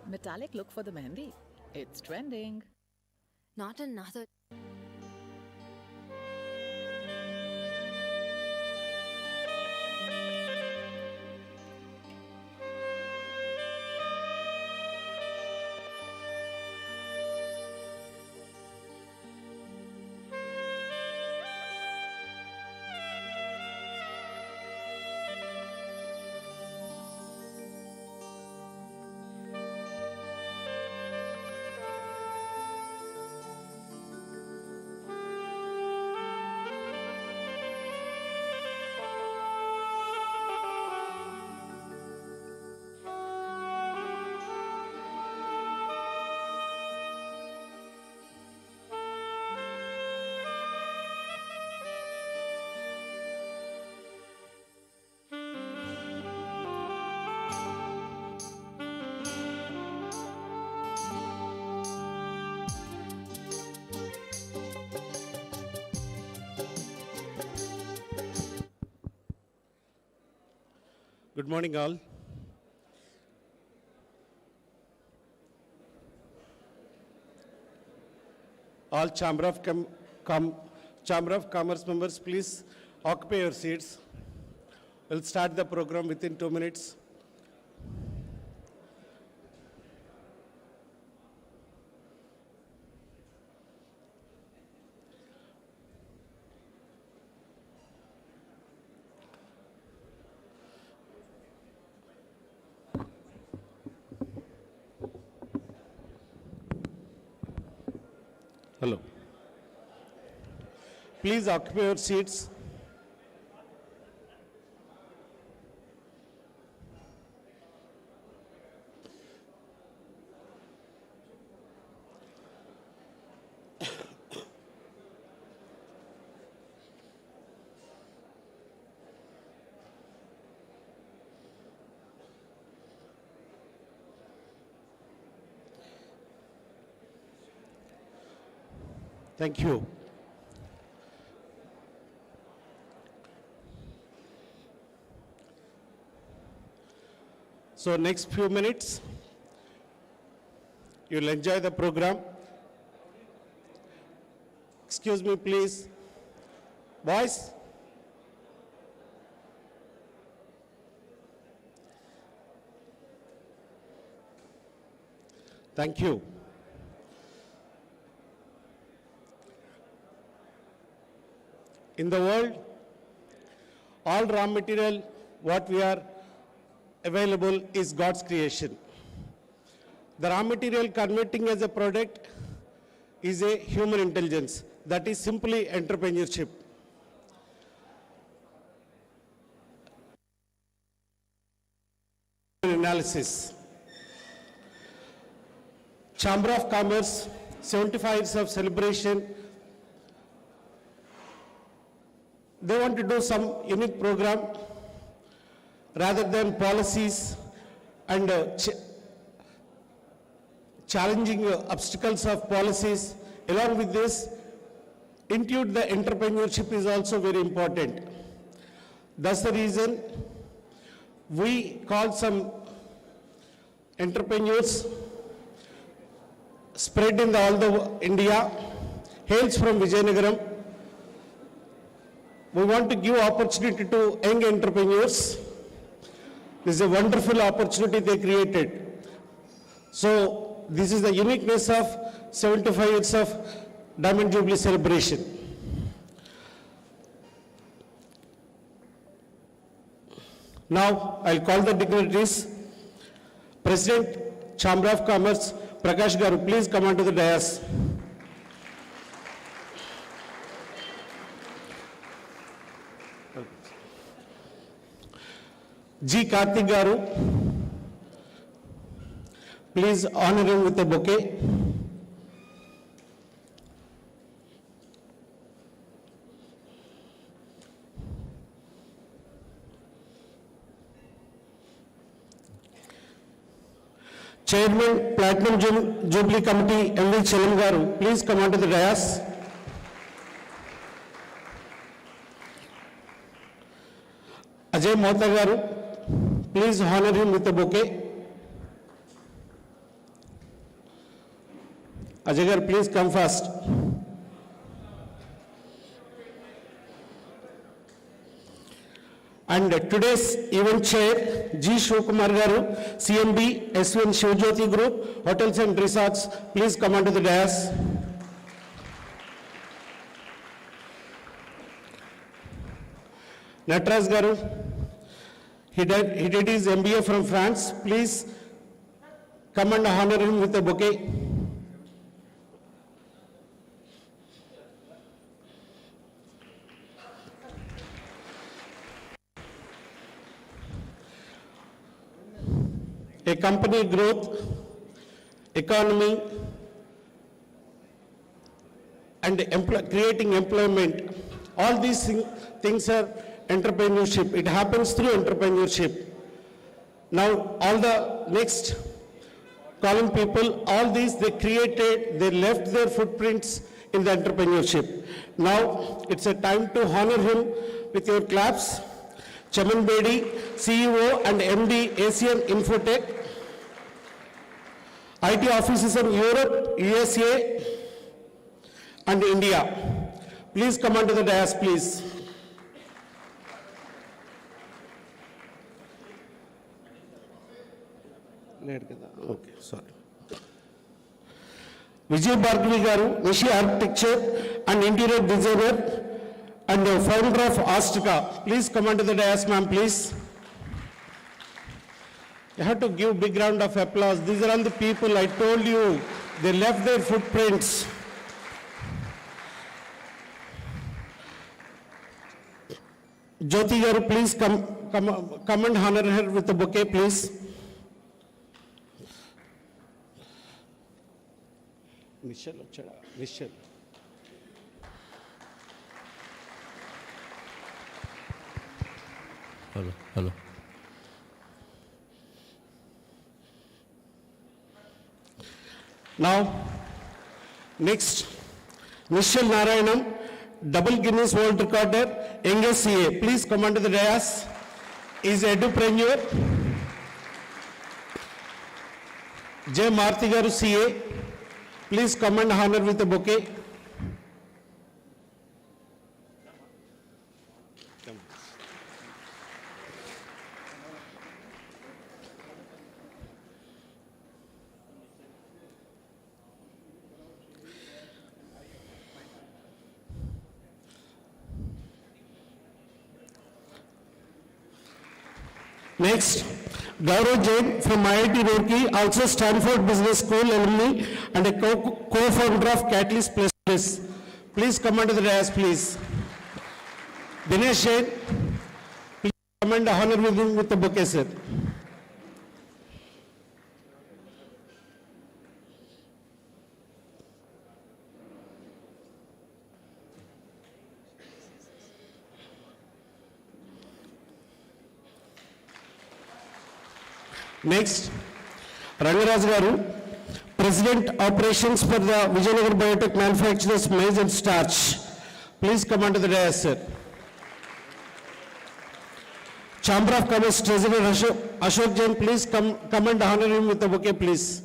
Metallic look for the mehendi. It's trending. Not another. Good morning, all. All Chamber of Commerce members, please occupy your seats. We'll start the program within 2 minutes. Hello. Please occupy your seats. Thank you. So next few minutes, you'll enjoy the program. Excuse me, please. Boys. Thank you. In the world, all raw material, what we are available is God's creation. The raw material converting as a product is a human intelligence. That is simply entrepreneurship. Analysis. Chamber of Commerce, 75 years of celebration. They want to do some unique program rather than policies and challenging obstacles of policies. Along with this, include the entrepreneurship is also very important. That's the reason we call some entrepreneurs spread in all the India, hails from Vijayanagaram. We want to give opportunity to young entrepreneurs. This is a wonderful opportunity they created. So this is the uniqueness of 75 years of Diamond Jubilee celebration. Now I'll call the dignitaries. President, Chamber of Commerce, Prakash Garu, please come onto the dais. G. Karthik Garu, please honor him with a bouquet. Chairman, Platinum Jubilee Committee, M.V. Chelam Garu, please come onto the dais. Ajay Mohta Garu, please honor him with a bouquet. Ajay garu, please come first. And today's event chair, G. Shivakumar garu, CMB, SVN Shivjyoti Group, Hotels and Resorts, please come onto the dais. Natras garu, he did his MBA from France. Please come and honor him with a bouquet. A company growth, economy, and creating employment. All these things are entrepreneurship. It happens through entrepreneurship. Now, all the next column people, all these they created, they left their footprints in the entrepreneurship. Now, it's a time to honor him with your claps. Chaman Bedi, CEO and MD, Asian Infotech, IT offices in Europe, USA, and India. Please come onto the dais, please. Okay, sorry. Vijay Bhargavi garu, Nishi Architecture and Interior Designer and founder of Astika. Please come onto the dais, ma'am, please. You have to give big round of applause. These are all the people I told you, they left their footprints. Jyoti garu, please come and honor her with a bouquet, please. Michelle, Michelle. Hello. Now, next, Michelle Narayanam, double Guinness World Recorder, youngest CA. Please come onto the dais. Is edupreneur. J. Marthi garu, CA. Please come and honor with a bouquet. Next, Gaurav Jain from IIT Roorkee, also Stanford Business School alumni and a co-founder of Catalyst Plus. Please come onto the dais, please. Dinesh Jain, please come and honor with the bouquet, sir. Next, Rangaraj garu, President Operations for the Vijayanagar Biotech Manufacturers Maize and Starch. Please come onto the dais, sir. Chamber of Commerce Treasurer Ashok Jain, please come and honor him with a bouquet, please.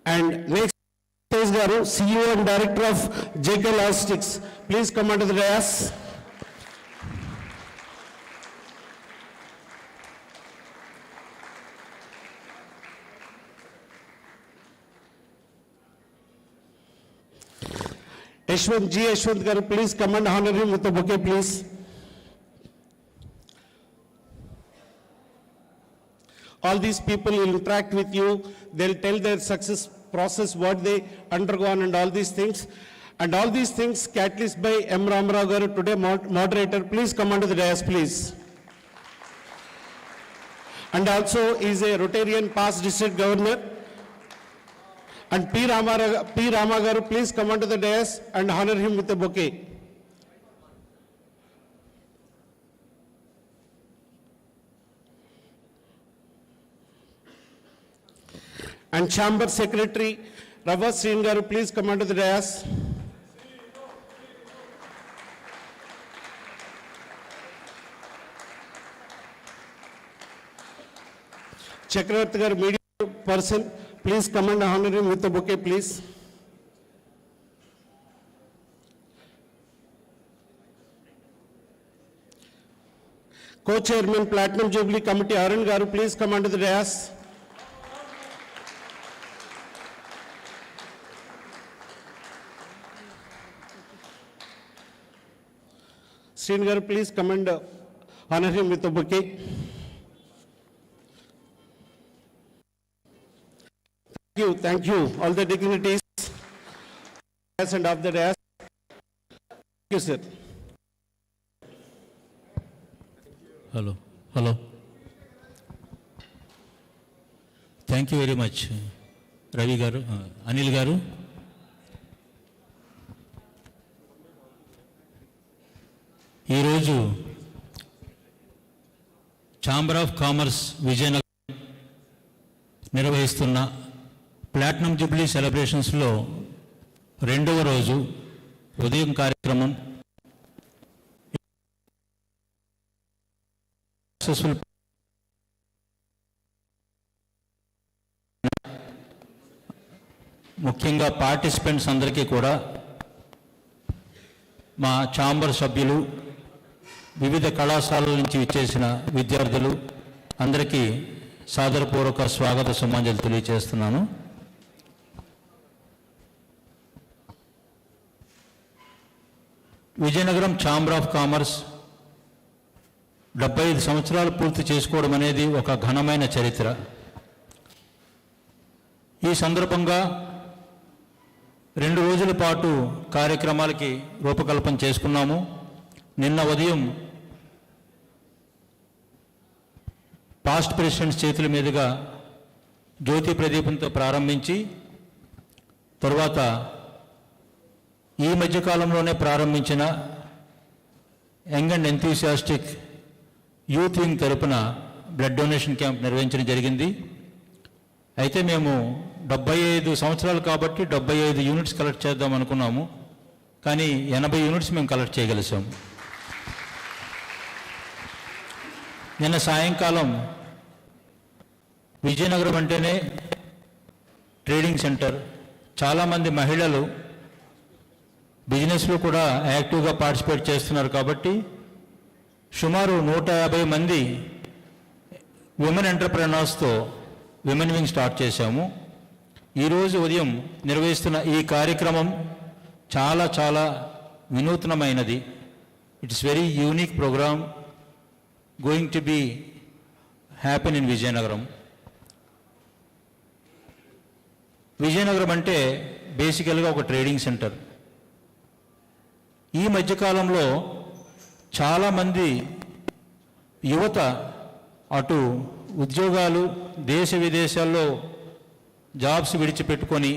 And next, Garu, CEO and Director of JK Logistics. Please come onto the dais. Yashwant G. Yashwant Garu, please come and honor him with a bouquet, please. All these people will interact with you. They'll tell their success process, what they undergone and all these things. And all these things, catalyst by M. Ramarao garu, today moderator, please come onto the dais, please. And also is a Rotarian past district governor. And P. Rama garu, please come onto the dais and honor him with a bouquet. And Chamber Secretary Rava Srin garu, please come onto the dais. Chakravarti garu, media person, please come and honor him with a bouquet, please. Co-chairman Platinum Jubilee Committee Arun garu, please come under the dais. Srin garu, please come and honor him with a bouquet. Thank you, all the dignitaries and of the dais. Thank you, sir. Hello. Thank you very much, Ravi garu, Anil garu. ఈ రోజు chamber of commerce Vizianagaram నిర్వహిస్తున్న platinum Jubilee సెలబ్రేషన్స్లో రెండవ రోజు ఉదయం కార్యక్రమం successful ముఖ్యంగా participants అందరికీ కూడా మా ఛాంబర్ సభ్యులు వివిధ కళాశాలల నుంచి విచ్చేసిన విద్యార్థులు అందరికీ సాదరపూర్వక స్వాగత సుమాంజలి తెలియజేస్తున్నాను. విజయనగరం ఛాంబర్ ఆఫ్ కామర్స్ 75 సంవత్సరాలు పూర్తి చేసుకోవడం అనేది ఒక ఘనమైన చరిత్ర. ఈ సందర్భంగా 2 రోజుల పాటు కార్యక్రమాలకి రూపకల్పన చేసుకున్నాము. నిన్న ఉదయం పాస్ట్ ప్రెసిడెంట్స్ చేతుల మీదుగా జ్యోతి ప్రదీపంతో ప్రారంభించి తరువాత ఈ మధ్యకాలంలోనే ప్రారంభించిన young and enthusiastic youth wing తరపున బ్లడ్ డొనేషన్ క్యాంప్ నిర్వహించడం జరిగింది. అయితే మేము 75 సంవత్సరాలు కాబట్టి 75 యూనిట్స్ కలెక్ట్ చేద్దాం అనుకున్నాము. కానీ 80 యూనిట్స్ మేము కలెక్ట్ చేయగలిసాం. నిన్న సాయంకాలం విజయనగరం అంటేనే ట్రేడింగ్ సెంటర్, చాలామంది మహిళలు బిజినెస్లో కూడా యాక్టివ్గా పార్టిసిపేట్ చేస్తున్నారు కాబట్టి సుమారు 150 మంది విమెన్ ఎంటర్ప్రెనర్స్తో విమెన్ వింగ్ స్టార్ట్ చేశాము. ఈరోజు ఉదయం నిర్వహిస్తున్న ఈ కార్యక్రమం చాలా వినూత్నమైనది. It's very unique program going to be happen in Vizianagaram. Vizianagaram అంటే బేసికల్గా ఒక ట్రేడింగ్ సెంటర్. ఈ మధ్యకాలంలో చాలామంది యువత అటు ఉద్యోగాలు దేశ విదేశాల్లో జాబ్స్ విడిచిపెట్టుకొని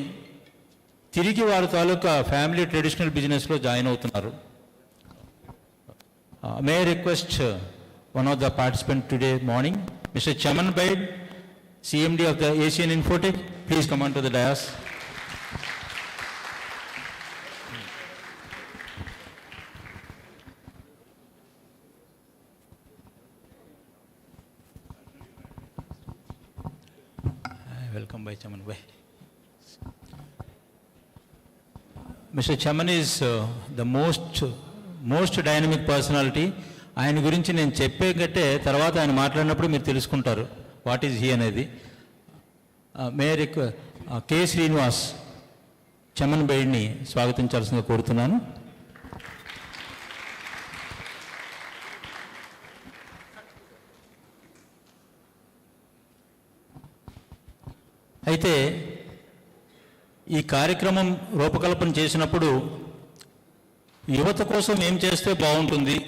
తిరిగి వారి తాలూకా ఫ్యామిలీ ట్రెడిషనల్ బిజినెస్లో జాయిన్ అవుతున్నారు. May request one of the participant today morning, mister Chaman Baid, CMD of the Asian Infotech, please come on to the dais. Welcome by Chaman bhai. Mr. Chaman is the most dynamic personality. ఆయన గురించి నేను చెప్పే గట్టే తర్వాత ఆయన మాట్లాడినప్పుడు మీరు తెలుసుకుంటారు what is he అనేది. మేయర్ కె శ్రీనివాస్ చమన్ బైడ్ని స్వాగతించాల్సిందిగా కోరుతున్నాను. అయితే ఈ కార్యక్రమం రూపకల్పన చేసినప్పుడు యువత కోసం ఏం చేస్తే బాగుంటుంది,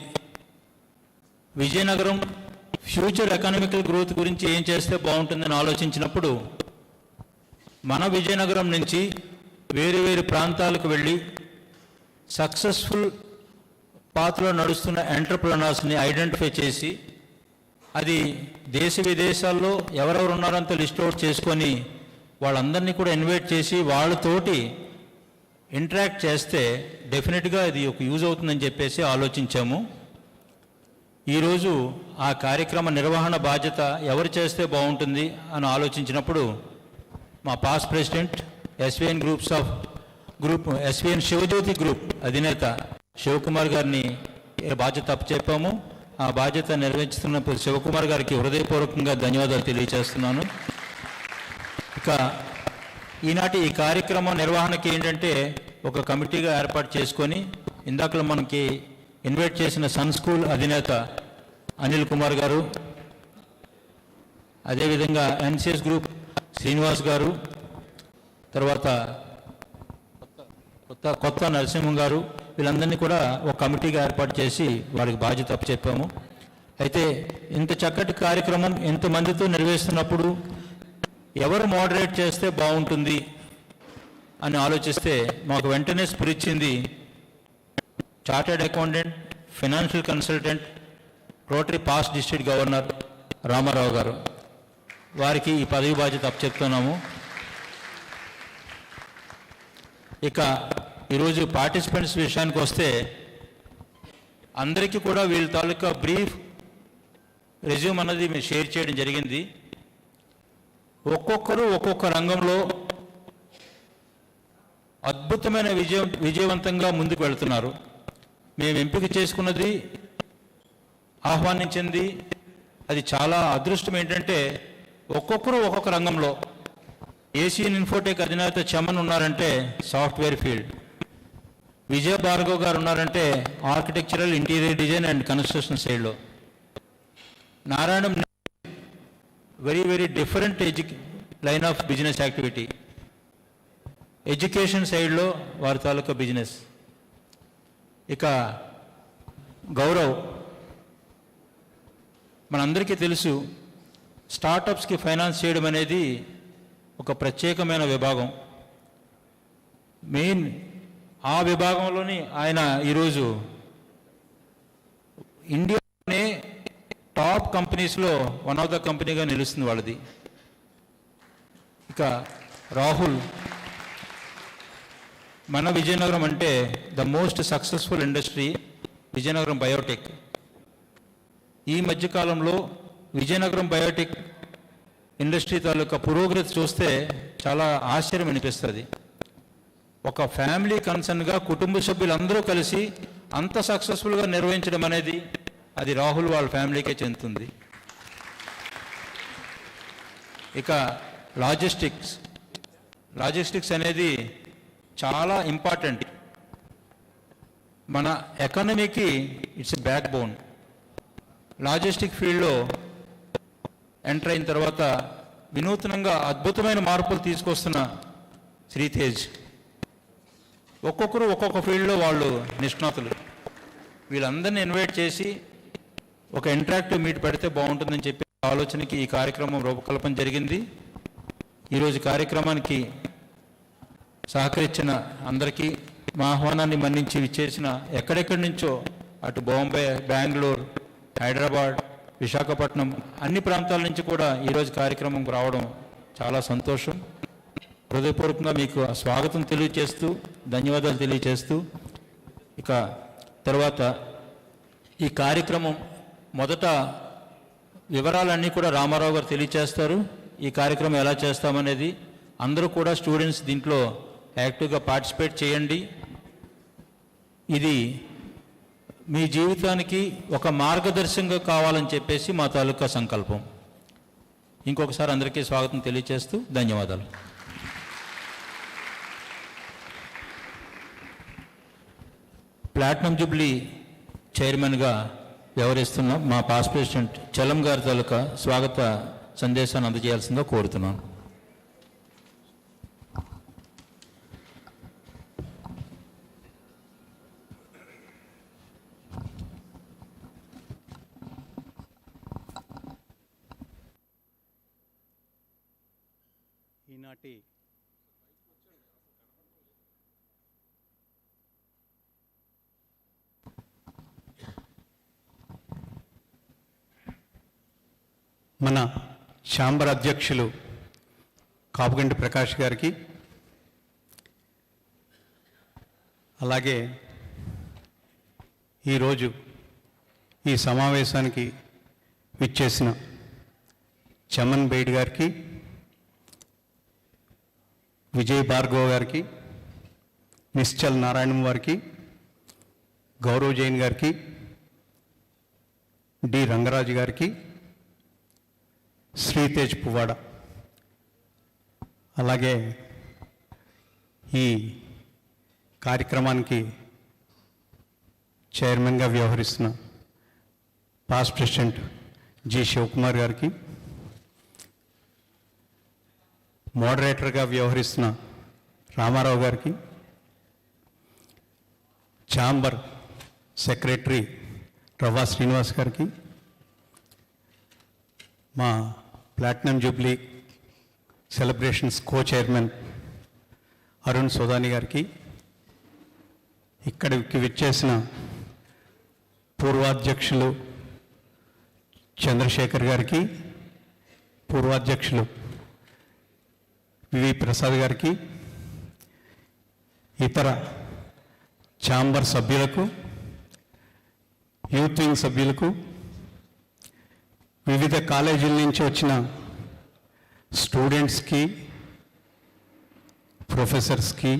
విజయనగరం ఫ్యూచర్ ఎకనామికల్ గ్రోత్ గురించి ఏం చేస్తే బాగుంటుందని ఆలోచించినప్పుడు మన విజయనగరం నుంచి వేరు ప్రాంతాలకు వెళ్ళి సక్సెస్ఫుల్ పాత్రలో నడుస్తున్న ఎంటర్ప్రెనర్స్ని ఐడెంటిఫై చేసి అది దేశ విదేశాల్లో ఎవరెవరు ఉన్నారంతో లిస్ట్ అవుట్ చేసుకొని వాళ్ళందరినీ కూడా ఇన్వైట్ చేసి వాళ్ళతోటి ఇంటరాక్ట్ చేస్తే డెఫినెట్గా ఇది ఒక యూజ్ అవుతుందని చెప్పేసి ఆలోచించాము. ఈరోజు ఆ కార్యక్రమ నిర్వహణ బాధ్యత ఎవరు చేస్తే బాగుంటుంది అని ఆలోచించినప్పుడు మా past president SVN SVN Sivajyothi group అధినేత శివకుమార్ గారిని బాధ్యత అప్పచెప్పాము. ఆ బాధ్యత నిర్వహిస్తున్నప్పుడు శివకుమార్ గారికి హృదయపూర్వకంగా ధన్యవాదాలు తెలియజేస్తున్నాను. ఇక ఈనాటి ఈ కార్యక్రమం నిర్వహణకి ఏంటంటే ఒక కమిటీగా ఏర్పాటు చేసుకొని ఇందాకలో మనకి ఇన్వైట్ చేసిన సన్ స్కూల్ అధినేత అనిల్ కుమార్ గారు, అదేవిధంగా ఎన్సిఎస్ గ్రూప్ శ్రీనివాస్ గారు, తర్వాత కొత్త నరసింహం గారు, వీళ్ళందరినీ కూడా ఒక కమిటీగా ఏర్పాటు చేసి వారికి బాధ్యత అప్పచెప్పాము. అయితే ఇంత చక్కటి కార్యక్రమం ఇంతమందితో నిర్వహిస్తున్నప్పుడు ఎవరు మోడరేట్ చేస్తే బాగుంటుంది అని ఆలోచిస్తే మాకు వెంటనే స్ఫురించింది chartered accountant, financial consultant, rotary past district governor Ramarao garu. వారికి ఈ పదవి బాధ్యత అప్పచెప్తున్నాము. ఇక ఈరోజు పార్టిసిపెంట్స్ విషయానికి వస్తే అందరికీ కూడా వీళ్ళ తాలూకా బ్రీఫ్ రెజ్యూమ్ అన్నది మేము షేర్ చేయడం జరిగింది. ఒక్కొక్కరు ఒక్కొక్క రంగంలో అద్భుతమైన విజయవంతంగా ముందుకు వెళుతున్నారు. మేము ఎంపిక చేసుకున్నది, ఆహ్వానించింది, అది చాలా అదృష్టం. ఏంటంటే ఒక్కొక్కరు ఒక్కొక్క రంగంలో ఏషియన్ ఇన్ఫోటెక్ అధినేత చమన్ ఉన్నారంటే సాఫ్ట్వేర్ ఫీల్డ్, విజయ భార్గవ్ గారు ఉన్నారంటే architectural, interior design and construction సైడ్లో, నారాయణం very different line of business activity, education సైడ్లో వారి తాలూకా బిజినెస్. ఇక గౌరవ్ మనందరికీ తెలుసు, స్టార్టప్స్కి ఫైనాన్స్ చేయడం అనేది ఒక ప్రత్యేకమైన విభాగం. మెయిన్ ఆ విభాగంలోని ఆయన ఈరోజు ఇండియాలోనే టాప్ కంపెనీస్లో వన్ ఆఫ్ ద కంపెనీగా నిలుస్తుంది వాళ్ళది. ఇక రాహుల్, మన విజయనగరం అంటే the most successful industry Vizianagaram Biotech. ఈ మధ్యకాలంలో విజయనగరం బయోటెక్ ఇండస్ట్రీ తాలూకా పురోగతి చూస్తే చాలా ఆశ్చర్యం అనిపిస్తుంది. ఒక ఫ్యామిలీ కన్సర్న్గా కుటుంబ సభ్యులందరూ కలిసి అంత సక్సెస్ఫుల్గా నిర్వహించడం అనేది అది రాహుల్ వాళ్ళ ఫ్యామిలీకే చెందుతుంది. ఇక లాజిస్టిక్స్ అనేది చాలా ఇంపార్టెంట్. మన ఎకానమీకి ఇట్స్ బ్యాక్ బోన్. లాజిస్టిక్ ఫీల్డ్లో ఎంటర్ అయిన తర్వాత వినూత్నంగా అద్భుతమైన మార్పులు తీసుకొస్తున్న శ్రీతేజ్, ఒక్కొక్కరు ఒక్కొక్క ఫీల్డ్లో వాళ్ళు నిష్ణాతులు. వీళ్ళందరినీ ఇన్వైట్ చేసి ఒక ఇంటరాక్టివ్ మీట్ పెడితే బాగుంటుందని చెప్పి ఆలోచనకి ఈ కార్యక్రమం రూపకల్పన జరిగింది. ఈరోజు కార్యక్రమానికి సహకరించిన అందరికీ, మా ఆహ్వానాన్ని మన్నించి విచ్చేసిన ఎక్కడెక్కడి నుంచో, అటు బాంబే, బెంగళూరు, హైదరాబాద్, విశాఖపట్నం, అన్ని ప్రాంతాల నుంచి కూడా ఈరోజు కార్యక్రమం రావడం చాలా సంతోషం. హృదయపూర్వకంగా మీకు స్వాగతం తెలియజేస్తూ, ధన్యవాదాలు తెలియజేస్తూ, ఇక తర్వాత ఈ కార్యక్రమం మొదట వివరాలన్నీ కూడా రామారావు గారు తెలియజేస్తారు. ఈ కార్యక్రమం ఎలా చేస్తామనేది అందరూ కూడా స్టూడెంట్స్ దీంట్లో యాక్టివ్గా పార్టిసిపేట్ చేయండి. ఇది మీ జీవితానికి ఒక మార్గదర్శకంగా కావాలని చెప్పేసి మా తాలూకా సంకల్పం. ఇంకొకసారి అందరికీ స్వాగతం తెలియజేస్తూ ధన్యవాదాలు. ప్లాటినం జూబ్లీ చైర్మన్గా వ్యవహరిస్తున్న మా పాస్ట్ ప్రెసిడెంట్ చలం గారి తాలూకా స్వాగత సందేశాన్ని అందజేయాల్సిందిగా కోరుతున్నాను. ఈనాటి మన ఛాంబర్ అధ్యక్షులు కాపుగంటి ప్రకాష్ గారికి, అలాగే ఈరోజు ఈ సమావేశానికి విచ్చేసిన చమన్ బేడ్ గారికి, విజయ్ భార్గవ్ గారికి, నిశ్చల్ నారాయణం వారికి, గౌరవ్ జైన్ గారికి, డి రంగరాజు గారికి, శ్రీతేజ్ పువ్వాడ, అలాగే ఈ కార్యక్రమానికి చైర్మన్గా వ్యవహరిస్తున్న పాస్ట్ ప్రెసిడెంట్ జి శివకుమార్ గారికి, మోడరేటర్గా వ్యవహరిస్తున్న రామారావు గారికి, ఛాంబర్ సెక్రటరీ రవ్వా శ్రీనివాస్ గారికి, మా platinum jubilee celebrations co chairman Arun Sodani గారికి, ఇక్కడికి విచ్చేసిన పూర్వాధ్యక్షులు చంద్రశేఖర్ గారికి, పూర్వాధ్యక్షులు వివి ప్రసాద్ గారికి, ఇతర ఛాంబర్ సభ్యులకు, యూత్ వింగ్ సభ్యులకు, వివిధ కాలేజీల నుంచి వచ్చిన స్టూడెంట్స్కి, ప్రొఫెసర్స్కి,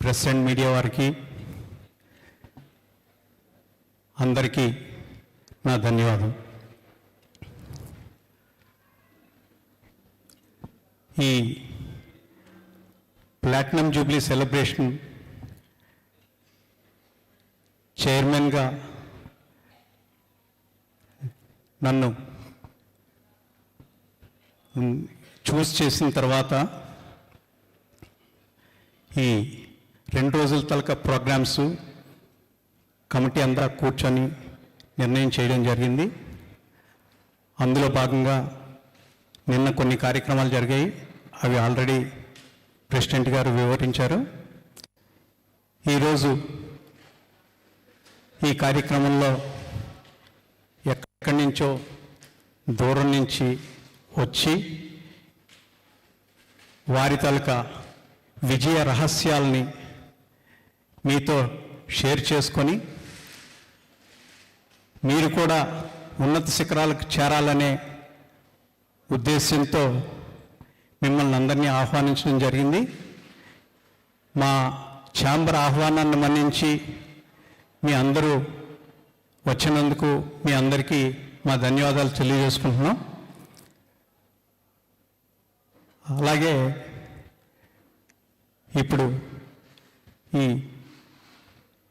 ప్రెస్ అండ్ మీడియా వారికి అందరికీ నా ధన్యవాదం. ఈ ప్లాటినం జూబ్లీ సెలబ్రేషన్ చైర్మన్గా నన్ను చూస్ చేసిన తర్వాత ఈ 2 రోజుల తలక ప్రోగ్రామ్స్ కమిటీ అంతా కూర్చొని నిర్ణయం చేయడం జరిగింది. అందులో భాగంగా నిన్న కొన్ని కార్యక్రమాలు జరిగాయి. అవి ఆల్రెడీ ప్రెసిడెంట్ గారు వివరించారు. ఈరోజు ఈ కార్యక్రమంలో ఎక్కడి నుంచో దూరం నుంచి వచ్చి వారి తాలూకా విజయ రహస్యాల్ని మీతో షేర్ చేసుకొని మీరు కూడా ఉన్నత శిఖరాలకు చేరాలనే ఉద్దేశంతో మిమ్మల్ని అందరినీ ఆహ్వానించడం జరిగింది. మా ఛాంబర్ ఆహ్వానాన్ని మన్నించి మీ అందరూ వచ్చినందుకు మీ అందరికీ మా ధన్యవాదాలు తెలియజేసుకుంటున్నాం. అలాగే ఇప్పుడు ఈ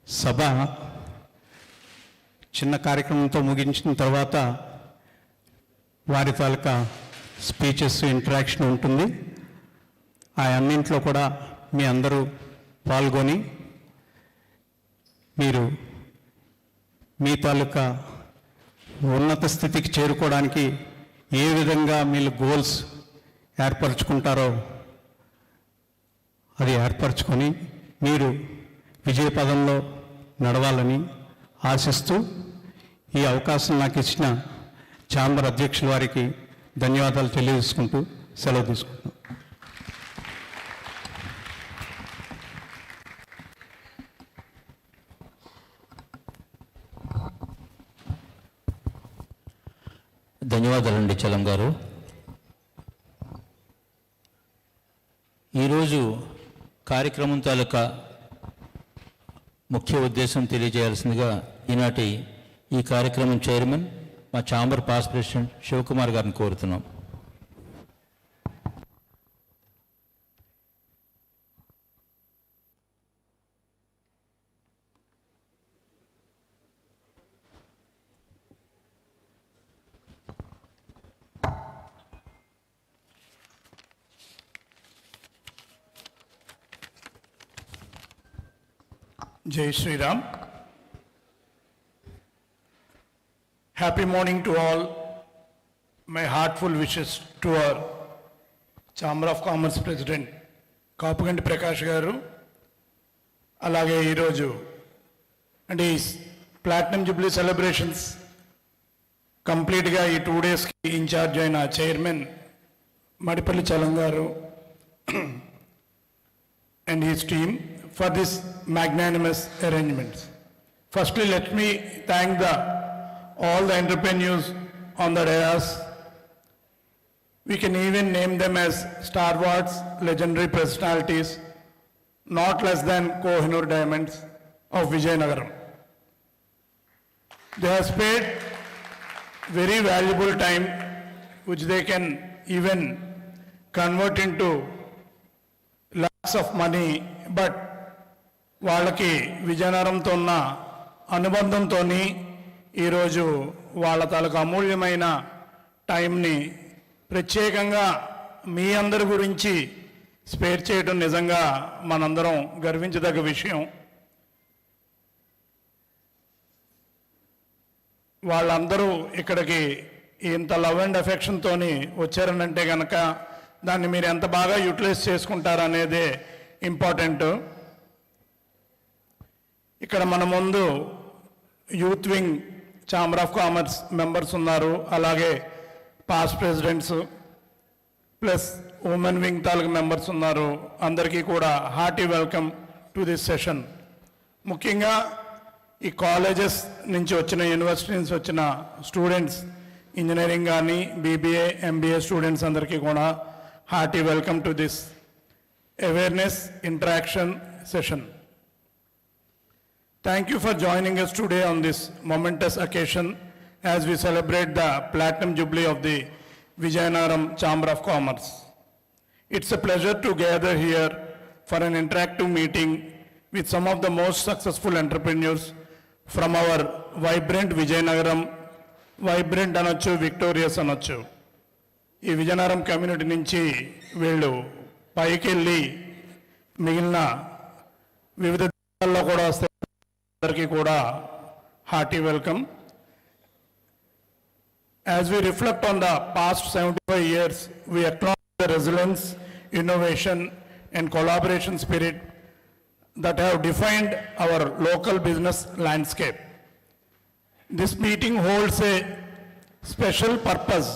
సభ చిన్న కార్యక్రమంతో ముగించిన తర్వాత వారి తాలూకా స్పీచెస్, ఇంటరాక్షన్ ఉంటుంది. ఆ అన్నింట్లో కూడా మీ అందరూ పాల్గొని మీరు మీ తాలూకా ఉన్నత స్థితికి చేరుకోవడానికి ఏ విధంగా మీరు గోల్స్ ఏర్పరచుకుంటారో అది ఏర్పరచుకొని మీరు విజయపదంలో నడవాలని ఆశిస్తూ ఈ అవకాశం నాకు ఇచ్చిన ఛాంబర్ అధ్యక్షుల వారికి ధన్యవాదాలు తెలియజేసుకుంటూ సెలవు తీసుకుంటున్నాను. ధన్యవాదాలండి చలం గారు. ఈరోజు కార్యక్రమం తాలూకా ముఖ్య ఉద్దేశం తెలియజేయాల్సిందిగా ఈనాటి ఈ కార్యక్రమం చైర్మన్ మా ఛాంబర్ పాస్ట్ ప్రెసిడెంట్ శివకుమార్ గారిని కోరుతున్నాం. Jai Sri Ram. Happy morning to all. My heartful wishes to our Chamber of Commerce President Kapuganti Prakash Garu. అలాగే ఈరోజు అంటే ఈ ప్లాటినం జూబ్లీ సెలబ్రేషన్స్ కంప్లీట్గా ఈ 2 డేస్కి ఇన్ఛార్జ్ అయిన చైర్మన్ మడిపల్లి చలం గారు and his team for this magnanimous arrangements. Firstly, let me thank all the entrepreneurs on the dais. We can even name them as stalwarts, legendary personalities, not less than Kohinoor Diamonds of Vijayanagaram. They have spared very valuable time, which they can even convert into lakhs of money, but వాళ్ళకి విజయనగరంతో ఉన్న అనుబంధంతో ఈరోజు వాళ్ళ తాలూకు అమూల్యమైన టైంని ప్రత్యేకంగా మీ అందరి గురించి స్పేర్ చేయడం నిజంగా మనందరం గర్వించదగ్గ విషయం. వాళ్ళందరూ ఇక్కడికి ఇంత లవ్ అండ్ అఫెక్షన్తోని వచ్చారనంటే కనుక దాన్ని మీరు ఎంత బాగా యూటిలైజ్ చేసుకుంటారనేదే ఇంపార్టెంట్. ఇక్కడ మన ముందు youth wing chamber of commerce members ఉన్నారు, అలాగే past presidents plus women wing తాలూకు మెంబర్స్ ఉన్నారు. అందరికీ కూడా hearty welcome to this session. ముఖ్యంగా ఈ కాలేజెస్ నుంచి వచ్చిన, యూనివర్సిటీ నుంచి వచ్చిన స్టూడెంట్స్, ఇంజనీరింగ్ కానీ బీబీఏ ఎంబీఏ స్టూడెంట్స్ అందరికీ కూడా hearty welcome to this awareness interaction session. Thank you for joining us today on this momentous occasion as we celebrate the Platinum Jubilee of the Vijayanagaram Chamber of Commerce. It's a pleasure to gather here for an interactive meeting with some of the most successful entrepreneurs from our vibrant Vijayanagaram, vibrant అనొచ్చు, victorious అనొచ్చు. ఈ Vizianagaram community నుంచి వీళ్ళు పైకి వెళ్ళి మిగిలిన వివిధ దేశాల్లో కూడా వస్తే అందరికీ కూడా hearty welcome. As we reflect on the past 75 years, we acknowledge the resilience, innovation, and collaboration spirit that have defined our local business landscape. This meeting holds a special purpose,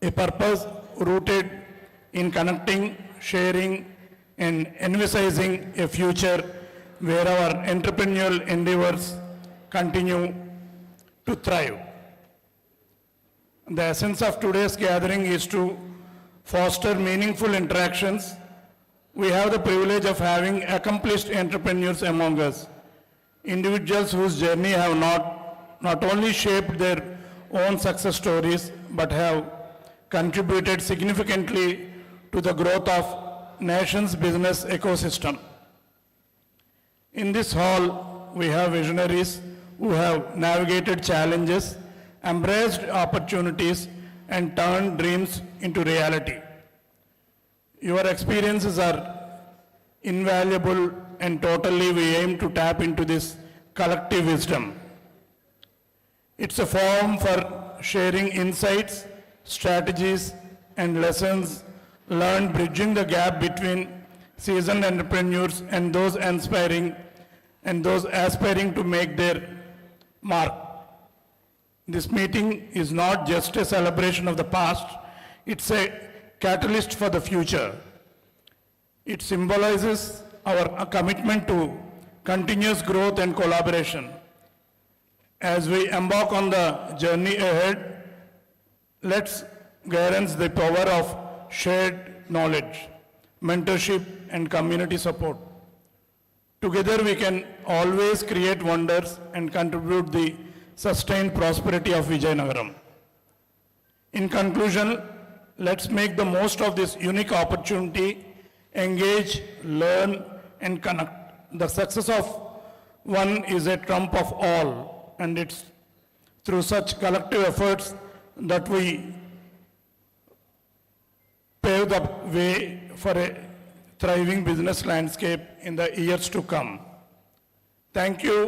a purpose rooted in connecting, sharing, and emphasizing a future where our entrepreneurial endeavors continue to thrive. The essence of today's gathering is to foster meaningful interactions. We have the privilege of having accomplished entrepreneurs among us, individuals whose journey have not only shaped their own success stories, but have contributed significantly to the growth of nation's business ecosystem. In this hall, we have visionaries who have navigated challenges, embraced opportunities, and turned dreams into reality. Your experiences are invaluable, and totally we aim to tap into this collective wisdom. It's a forum for sharing insights, strategies, and lessons learned, bridging the gap between seasoned entrepreneurs and those aspiring to make their mark. This meeting is not just a celebration of the past, it's a catalyst for the future. It symbolizes our commitment to continuous growth and collaboration. As we embark on the journey ahead, let's harness the power of shared knowledge, mentorship, and community support. Together we can always create wonders and contribute the sustained prosperity of Vijayanagaram. In conclusion, let's make the most of this unique opportunity, engage, learn, and connect. The success of one is a trump of all, and it's through such collective efforts that we pave the way for a thriving business landscape in the years to come. Thank you,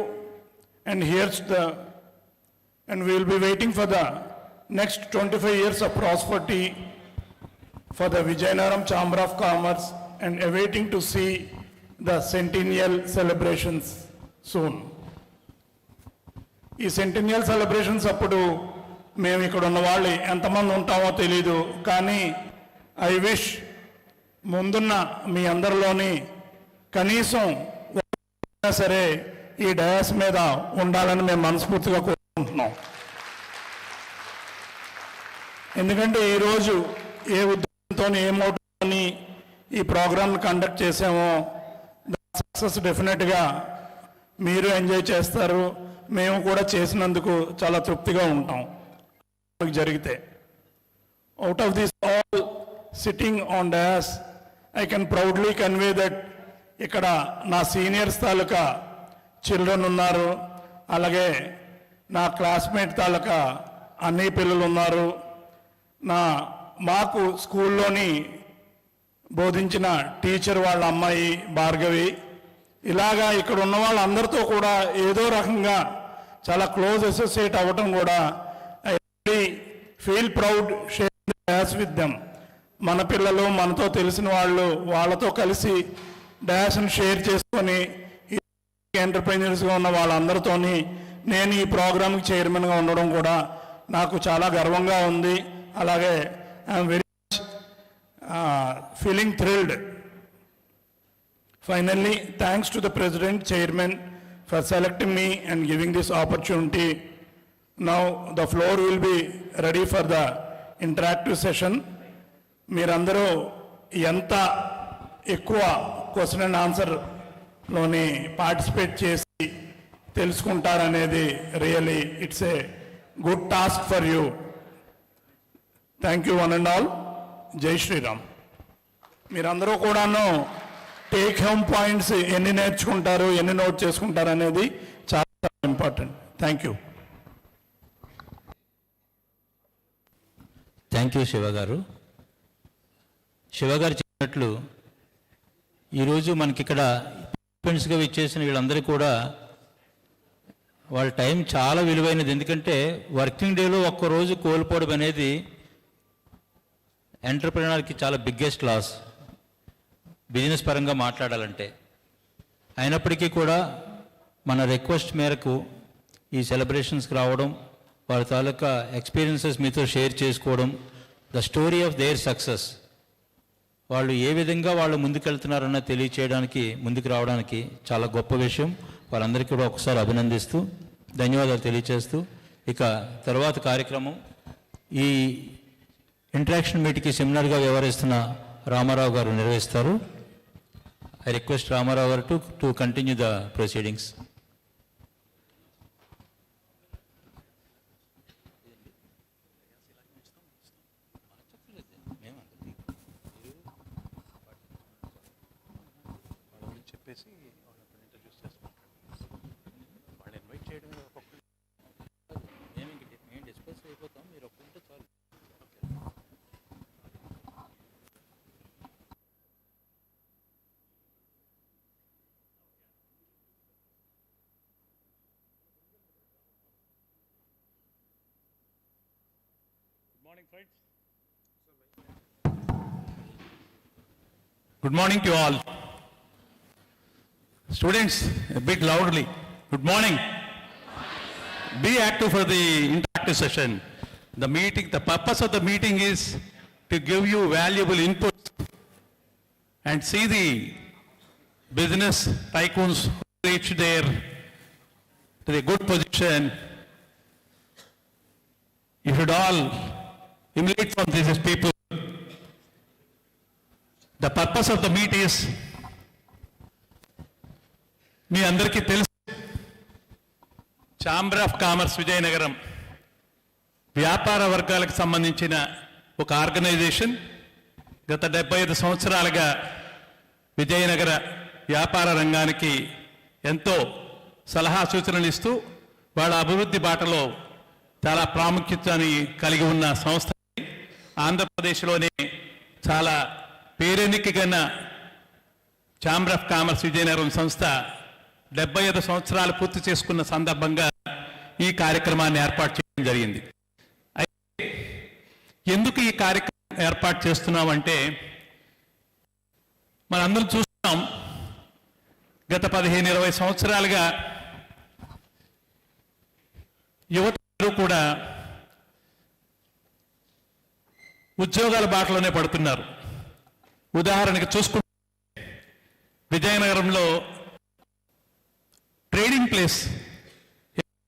and we'll be waiting for the next 25 years of prosperity for the Vijayanagaram Chamber of Commerce and awaiting to see the centennial celebrations soon. ఈ centennial celebrations అప్పుడు మేము ఇక్కడ ఉన్న వాళ్ళు ఎంతమంది ఉంటామో తెలీదు, కానీ ఐ విష్ ముందున్న మీ అందరిలోని కనీసం సరే ఈ డయాస్ మీద ఉండాలని మేము మనస్ఫూర్తిగా కోరుకుంటున్నాం. ఎందుకంటే ఈరోజు ఏ ఉద్దేశంతో ఏ మోటివ్తో ఈ ప్రోగ్రాంను కండక్ట్ చేసామో సక్సెస్ డెఫినెట్గా మీరు ఎంజాయ్ చేస్తారు, మేము కూడా చేసినందుకు చాలా తృప్తిగా ఉంటాం జరిగితే. Out of this all sitting on dais I can proudly convey that ఇక్కడ నా సీనియర్స్ తాలూకా చిల్డ్రన్ ఉన్నారు, అలాగే నా క్లాస్మేట్ తాలూకా అన్ని పిల్లలు ఉన్నారు, మాకు స్కూల్లోని బోధించిన టీచర్ వాళ్ళ అమ్మాయి భార్గవి, ఇలాగా ఇక్కడ ఉన్న వాళ్ళందరితో కూడా ఏదో రకంగా చాలా క్లోజ్ అసోసియేట్ అవ్వటం కూడా I feel proud share with them. మన పిల్లలు మనతో తెలిసిన వాళ్ళు వాళ్ళతో కలిసి డాష్ను షేర్ చేసుకొని ఎంటర్ప్రెన్యూర్స్గా ఉన్న వాళ్ళందరితోని నేను ఈ ప్రోగ్రామ్కి చైర్మన్గా ఉండడం కూడా నాకు చాలా గర్వంగా ఉంది. అలాగే I'm very much feeling thrilled. Finally, thanks to the President, Chairman for selecting me and giving this opportunity. Now the floor will be ready for the interactive session. మీరందరూ ఎంత ఎక్కువ క్వశ్చన్ అండ్ ఆన్సర్లోని పార్టిసిపేట్ చేసి తెలుసుకుంటారనేది really it's a good task for you. Thank you one and all. జై శ్రీరామ్. మీరందరూ కూడాను take home points ఎన్ని నేర్చుకుంటారు, ఎన్ని నోట్ చేసుకుంటారు అనేది చాలా important. Thank you. Thank you Shiva గారు. శివ గారు చెప్పినట్లు ఈరోజు మనకిక్కడ పార్టిసిపెంట్స్గా ఇచ్చేసిన వీళ్ళందరూ కూడా వాళ్ళ టైం చాలా విలువైనది. ఎందుకంటే వర్కింగ్ డేలో ఒక్కరోజు కోల్పోవడం అనేది ఎంటర్ప్రెనర్కి చాలా బిగ్గెస్ట్ లాస్ బిజినెస్ పరంగా మాట్లాడాలంటే. అయినప్పటికీ కూడా మన రిక్వెస్ట్ మేరకు ఈ సెలబ్రేషన్స్కి రావడం, వాళ్ళ తాలూకా ఎక్స్పీరియన్సెస్ మీతో షేర్ చేసుకోవడం, the story of their success, వాళ్ళు ఏ విధంగా వాళ్ళు ముందుకెళ్తున్నారన్న తెలియచేయడానికి ముందుకు రావడానికి చాలా గొప్ప విషయం. వాళ్ళందరికీ కూడా ఒకసారి అభినందిస్తూ ధన్యవాదాలు తెలియచేస్తూ ఇక తర్వాత కార్యక్రమం ఈ ఇంటరాక్షన్ మీట్కి సెమినార్గా వ్యవహరిస్తున్న రామారావు గారు నిర్వహిస్తారు. I request Ramarao garu to continue the proceedings. Good morning to you all. Students, a bit loudly. Good morning. Be active for the interactive session. The purpose of the meeting is to give you valuable input and see the business tycoons reach there to the good position. You should all emulate from these people. The purpose of the meet is, మీ అందరికీ తెలుసు, chamber of commerce Vizianagaram వ్యాపార వర్గాలకు సంబంధించిన ఒక organisation. గత 75 సంవత్సరాలుగా విజయనగర వ్యాపార రంగానికి ఎంతో సలహా సూచనలు ఇస్తూ వాళ్ళ అభివృద్ధి బాటలో చాలా ప్రాముఖ్యతని కలిగి ఉన్న సంస్థ. ఆంధ్రప్రదేశ్లోనే చాలా పేరెన్నికగన్న ఛాంబర్ ఆఫ్ కామర్స్ విజయనగరం సంస్థ 75 సంవత్సరాలు పూర్తి చేసుకున్న సందర్భంగా ఈ కార్యక్రమాన్ని ఏర్పాటు చేయడం జరిగింది. అయితే ఎందుకు ఈ కార్యక్రమం ఏర్పాటు చేస్తున్నామంటే, మనందరం చూస్తున్నాం, గత 15-20 సంవత్సరాలుగా యువత కూడా ఉద్యోగాల బాటలోనే పడుతున్నారు. ఉదాహరణకి చూసుకుంటే విజయనగరంలో ట్రేడింగ్ ట్రేడింగ్ ప్లేస్.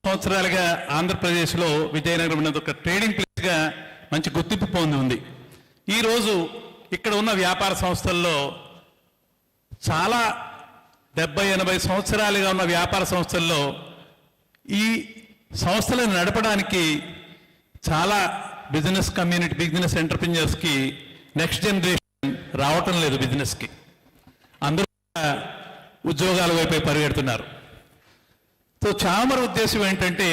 సంవత్సరాలుగా ఆంధ్రప్రదేశ్లో విజయనగరం అనేది ఒక ట్రేడింగ్ ప్లేస్గా మంచి గుర్తింపు పొంది ఉంది. ఈరోజు ఇక్కడ ఉన్న వ్యాపార సంస్థల్లో చాలా 70-80 సంవత్సరాలుగా ఉన్న వ్యాపార సంస్థల్లో ఈ సంస్థలను నడపడానికి చాలా బిజినెస్ కమ్యూనిటీ, బిజినెస్ ఎంటర్ప్రెన్యూర్స్కి నెక్స్ట్ జనరేషన్ రావటం లేదు. బిజినెస్కి అందరూ ఉద్యోగాల వైపే పరిగెడుతున్నారు. సో చామర్ ఉద్దేశం ఏంటంటే,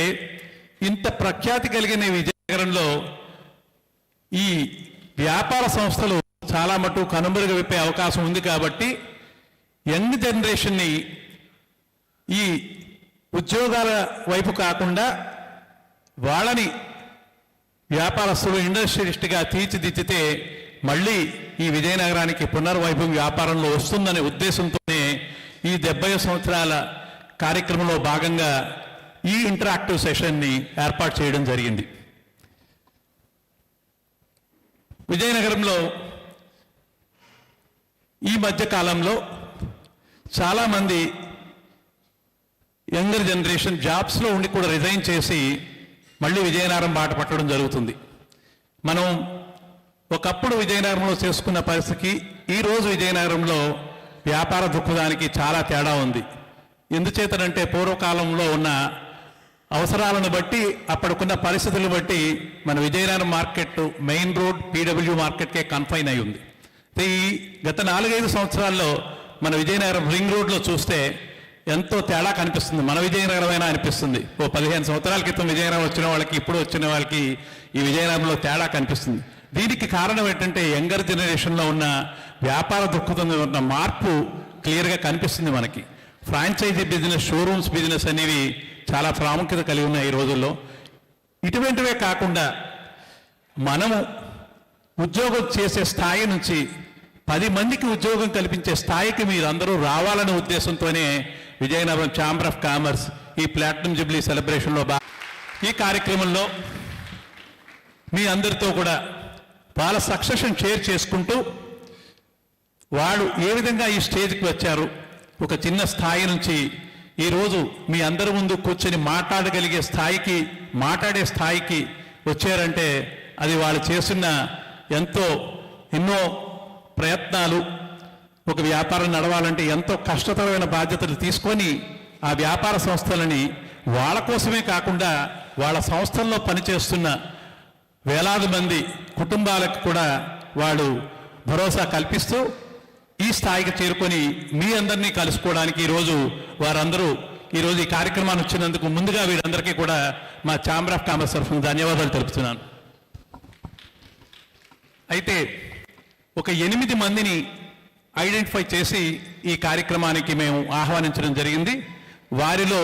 ఇంత ప్రఖ్యాతి కలిగిన విజయనగరంలో ఈ వ్యాపార సంస్థలు చాలా మటుకు కనుమరుగైపోయే అవకాశం ఉంది. కాబట్టి యంగ్ జనరేషన్ని ఈ ఉద్యోగాల వైపు కాకుండా వాళ్ళని వ్యాపారస్తులు, ఇండస్ట్రియలిస్ట్గా తీర్చిదిద్దితే మళ్ళీ ఈ విజయనగరానికి పునర్వైభవం వ్యాపారంలో వస్తుందనే ఉద్దేశంతోనే ఈ 70 సంవత్సరాల కార్యక్రమంలో భాగంగా ఈ ఇంటరాక్టివ్ సెషన్ని ఏర్పాటు చేయడం జరిగింది. విజయనగరంలో ఈ మధ్య కాలంలో చాలామంది యంగర్ జనరేషన్ జాబ్స్లో ఉండి కూడా రిజైన్ చేసి మళ్ళీ విజయనగరం బాట పట్టడం జరుగుతుంది. మనం ఒకప్పుడు విజయనగరంలో చేసుకున్న పరిస్థితికి ఈరోజు విజయనగరంలో వ్యాపార దృక్పథానికి చాలా తేడా ఉంది. ఎందుచేతనంటే పూర్వకాలంలో ఉన్న అవసరాలను బట్టి, అప్పటికున్న పరిస్థితులను బట్టి మన Vizianagaram market main road PW మార్కెట్కే కన్ఫైన్ అయి ఉంది. ఈ గత 4-5 సంవత్సరాల్లో మన విజయనగరం రింగ్ రోడ్లో చూస్తే ఎంతో తేడా కనిపిస్తుంది. మన విజయనగరమైనా అనిపిస్తుంది. 15 సంవత్సరాల క్రితం విజయనగరం వచ్చిన వాళ్ళకి ఇప్పుడు వచ్చిన వాళ్ళకి ఈ విజయనగరంలో తేడా కనిపిస్తుంది. దీనికి కారణం ఏంటంటే యంగర్ జనరేషన్లో ఉన్న వ్యాపార దృక్పథంలో ఉన్న మార్పు క్లియర్గా కనిపిస్తుంది మనకి. ఫ్రాంచైజీ బిజినెస్, షోరూమ్స్ బిజినెస్ అనేవి చాలా ప్రాముఖ్యత కలిగి ఉన్నాయి ఈ రోజుల్లో. ఇటువంటివే కాకుండా మనము ఉద్యోగం చేసే స్థాయి నుంచి 10 మందికి ఉద్యోగం కల్పించే స్థాయికి మీరందరూ రావాలనే ఉద్దేశంతోనే విజయనగరం ఛాంబర్ ఆఫ్ కామర్స్ ఈ ప్లాటినం జూబ్లీ సెలబ్రేషన్లో ఈ కార్యక్రమంలో మీ అందరితో కూడా వాళ్ళ సక్సెషన్ షేర్ చేసుకుంటూ వాళ్ళు ఏ విధంగా ఈ స్టేజ్కి వచ్చారు, ఒక చిన్న స్థాయి నుంచి ఈరోజు మీ అందరి ముందు కూర్చొని మాట్లాడగలిగే స్థాయికి, మాట్లాడే స్థాయికి వచ్చారంటే అది వాళ్ళు చేస్తున్న ఎన్నో ప్రయత్నాలు. ఒక వ్యాపారం నడవాలంటే ఎంతో కష్టతరమైన బాధ్యతలు తీసుకొని ఆ వ్యాపార సంస్థలని వాళ్ళ కోసమే కాకుండా వాళ్ళ సంస్థల్లో పనిచేస్తున్న వేలాది మంది కుటుంబాలకు కూడా వాళ్ళు భరోసా కల్పిస్తూ ఈ స్థాయికి చేరుకొని మీ అందరినీ కలుసుకోవడానికి వారందరూ ఈరోజు ఈ కార్యక్రమాన్ని వచ్చినందుకు ముందుగా వీరందరికీ కూడా మా ఛాంబర్ ఆఫ్ కామర్స్ తరఫున ధన్యవాదాలు తెలుపుతున్నాను. అయితే ఒక 8 మందిని ఐడెంటిఫై చేసి ఈ కార్యక్రమానికి మేము ఆహ్వానించడం జరిగింది. వారిలో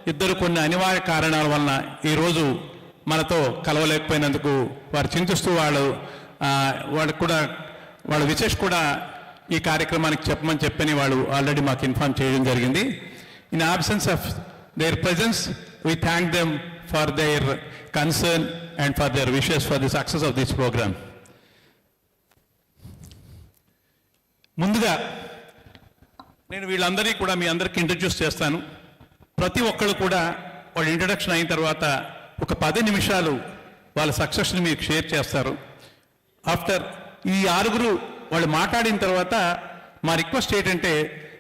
2 కొన్ని అనివార్య కారణాల వలన ఈరోజు మనతో కలవలేకపోయినందుకు వారు చింతిస్తూ వాళ్ళ విశేష్ కూడా ఈ కార్యక్రమానికి చెప్పని వాళ్ళు ఆల్రెడీ మాకు ఇన్ఫార్మ్ చేయడం జరిగింది. In absence of their presence we thank them for their concern and for their wishes for the success of this programme. ముందుగా నేను వీళ్ళందరినీ కూడా మీ అందరికీ ఇంట్రడ్యూస్ చేస్తాను. ప్రతి ఒక్కళ్ళు కూడా వాళ్ళ ఇంట్రడక్షన్ అయిన తర్వాత ఒక 10 నిమిషాలు వాళ్ళ సక్సెస్ని మీకు షేర్ చేస్తారు. ఆఫ్టర్ ఈ 6 వాళ్ళు మాట్లాడిన తర్వాత మా రిక్వెస్ట్ ఏంటంటే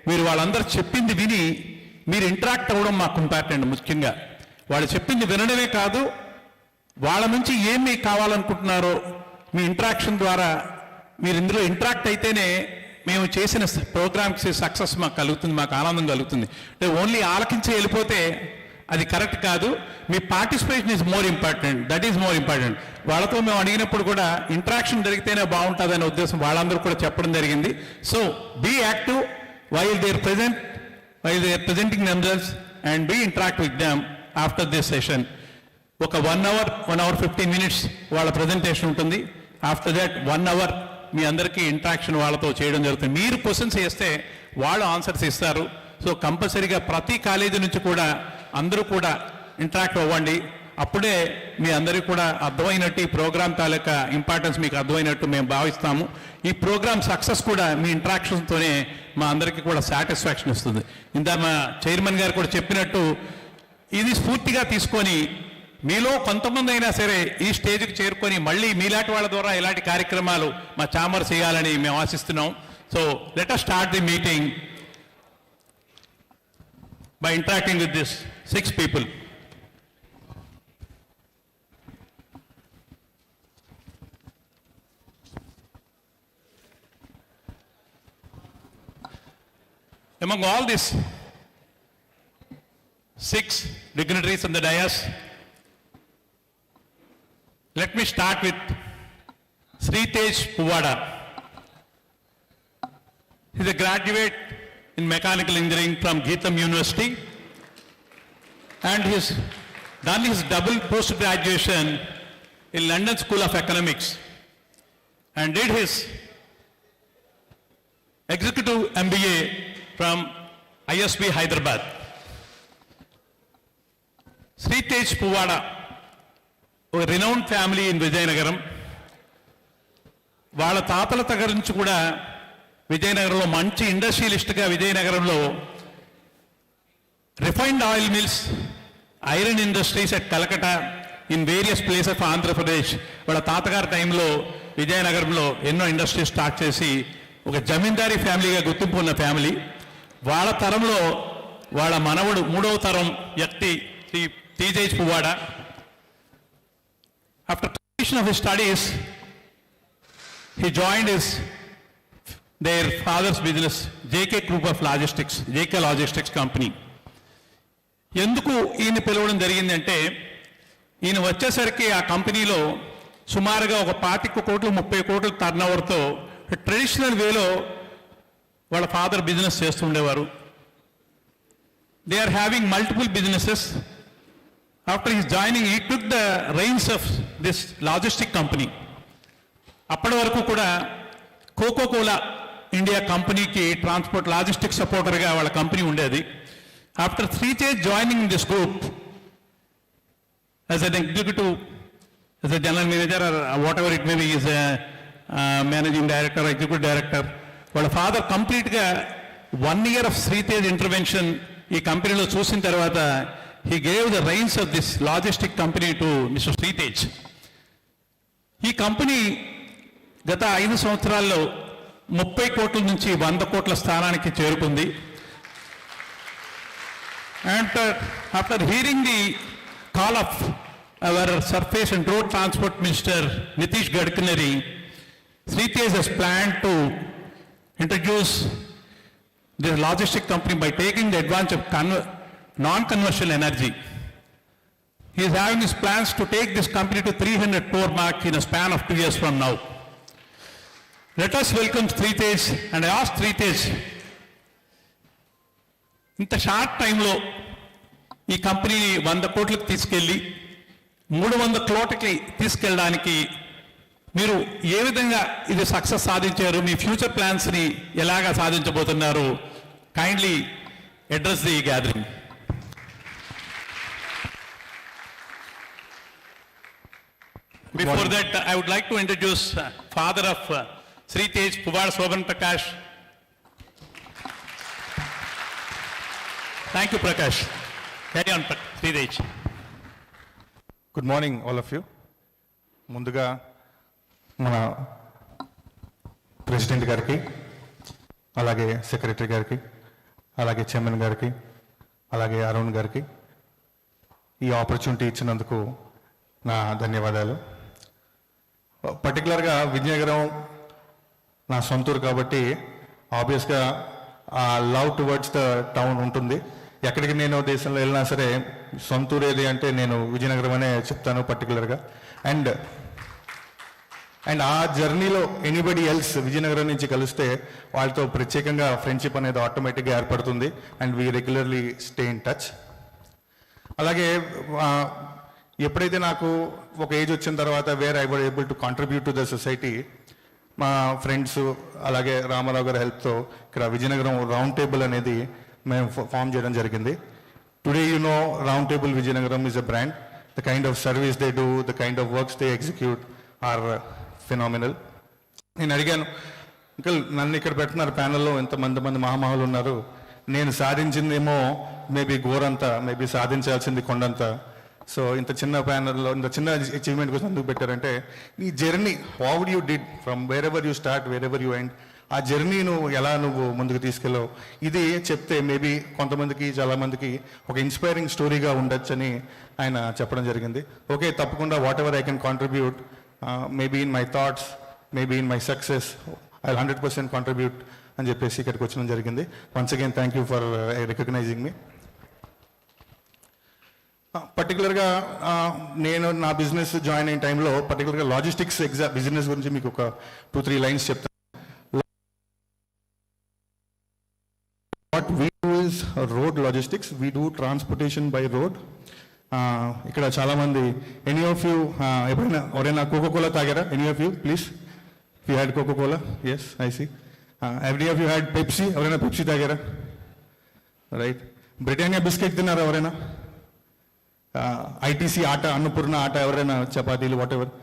మీరు వాళ్ళందరూ చెప్పింది విని మీరు ఇంటరాక్ట్ అవ్వడం మాకు ఇంపార్టెంట్. ముఖ్యంగా వాళ్ళు చెప్పింది వినడమే కాదు, వాళ్ళ నుంచి ఏం మీకు కావాలనుకుంటున్నారో మీ ఇంటరాక్షన్ ద్వారా మీరు ఇందులో ఇంటరాక్ట్ అయితేనే మేము చేసిన ప్రోగ్రామ్స్ సక్సెస్ మాకు కలుగుతుంది, మాకు ఆనందం కలుగుతుంది. అంటే ఓన్లీ ఆలకించి వెళ్ళిపోతే అది కరెక్ట్ కాదు. మీ participation is more important, that is more important. వాళ్ళతో మేము అడిగినప్పుడు కూడా ఇంటరాక్షన్ జరిగితేనే బాగుంటుంది అనే ఉద్దేశం వాళ్ళందరూ కూడా చెప్పడం జరిగింది. So be active while they are presenting themselves and be interact with them after this session. ఒక 1 hour 15 minutes వాళ్ళ ప్రజెంటేషన్ ఉంటుంది. ఆఫ్టర్ దట్ 1 hour మీ అందరికీ ఇంటరాక్షన్ వాళ్ళతో చేయడం జరుగుతుంది. మీరు క్వశ్చన్స్ వేస్తే వాళ్ళు ఆన్సర్స్ ఇస్తారు. సో కంపల్సరీగా ప్రతి కాలేజీ నుంచి కూడా అందరూ కూడా ఇంటరాక్ట్ అవ్వండి. అప్పుడే మీ అందరికీ కూడా అర్థమైనట్టు ఈ ప్రోగ్రామ్ తాలూకా ఇంపార్టెన్స్ మీకు అర్థమైనట్టు మేము భావిస్తాము. ఈ ప్రోగ్రామ్ సక్సెస్ కూడా మీ ఇంటరాక్షన్స్తోనే మా అందరికీ కూడా సాటిస్ఫాక్షన్ ఇస్తుంది. ఇంత మా చైర్మన్ గారు కూడా చెప్పినట్టు ఇది స్ఫూర్తిగా తీసుకొని మీలో కొంతమంది అయినా సరే ఈ స్టేజ్కి చేరుకొని మళ్ళీ మీలాంటి వాళ్ళ ద్వారా ఇలాంటి కార్యక్రమాలు మా ఛాంబర్ చేయాలని మేము ఆశిస్తున్నాం. So let us start the meeting by interacting with these 6 people. Among all these 6 dignitaries on the dais, let me start with Sritej Puvada. He is a graduate in mechanical engineering from Geetham University, and he has done his double post-graduation in London School of Economics and did his executive MBA from ISB Hyderabad. Sritej Puvada, a renowned family in Vijayanagaram. వాళ్ళ తాతల దగ్గర నుంచి కూడా విజయనగరంలో మంచి ఇండస్ట్రియలిస్ట్గా విజయనగరంలో refined oil mills, iron industries at Calcutta in various place of Andhra Pradesh. వాళ్ళ తాతగారి టైంలో విజయనగరంలో ఎన్నో ఇండస్ట్రీస్ స్టార్ట్ చేసి ఒక జమీందారీ ఫ్యామిలీగా గుర్తింపు ఉన్న ఫ్యామిలీ. వాళ్ళ తరంలో వాళ్ళ మనవడు 3వ తరం వ్యక్తి Shri Tejesh Puvvada. After completion of his studies he joined their father's business, JK Group of Logistics, JK Logistics Company. ఎందుకు ఈయన పిలవడం జరిగిందంటే ఈయన వచ్చేసరికి ఆ కంపెనీలో సుమారుగా ఒక 25 కోట్లు 30 కోట్ల టర్నోవర్తో ట్రెడిషనల్ వేలో వాళ్ళ ఫాదర్ బిజినెస్ చేస్తుండేవారు. They are having multiple businesses. After his joining he took the reins of this logistic company. అప్పటి వరకు కూడా కోకో కోలా ఇండియా కంపెనీకి ట్రాన్స్పోర్ట్ లాజిస్టిక్ సపోర్టర్గా వాళ్ళ కంపెనీ ఉండేది. After Sritej joining this group as an executive, as a general manager or whatever it may be, is managing director, executive director. వాళ్ళ father కంప్లీట్గా 1 year of Sritej intervention ఈ కంపెనీలో చూసిన తర్వాత he gave the reins of this logistic company to mister Sritej. ఈ company గత 5 సంవత్సరాల్లో 30 కోట్ల నుంచి 100 కోట్ల స్థానానికి చేరుకుంది. And after hearing the call of our surface and road transport minister Nitish Gadkari, Sritej has planned to introduce this logistic company by taking the advantage of non-conventional energy. He is having his plans to take this company to 300 crore mark in a span of 2 years from now. Let us welcome Sritej, and I ask Sritej, ఇంత short టైంలో ఈ కంపెనీని 100 కోట్లకు తీసుకెళ్ళి 300 కోట్లకి తీసుకెళ్ళడానికి మీరు ఏ విధంగా ఇది సక్సెస్ సాధించారు, మీ ఫ్యూచర్ ప్లాన్స్ని ఎలాగా సాధించబోతున్నారు? Kindly address the gathering. Before that, I would like to introduce father of Sritej, Puvada Shobhan Prakash. Thank you, Prakash. Carry on, Sritej. Good morning all of you. ముందుగా మన ప్రెసిడెంట్ గారికి, అలాగే secretary గారికి, అలాగే chairman గారికి, అలాగే అరుణ్ గారికి ఈ ఆపర్చునిటీ ఇచ్చినందుకు నా ధన్యవాదాలు. పర్టికులర్గా విజయనగరం నా సొంతూరు కాబట్టి ఆబ్వియస్గా ఆ లవ్ టువర్డ్స్ ద టౌన్ ఉంటుంది. ఎక్కడికి నేను దేశంలో వెళ్ళినా సరే సొంతూరు ఏది అంటే నేను విజయనగరం అనే చెప్తాను పర్టికులర్గా. అండ్ ఆ జర్నీలో ఎనీబడి ఎల్స్ విజయనగరం నుంచి కలిస్తే వాళ్ళతో ప్రత్యేకంగా ఫ్రెండ్షిప్ అనేది ఆటోమేటిక్గా ఏర్పడుతుంది. And we regularly stay in touch. అలాగే ఎప్పుడైతే నాకు ఒక ఏజ్ వచ్చిన తర్వాత where I were able to contribute to the society, మా ఫ్రెండ్స్ అలాగే రామారావు గారి హెల్ప్తో ఇక్కడ విజయనగరం రౌండ్ టేబుల్ అనేది మేము ఫామ్ చేయడం జరిగింది. Today you know round table Vizianagaram is a brand the kind of service they do, the kind of works they execute are phenomenal. నేను అడిగాను, అంకుల్ నన్ను ఇక్కడ పెట్టినారు ప్యానెల్లో ఎంతమంది మహామహులు ఉన్నారు, నేను సాధించిందేమో మేబీ గోరంతా, మేబీ సాధించాల్సింది కొండంతా. సో ఇంత చిన్న ప్యానెల్లో ఇంత చిన్న అచీవ్మెంట్ కోసం ఎందుకు పెట్టారంటే, నీ journey how you did from where ever you start wear ever you end, ఆ జర్నీ నువ్వు ముందుకు తీసుకెళ్ళావు. ఇది చెప్తే మేబీ కొంతమందికి చాలామందికి ఒక ఇన్స్పైరింగ్ స్టోరీగా ఉండొచ్చని ఆయన చెప్పడం జరిగింది. ఓకే, తప్పకుండా whatever I can contribute, maybe in my thoughts, maybe in my success, I 100% contribute అని చెప్పేసి ఇక్కడికి వచ్చడం జరిగింది. Once again thank you for recognising me. పర్టికులర్గా నేను నా బిజినెస్ జాయిన్ అయిన టైంలో పర్టికులర్గా లాజిస్టిక్స్ బిజినెస్ గురించి మీకు ఒక 2-3 లైన్స్ చెప్తాను. What we do is road logistics. We do transportation by road. ఇక్కడ చాలా మంది, ఎనీ ఆఫ్ యూ ఎవరైనా కోకోకోలా తాగారా? Any of you please, you had Coca Cola? Yes, I see. Every of you had Pepsi? ఎవరైనా Pepsi తాగారా? Right. Britannia biscuit తిన్నారా ఎవరైనా? ITC atta, Annapurna atta, ఎవరైనా చపాతీలు, వాట్ ఎవర్.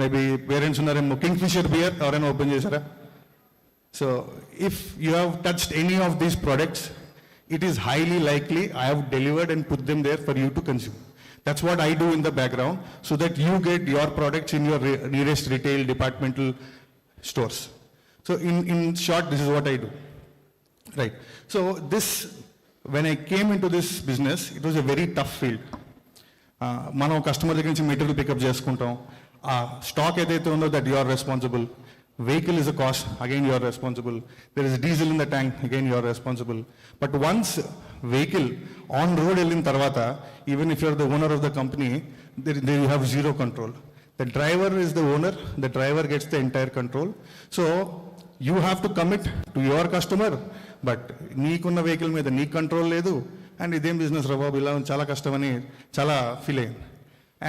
మేబీ పేరెంట్స్ ఉన్నారేమో. కింగ్ ఫిషర్ బియర్ ఎవరైనా ఓపెన్ చేశారా? So if you have touched any of these products, it is highly likely I have delivered and put them there for you to consume. That's what I do in the background, so that you get your products in your nearest retail departmental stores. So in short, this is what I do. Right. So when I came into this business, it was a very tough field. మనం customer దగ్గర నుంచి material pickup చేసుకుంటాం. Stock ఏదైతే ఉందో that you are responsible. Vehicle is a cost, again you are responsible. There is diesel in the tank, again you are responsible. But once vehicle on road వెళ్ళిన తర్వాత, even if you are the owner of the company, there you have zero control. The driver is the owner, the driver gets the entire control. So you have to commit to your customer, but నీకున్న vehicle మీద నీ control లేదు. And ఇదేం business రా బాబు, ఇలా చాలా కష్టమని చాలా ఫీల్ అయ్యింది.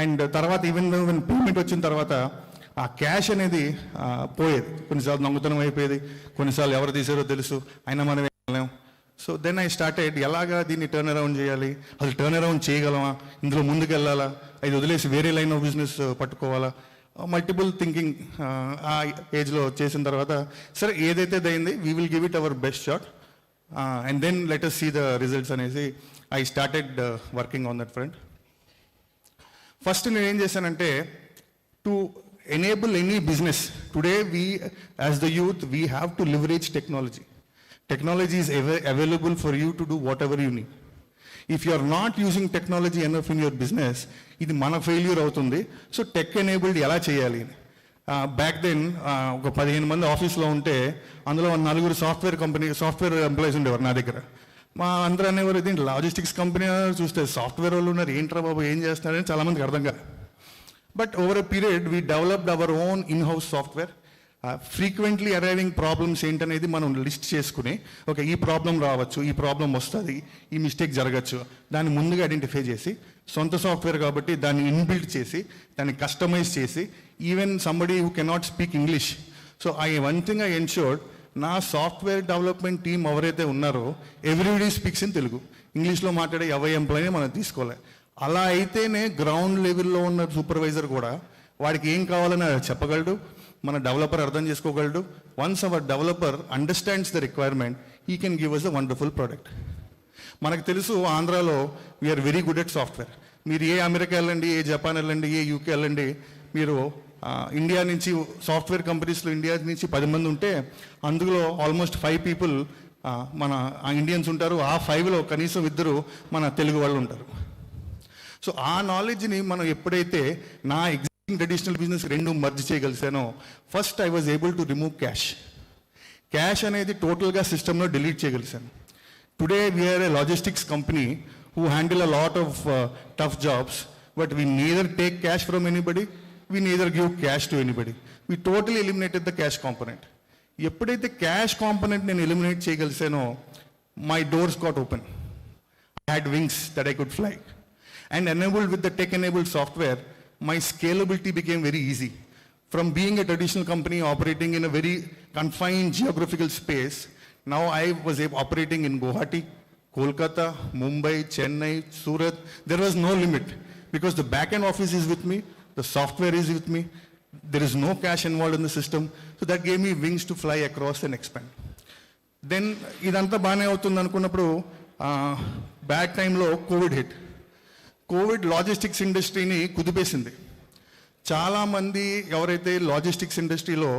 అండ్ తర్వాత ఈవెన్ పేమెంట్ వచ్చిన తర్వాత ఆ క్యాష్ అనేది పోయేది. కొన్నిసార్లు దొంగతనం అయిపోయేది, కొన్నిసార్లు ఎవరు తీసారో తెలుసు, అయినా మనం వెళ్ళలేం. సో దెన్ ఐ స్టార్టెడ్, ఎలాగా దీన్ని టర్న్ అరౌండ్ చేయాలి, అసలు టర్న్ అరౌండ్ చేయగలమా, ఇందులో ముందుకు వెళ్ళాలా, అది వదిలేసి వేరే లైన్ ఆఫ్ బిజినెస్ పట్టుకోవాలా, మల్టిపుల్ థింకింగ్ ఆ ఏజ్లో చేసిన తర్వాత, సరే ఏదైతే అయింది we will give it our best shot and then let us see the results అనేసి I started working on that front. First నేను ఏం చేశానంటే, to enable any business. Today we, as the youth, we have to leverage technology. Technology is available for you to do whatever you need. If you are not using technology enough in your business, ఇది మన failure అవుతుంది. So tech enabled ఎలా చేయాలి? Back then ఒక 15 మంది ఆఫీస్లో ఉంటే అందులో 4 సాఫ్ట్వేర్ ఎంప్లాయీస్ ఉండేవారు నా దగ్గర. మా అందరూ అనేవారు, ఇది లాజిస్టిక్స్ కంపెనీ చూస్తే సాఫ్ట్వేర్ వాళ్ళు ఉన్నారు, ఏంట్రా బాబు ఏం చేస్తున్నారని చాలామందికి అర్థం కాదు. But over a period, we developed our own in-house software. Frequently arriving problems ఏంటనేది మనం లిస్ట్ చేసుకుని, ఓకే ఈ ప్రాబ్లం రావచ్చు, ఈ ప్రాబ్లం వస్తుంది, ఈ మిస్టేక్ జరగచ్చు, దాన్ని ముందుగా ఐడెంటిఫై చేసి, సొంత సాఫ్ట్వేర్ కాబట్టి దాన్ని ఇన్బిల్డ్ చేసి, దాన్ని కస్టమైజ్ చేసి, even somebody who cannot speak English. So one thing I ensured, నా సాఫ్ట్వేర్ డెవలప్మెంట్ టీం ఎవరైతే ఉన్నారో ఎవ్రీబడి స్పీక్స్ ఇన్ తెలుగు. ఇంగ్లీష్లో మాట్లాడే ఎవరి ఎంప్లాయీని మనం తీసుకోవాలి. అలా అయితేనే గ్రౌండ్ లెవెల్లో ఉన్న సూపర్వైజర్ కూడా వాడికి ఏం కావాలని చెప్పగలడు, మన డెవలపర్ అర్థం చేసుకోగలడు. Once our developer understands the requirement, he can give us a wonderful product. మనకు తెలుసు ఆంధ్రాలో we're very good at software. మీరు ఏ అమెరికా వెళ్ళండి, ఏ జపాన్ వెళ్ళండి, ఏ యూకే వెళ్ళండి, మీరు ఇండియా నుంచి సాఫ్ట్వేర్ కంపెనీస్లో ఇండియా నుంచి 10 మంది ఉంటే అందులో ఆల్మోస్ట్ 5 పీపుల్ మన ఇండియన్స్ ఉంటారు. ఆ 5లో కనీసం 2 మన తెలుగు వాళ్ళు ఉంటారు. సో ఆ నాలెడ్జ్ని మనం ఎప్పుడైతే నా ఎగ్జిస్టింగ్ ట్రెడిషనల్ బిజినెస్ 2 మర్జ్ చేయగలిసానో, first I was able to remove cash అనేది టోటల్గా సిస్టంలో డిలీట్ చేయగలిసాను. Today we're a logistics company who handle a lot of tough jobs, but we neither take cash from anybody, we neither give cash to anybody. We totally eliminated the cash component. ఎప్పుడైతే cash component నేను eliminate చేయగలిసానో, my doors got open. I had wings that I could fly. And enabled with the tech-enabled software, my scalability became very easy. From being a traditional company operating in a very confined geographical space, now I was operating in Guwahati, Kolkata, Mumbai, Chennai, Surat. There was no limit because the back-end office is with me, the software is with me, there is no cash involved in the system, so that gave me wings to fly across and expand. Then idantha baane avutundi anukunnappudu bad time lo COVID hit. COVID logistics ఇండస్ట్రీని కుదిపేసింది. చాలామంది ఎవరైతే logistics ఇండస్ట్రీలో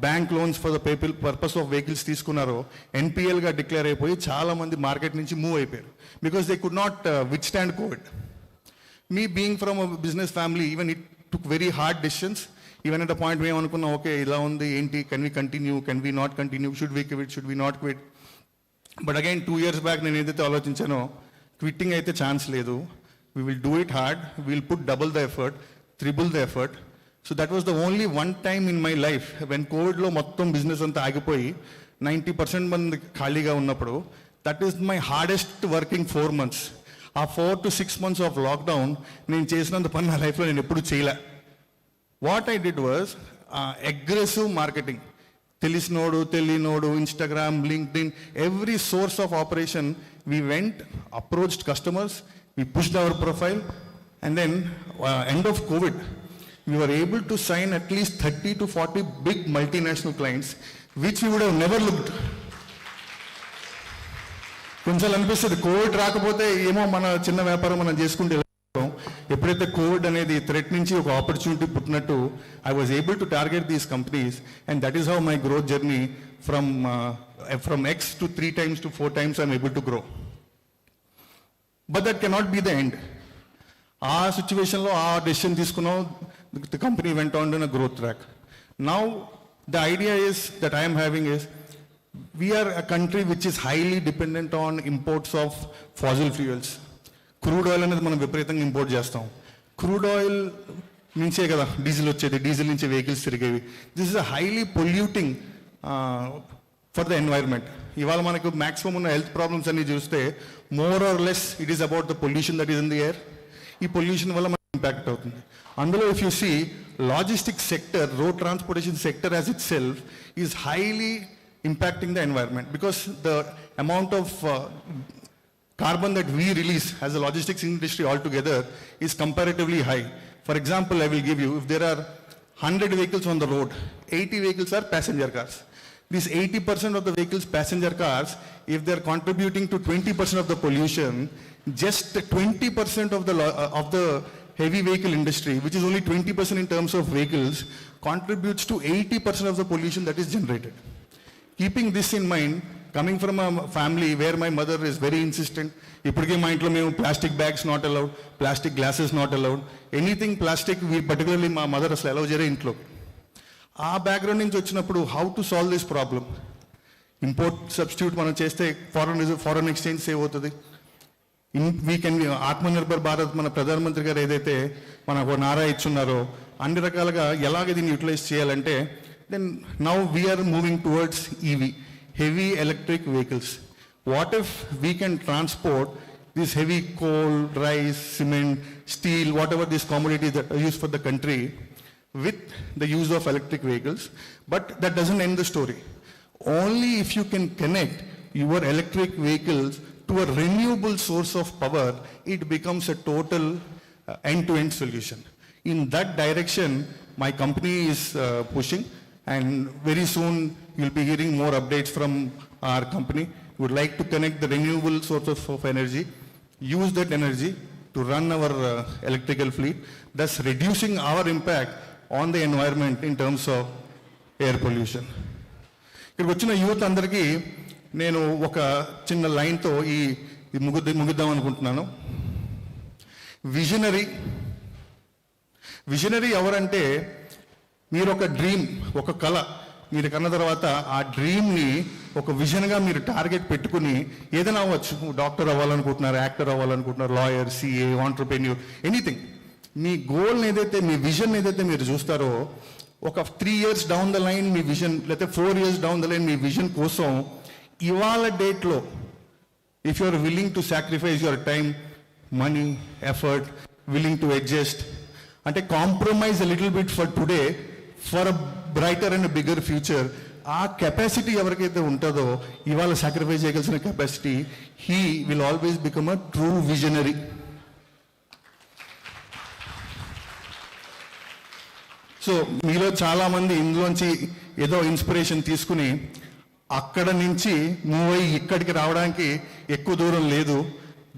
bank loans for the purpose of vehicles తీసుకున్నారో ఎన్పిఎల్గా declare అయిపోయి చాలామంది market నుంచి మూవ్ అయిపోయారు, because they could not withstand COVID. Me being from a business family, even it took very hard decisions. Even at the point మేము అనుకున్నాం, okay ఇలా ఉంది ఏంటి, can we continue, can we not continue, should we quit, should we not quit. But again 2 years back నేను ఏదైతే ఆలోచించానో, quitting అయితే chance లేదు, we will do it hard, we will put double the effort, triple the effort. So that was the only one time in my life when COVID lo mottam business anta agipoyi 90% mandi khaliga unnappudu, that is my hardest working 4 months. ఆ 4 to 6 months of lockdown నేను చేసినంత పని నా లైఫ్లో నేను ఎప్పుడు చేయలే. What I did was aggressive marketing. తెలిసినోడు తెలియనోడు, Instagram, LinkedIn, every source of operation we went, approached customers, we pushed our profile, and then end of COVID, we were able to sign at least 30 to 40 big multinational clients, which we would have never looked. కొంచెం అనిపిస్తుంది Covid రాకపోతే ఏమో మన చిన్న వ్యాపారం మనం చేసుకుంటే. ఎప్పుడైతే కోవిడ్ అనేది థ్రెట్ నుంచి ఒక ఆపర్చునిటీ పుట్టినట్టు, I was able to target these companies, and that is how my growth journey from X to 3 times to 4 times I'm able to grow. But that cannot be the end. ఆ సిచ్యువేషన్లో ఆ decision తీసుకున్నాం, the company went on in a growth track. Now the idea is that I am having is, we are a country which is highly dependent on imports of fossil fuels. Crude oil అనేది మనం విపరీతంగా import చేస్తాం. Crude oil నుంచే కదా diesel వచ్చేది, diesel నుంచే vehicles తిరిగేవి. This is a highly polluting for the environment. ఇవాళ మనకు మ్యాక్సిమం ఉన్న హెల్త్ ప్రాబ్లమ్స్ అన్ని చూస్తే more or less it is about the pollution that is in the air. ఈ పొల్యూషన్ వల్ల మనకు ఇంపాక్ట్ అవుతుంది. అందులో if you see logistics sector, road transportation sector as itself is highly impacting the environment, because the amount of carbon that we release as a logistics industry altogether is comparatively high. For example, I will give you, if there are 100 vehicles on the road, 80 vehicles are passenger cars. These 80% of the vehicles, passenger cars, if they are contributing to 20% of the pollution, just 20% of the heavy vehicle industry, which is only 20% in terms of vehicles, contributes to 80% of the pollution that is generated. Keeping this in mind, coming from a family where my mother is very insistent, ఇప్పటికే మా ఇంట్లో మేము plastic bags not allowed, plastic glasses not allowed, anything plastic particularly మా mother అసలు allow చేయరు ఇంట్లో. ఆ background నుంచి వచ్చినప్పుడు how to solve this problem? Import substitute మనం చేస్తే ఫారెన్ ఎక్స్చేంజ్ సేవ్ అవుతుంది. వీ కెన్ ఆత్మనిర్భర్ భారత్, మన ప్రధానమంత్రి గారు ఏదైతే మనకు నారా ఇచ్చున్నారో అన్ని రకాలుగా ఎలాగ దీన్ని యూటిలైజ్ చేయాలంటే, then now we are moving towards EV, heavy electric vehicles. What if we can transport this heavy coal, rice, cement, steel, whatever these commodities that are used for the country with the use of electric vehicles? But that doesn't end the story. Only if you can connect your electric vehicles to a renewable source of power, it becomes a total end-to-end solution. In that direction, my company is pushing. And very soon you'll be hearing more updates from our company. We would like to connect the renewable sources of energy, use that energy to run our electrical fleet, thus reducing our impact on the environment in terms of air pollution. ఇక్కడికి వచ్చిన youth అందరికీ నేను ఒక చిన్న లైన్తో ఈ ముగిద్దాం అనుకుంటున్నాను. Visionary ఎవరంటే, మీరు ఒక డ్రీమ్, ఒక కళ మీరు కన్న తర్వాత ఆ డ్రీమ్ని ఒక విజన్గా మీరు టార్గెట్ పెట్టుకుని ఏదైనా అవ్వచ్చు, డాక్టర్ అవ్వాలనుకుంటున్నారు, యాక్టర్ అవ్వాలనుకుంటున్నారు, లాయర్, సిఏ, ఆంటర్ప్రెన్యూర్, ఎనీథింగ్. మీ గోల్ని ఏదైతే, మీ విజన్ ఏదైతే మీరు చూస్తారో, ఒక 3 years డౌన్ ద లైన్ మీ విజన్, లేకపోతే 4 years డౌన్ ద లైన్ మీ విజన్ కోసం ఇవాళ డేట్లో if you are willing to sacrifice your time, money, effort, willing to adjust, అంటే compromise a little bit for today for a brighter and bigger future, ఆ capacity ఎవరికైతే ఉంటుందో ఇవాళ sacrifice చేయగలిసిన capacity, he will always become a true visionary. So మీలో చాలామంది ఇందులోంచి ఏదో ఇన్స్పిరేషన్ తీసుకుని అక్కడ నుంచి మూవ్ అయ్యి ఇక్కడికి రావడానికి ఎక్కువ దూరం లేదు.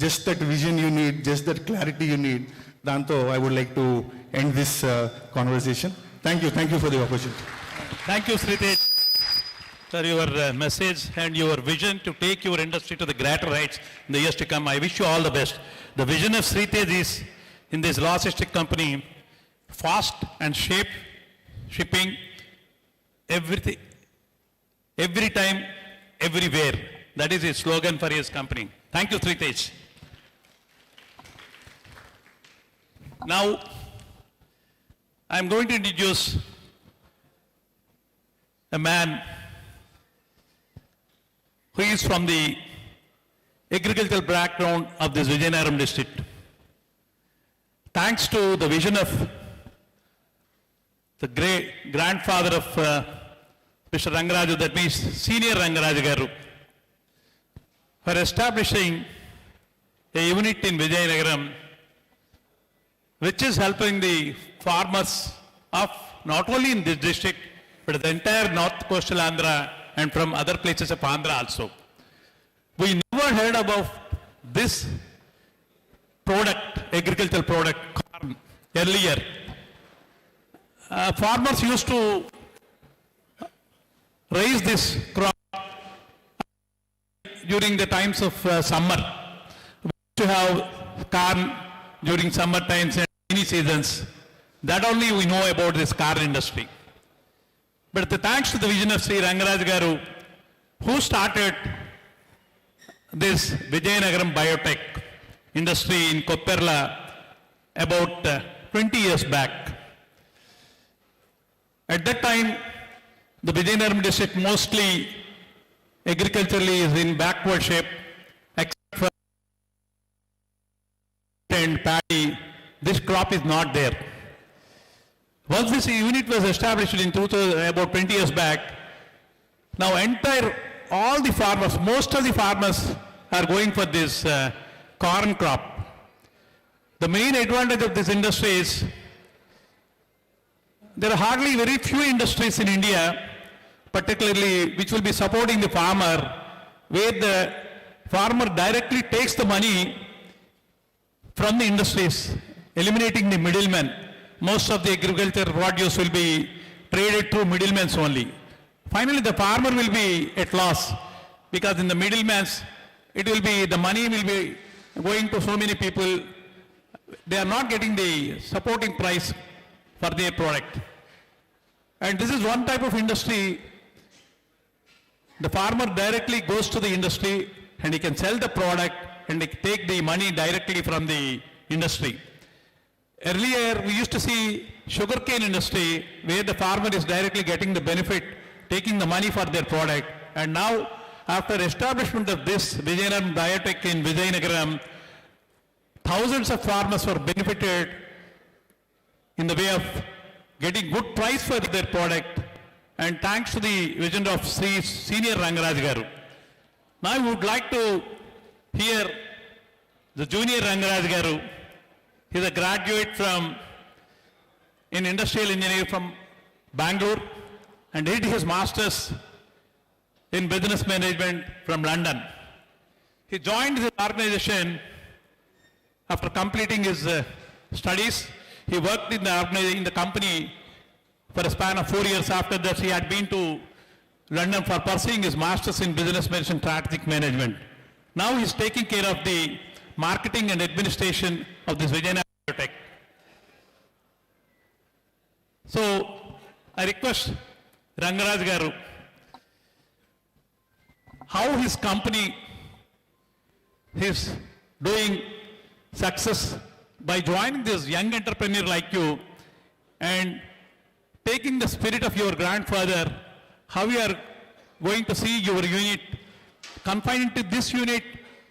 Just that vision you need, just that clarity you need. దాంతో I would like to end this conversation. Thank you for the opportunity. Thank you, Sritej, for your message and your vision to take your industry to the greater heights in the years to come. I wish you all the best. The vision of Sritej is, in this logistic company, fast and shipping, everything, every time, everywhere. That is his slogan for his company. Thank you, Sritej. Now, I am going to introduce a man who is from the agricultural background of this Vizianagaram district. Thanks to the vision of the great grandfather of Mr. Rangaraju, that means Senior Rangaraju Garu, for establishing a unit in Vizianagaram which is helping the farmers of not only in this district but the entire north coastal Andhra and from other places of Andhra also. We never heard about this product, agricultural product, corn, earlier. Farmers used to raise this crop during the times of summer. We used to have corn during summer times and rainy seasons. That only we know about this corn industry. But thanks to the vision of Sri Rangaraj Garu, who started this Vizianagaram biotech industry in Kopperla about 20 years back. At that time, the Vizianagaram district mostly agriculturally is in backward shape, except for and paddy. This crop is not there. Once this unit was established in about 20 years back, now all the farmers, most of the farmers are going for this corn crop. The main advantage of this industry is there are hardly very few industries in India, particularly which will be supporting the farmer, where the farmer directly takes the money from the industries, eliminating the middlemen. Most of the agriculture produce will be traded through middlemen only. Finally, the farmer will be at loss because in the middlemen, the money will be going to so many people. They are not getting the supporting price for their product. And this is one type of industry. The farmer directly goes to the industry and he can sell the product and he take the money directly from the industry. Earlier, we used to see sugarcane industry where the farmer is directly getting the benefit, taking the money for their product. And now, after establishment of this Vizianagaram biotech in Vizianagaram, thousands of farmers were benefited in the way of getting good price for their product, and thanks to the vision of Senior Rangaraj Garu. Now I would like to hear the Junior Rangaraj Garu. He is a graduate in industrial engineering from Bangalore and did his master's in business management from London. He joined this organization after completing his studies. He worked in the company for a span of 4 years. After that, he had been to London for pursuing his master's in business management and strategic management. Now he is taking care of the marketing and administration of this Vizianagaram biotech. So, I request Rangaraj Garu, how his company is doing success by joining this young entrepreneur like you and taking the spirit of your grandfather, how you are going to see your unit confined to this unit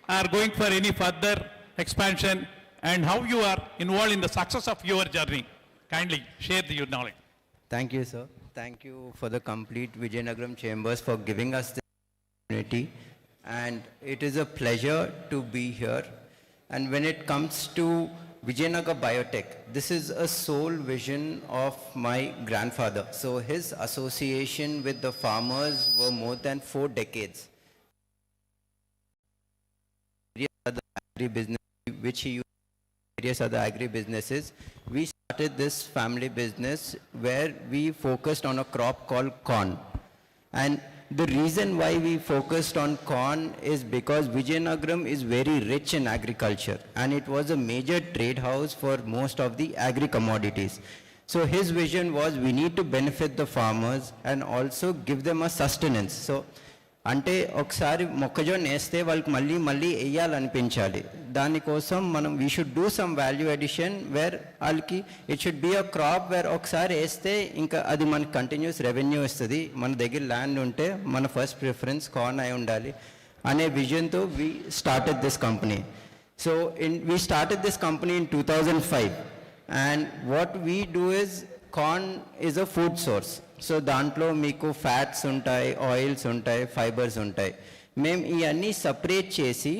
or going for any further expansion, and how you are involved in the success of your journey. Kindly share your knowledge. Thank you, sir. Thank you for the complete Vizianagaram Chambers for giving us this opportunity. And it is a pleasure to be here. And when it comes to Vijayanagar Biotech. This is a sole vision of my grandfather. So his association with the farmers were more than 4 decades. Various other agri-business, which he used various other agri-businesses. We started this family business where we focused on a crop called corn. And the reason why we focused on corn is because Vijayanagaram is very rich in agriculture and it was a major trade house for most of the agri commodities. So his vision was we need to benefit the farmers and also give them a sustenance. So అంటే ఒకసారి మొక్కజొన్న వేస్తే వాళ్ళకి మళ్ళీ మళ్ళీ వేయాలనిపించాలి. దానికోసం మనం we should do some value addition where వాళ్ళకి it should be a crop where ఒకసారి వేస్తే ఇంకా అది మనకి కంటిన్యూస్ రెవెన్యూ ఇస్తుంది. మన దగ్గర ల్యాండ్ ఉంటే మన ఫస్ట్ ప్రిఫరెన్స్ కార్న్ అయి ఉండాలి అనే విజన్తో we started this company. So we started this company in 2005 and what we do is corn is a food source. So దాంట్లో మీకు ఫ్యాట్స్ ఉంటాయి, ఆయిల్స్ ఉంటాయి, ఫైబర్స్ ఉంటాయి. మేము ఇవన్నీ సపరేట్ చేసి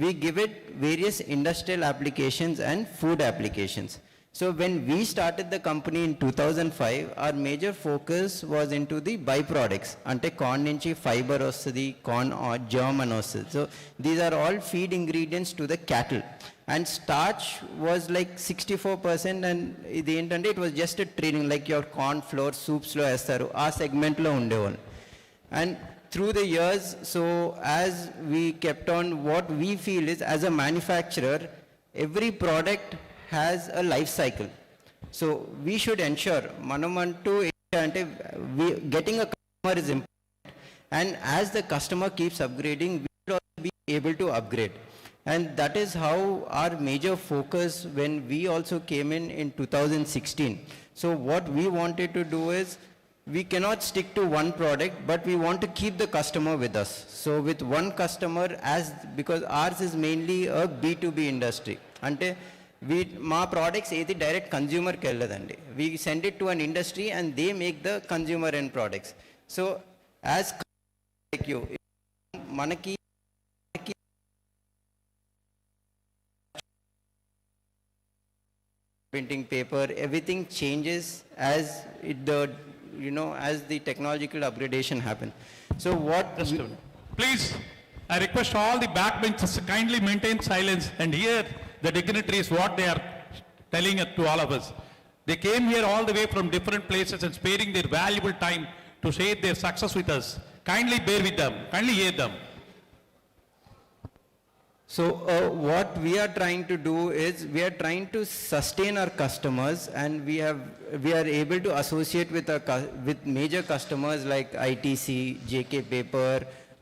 we give it various industrial applications and food applications. So when we started the company in 2005 our major focus was in to the by products. అంటే corn నుంచి ఫైబర్ వస్తుంది, corn germ అని వస్తుంది. So these are all feed ingredients to the cattle. And starch was like 64% and ఇది ఏంటంటే it was just a training like your corn flour soups లో వేస్తారు ఆ సెగ్మెంట్లో ఉండేవాళ్ళు. And through the years, so as we kept on, what we feel is as a manufacturer every product has a life cycle. So we should ensure మనం అంటూ అంటే getting a customer is important and as the customer keeps upgrading we should also be able to upgrade. And that is how our major focus when we also came in 2016. So what we wanted to do is, we cannot stick to one product, but we want to keep the customer with us. So with one customer, because ours is mainly a B2B industry. Ante మా products ఏది direct consumer కి వెళ్ళదండి. We send it to an industry and they make the consumer end products. So as like you, మనకి printing paper, everything changes as as the technological upgradation happens. So what? Please, I request all the backbenchers to kindly maintain silence and hear the dignitaries what they are telling it to all of us. They came here all the way from different places and sparing their valuable time to share their success with us. Kindly bear with them, kindly hear them. So what we are trying to do is we are trying to sustain our customers and we are able to associate with major customers like ITC, JK Paper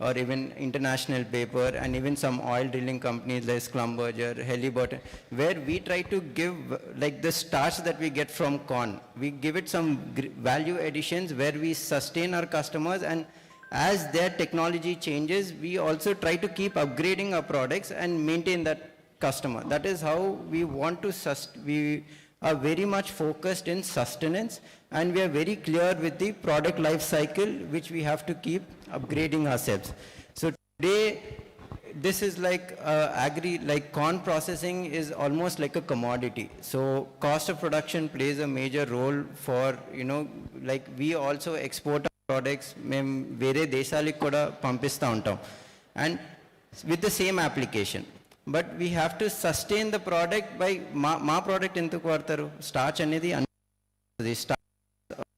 or even International Paper and even some oil drilling companies like Schlumberger, Halliburton, where we try to give like the starch that we get from corn. We give it some value additions where we sustain our customers and as their technology changes, we also try to keep upgrading our products and maintain that customer. That is how we want to we are very much focused in sustenance and we are very clear with the product life cycle which we have to keep upgrading ourselves. So today, this is like like corn processing is almost like a commodity. So cost of production plays a major role for, like we also export products మేము వేరే దేశాలకు కూడా పంపిస్తూ ఉంటాం and with the same application but we have to sustain the product by మా product ఎందుకు వాడతారు starch అనేది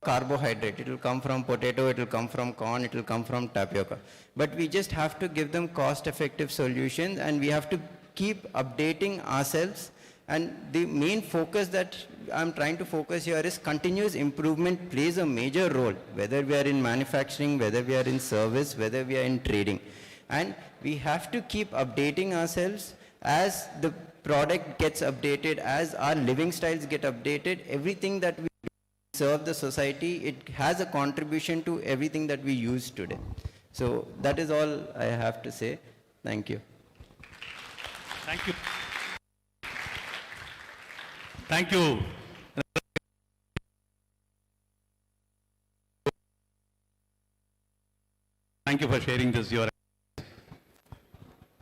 carbohydrate. It will come from potato, it will come from corn, it will come from tapioca. But we just have to give them cost-effective solutions and we have to keep updating ourselves. And the main focus that I'm trying to focus here is continuous improvement plays a major role, whether we are in manufacturing, whether we are in service, whether we are in trading. And we have to keep updating ourselves as the product gets updated, as our living styles get updated, everything that we serve the society, it has a contribution to everything that we use today. So that is all I have to say. Thank you. Thank you. Thank you. Thank you for sharing this.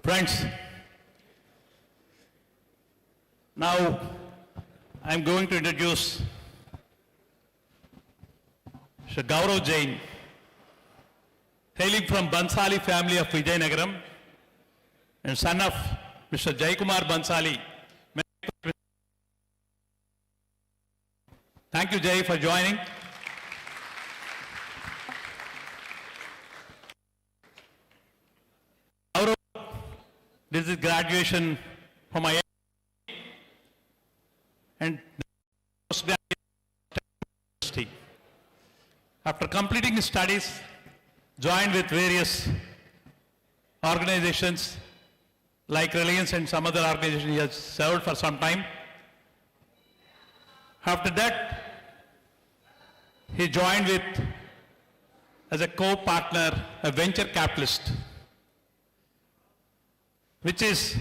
Friends, now I'm going to introduce Mr. Gaurav Jain, hailing from Bansali family of Vijayanagaram and son of Mr. Jaikumar Bansali. Thank you, Jai, for joining. Gaurav did his graduation from IIT and University. After completing his studies, joined with various organizations like Reliance and some other organizations he has served for some time. After that, he joined with, as a co-partner, a venture capitalist, which is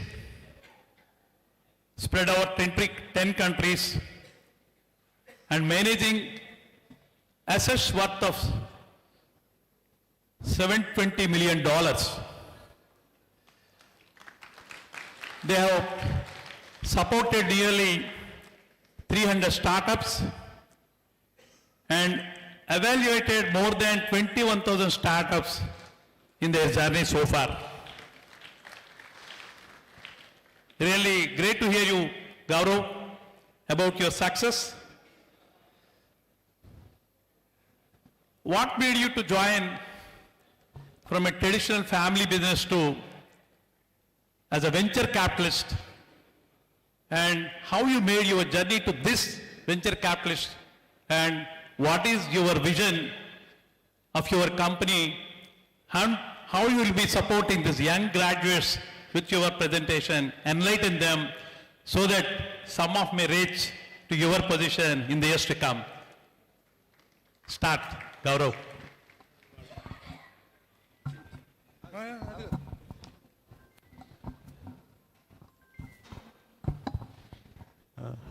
spread over 10 countries and managing assets worth of $720 million. They have supported nearly 300 startups and evaluated more than 21,000 startups in their journey so far. Really great to hear you, Gaurav, about your success. What made you to join from a traditional family business to as a venture capitalist, and how you made your journey to this venture capitalist, and what is your vision of your company, and how you will be supporting these young graduates with your presentation, enlighten them so that some of may reach to your position in the years to come. Start, Gaurav.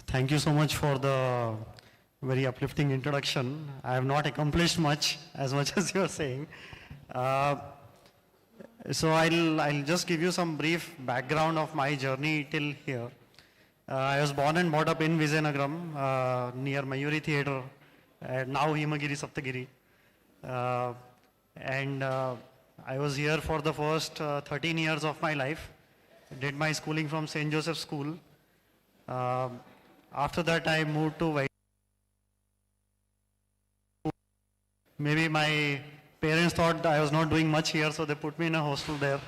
Thank you so much for the very uplifting introduction. I have not accomplished much as you are saying. So I'll just give you some brief background of my journey till here. I was born and brought up in Vizianagaram, near Mayuri Theatre, now Himagiri Saptagiri. And I was here for the first 13 years of my life. Did my schooling from St. Joseph's School. After that, I moved to White. Maybe my parents thought I was not doing much here, so they put me in a hostel there.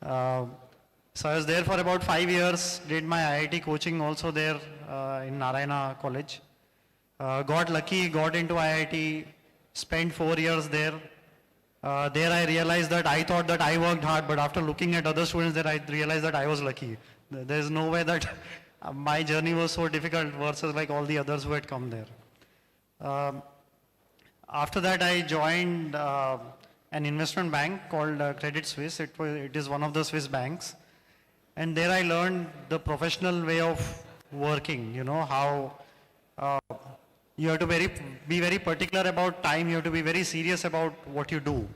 So I was there for about 5 years, did my IIT coaching also there in Narayana College. Got lucky, got into IIT, spent 4 years there. There I realized that I thought that I worked hard, but after looking at other students there, I realized that I was lucky. There's no way that my journey was so difficult versus like all the others who had come there. After that, I joined an investment bank called Credit Suisse. It is one of the Swiss banks. And there I learned the professional way of working, you know, how you have to be very particular about time. You have to be very serious about what you do.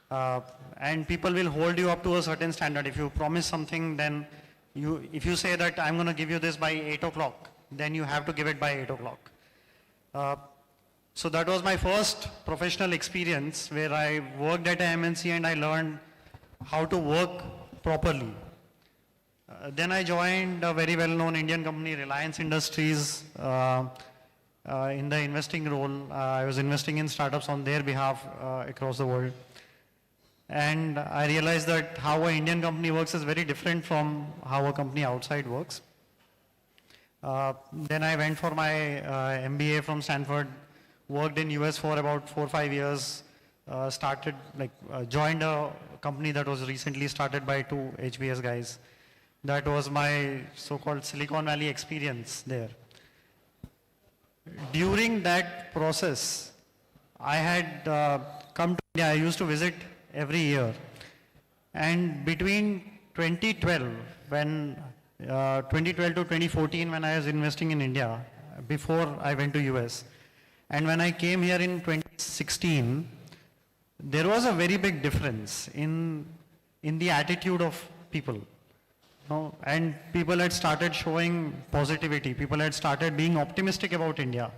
And people will hold you up to a certain standard. If you promise something, then if you say that I'm going to give you this by 8 o'clock, then you have to give it by 8 o'clock. So that was my first professional experience where I worked at a MNC and I learned how to work properly. Then I joined a very well-known Indian company, Reliance Industries, in the investing role. I was investing in startups on their behalf across the world. And I realized that how an Indian company works is very different from how a company outside works. Then I went for my MBA from Stanford, worked in US for about 4 or 5 years, joined a company that was recently started by 2 HBS guys. That was my so-called Silicon Valley experience there. During that process, I had come to India. I used to visit every year. And between 2012 to 2014, when I was investing in India, before I went to US, and when I came here in 2016, there was a very big difference in the attitude of people. know, and people had started showing positivity. People had started being optimistic about India.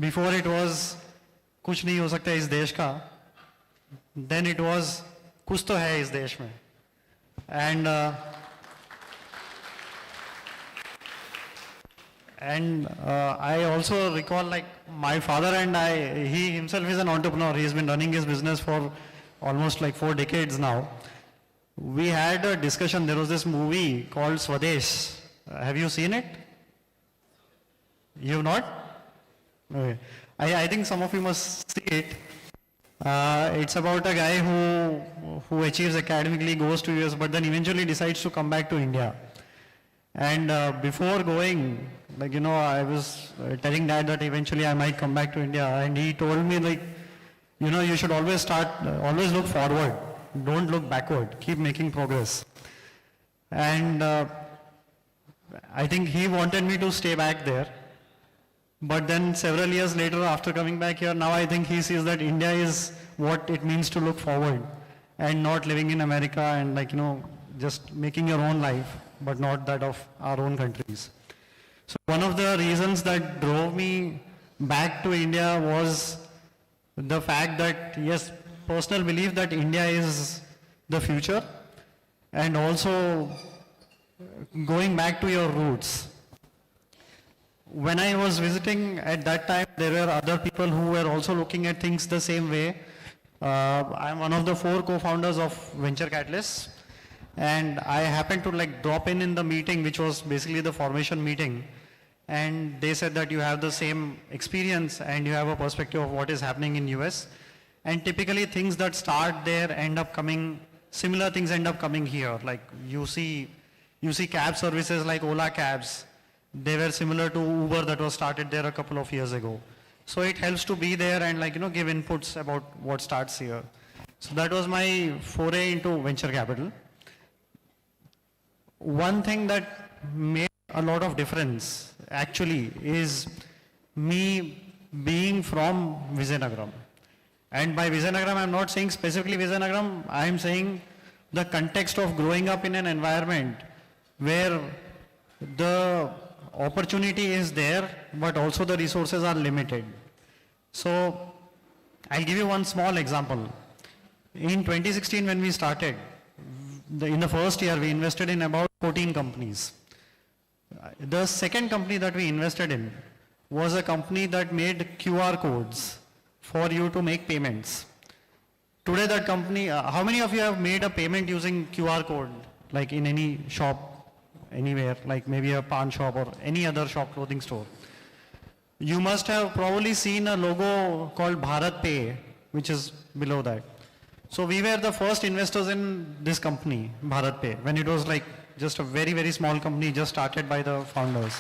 Before it was, कुछ नहीं हो सकता इस देश का. Then it was, कुछ तो है इस देश में. And I also recall, like, my father and I, he himself is an entrepreneur. He's been running his business for almost like 4 decades now. We had a discussion. There was this movie called Swadesh. Have you seen it? You've not? Okay. I think some of you must see it. It's about a guy who achieves academically, goes to US, but then eventually decides to come back to India. And before going, like, you know, I was telling Dad that eventually I might come back to India, and he told me, like, you know, you should always always look forward. Don't look backward. Keep making progress. And I think he wanted me to stay back there. But then several years later, after coming back here, now I think he sees that India is what it means to look forward and not living in America and, like, you know, just making your own life, but not that of our own countries. So one of the reasons that drove me back to India was the fact that, yes, personal belief that India is the future, and also going back to your roots. When I was visiting at that time, there were other people who were also looking at things the same way. I'm one of the 4 co-founders of Venture Catalyst, and I happened to, like, drop in the meeting, which was basically the formation meeting, and they said that you have the same experience and you have a perspective of what is happening in US, and typically things that start there end up coming, similar things end up coming here. Like, you see cab services like Ola Cabs. They were similar to Uber that was started there a couple of years ago. So it helps to be there and, like, you know, give inputs about what starts here. So that was my foray into venture capital. One thing that made a lot of difference actually is me being from Vizianagaram. And by Vizianagaram, I'm not saying specifically Vizianagaram, I'm saying the context of growing up in an environment where the opportunity is there, but also the resources are limited. So I'll give you one small example. In 2016, when we started, in the first year, we invested in about 14 companies. The second company that we invested in was a company that made QR codes for you to make payments. Today that company, how many of you have made a payment using QR code, like in any shop, anywhere, like maybe a pawn shop or any other shop, clothing store? You must have probably seen a logo called Bharat Pay, which is below that. So we were the first investors in this company, Bharat Pay, when it was like just a very, very small company just started by the founders.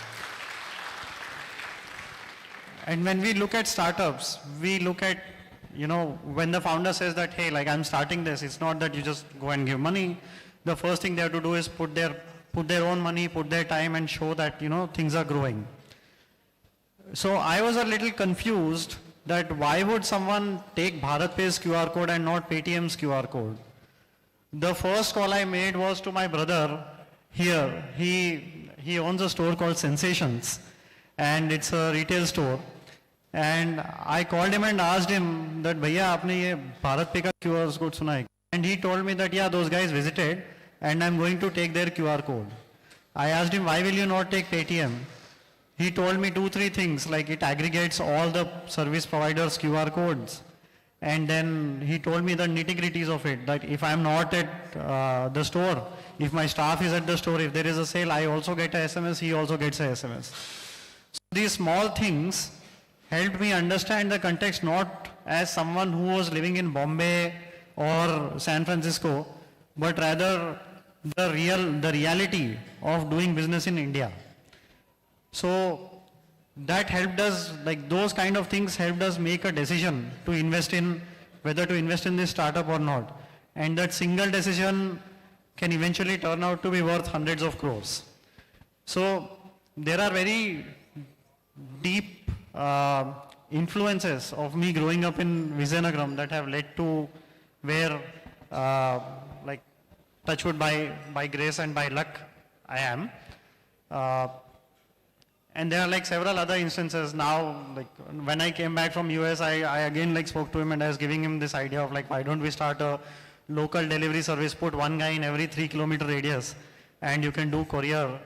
And when we look at startups, we look at, you know, when the founder says that, hey, like, I'm starting this, it's not that you just go and give money. The first thing they have to do is put their own money, put their time, and show that, you know, things are growing. So I was a little confused that why would someone take Bharat Pay's QR code and not Paytm's QR code? The first call I made was to my brother here. He owns a store called Sensations, and it's a retail store. And I called him and asked him that, Bhaiya, aapne ye Bharat Pay ka QR code suna hai? And he told me that, yeah, those guys visited and I'm going to take their QR code. I asked him, why will you not take Paytm? He told me 2-3 things, like it aggregates all the service providers' QR codes. And then he told me the nitty-gritties of it, that if I'm not at the store, if my staff is at the store, if there is a sale, I also get a SMS, he also gets a SMS. So these small things helped me understand the context, not as someone who was living in Bombay or San Francisco, but rather the reality of doing business in India. So that helped us, like those kind of things helped us make a decision to invest in, whether to invest in this startup or not. And that single decision can eventually turn out to be worth hundreds of crores. So there are very deep influences of me growing up in Vizianagaram that have led to where, like, touch wood, by grace and by luck, I am. And there are like several other instances now, like when I came back from US, I again like spoke to him and I was giving him this idea of like, why don't we start a local delivery service, put one guy in every 3-kilometer radius and you can do courier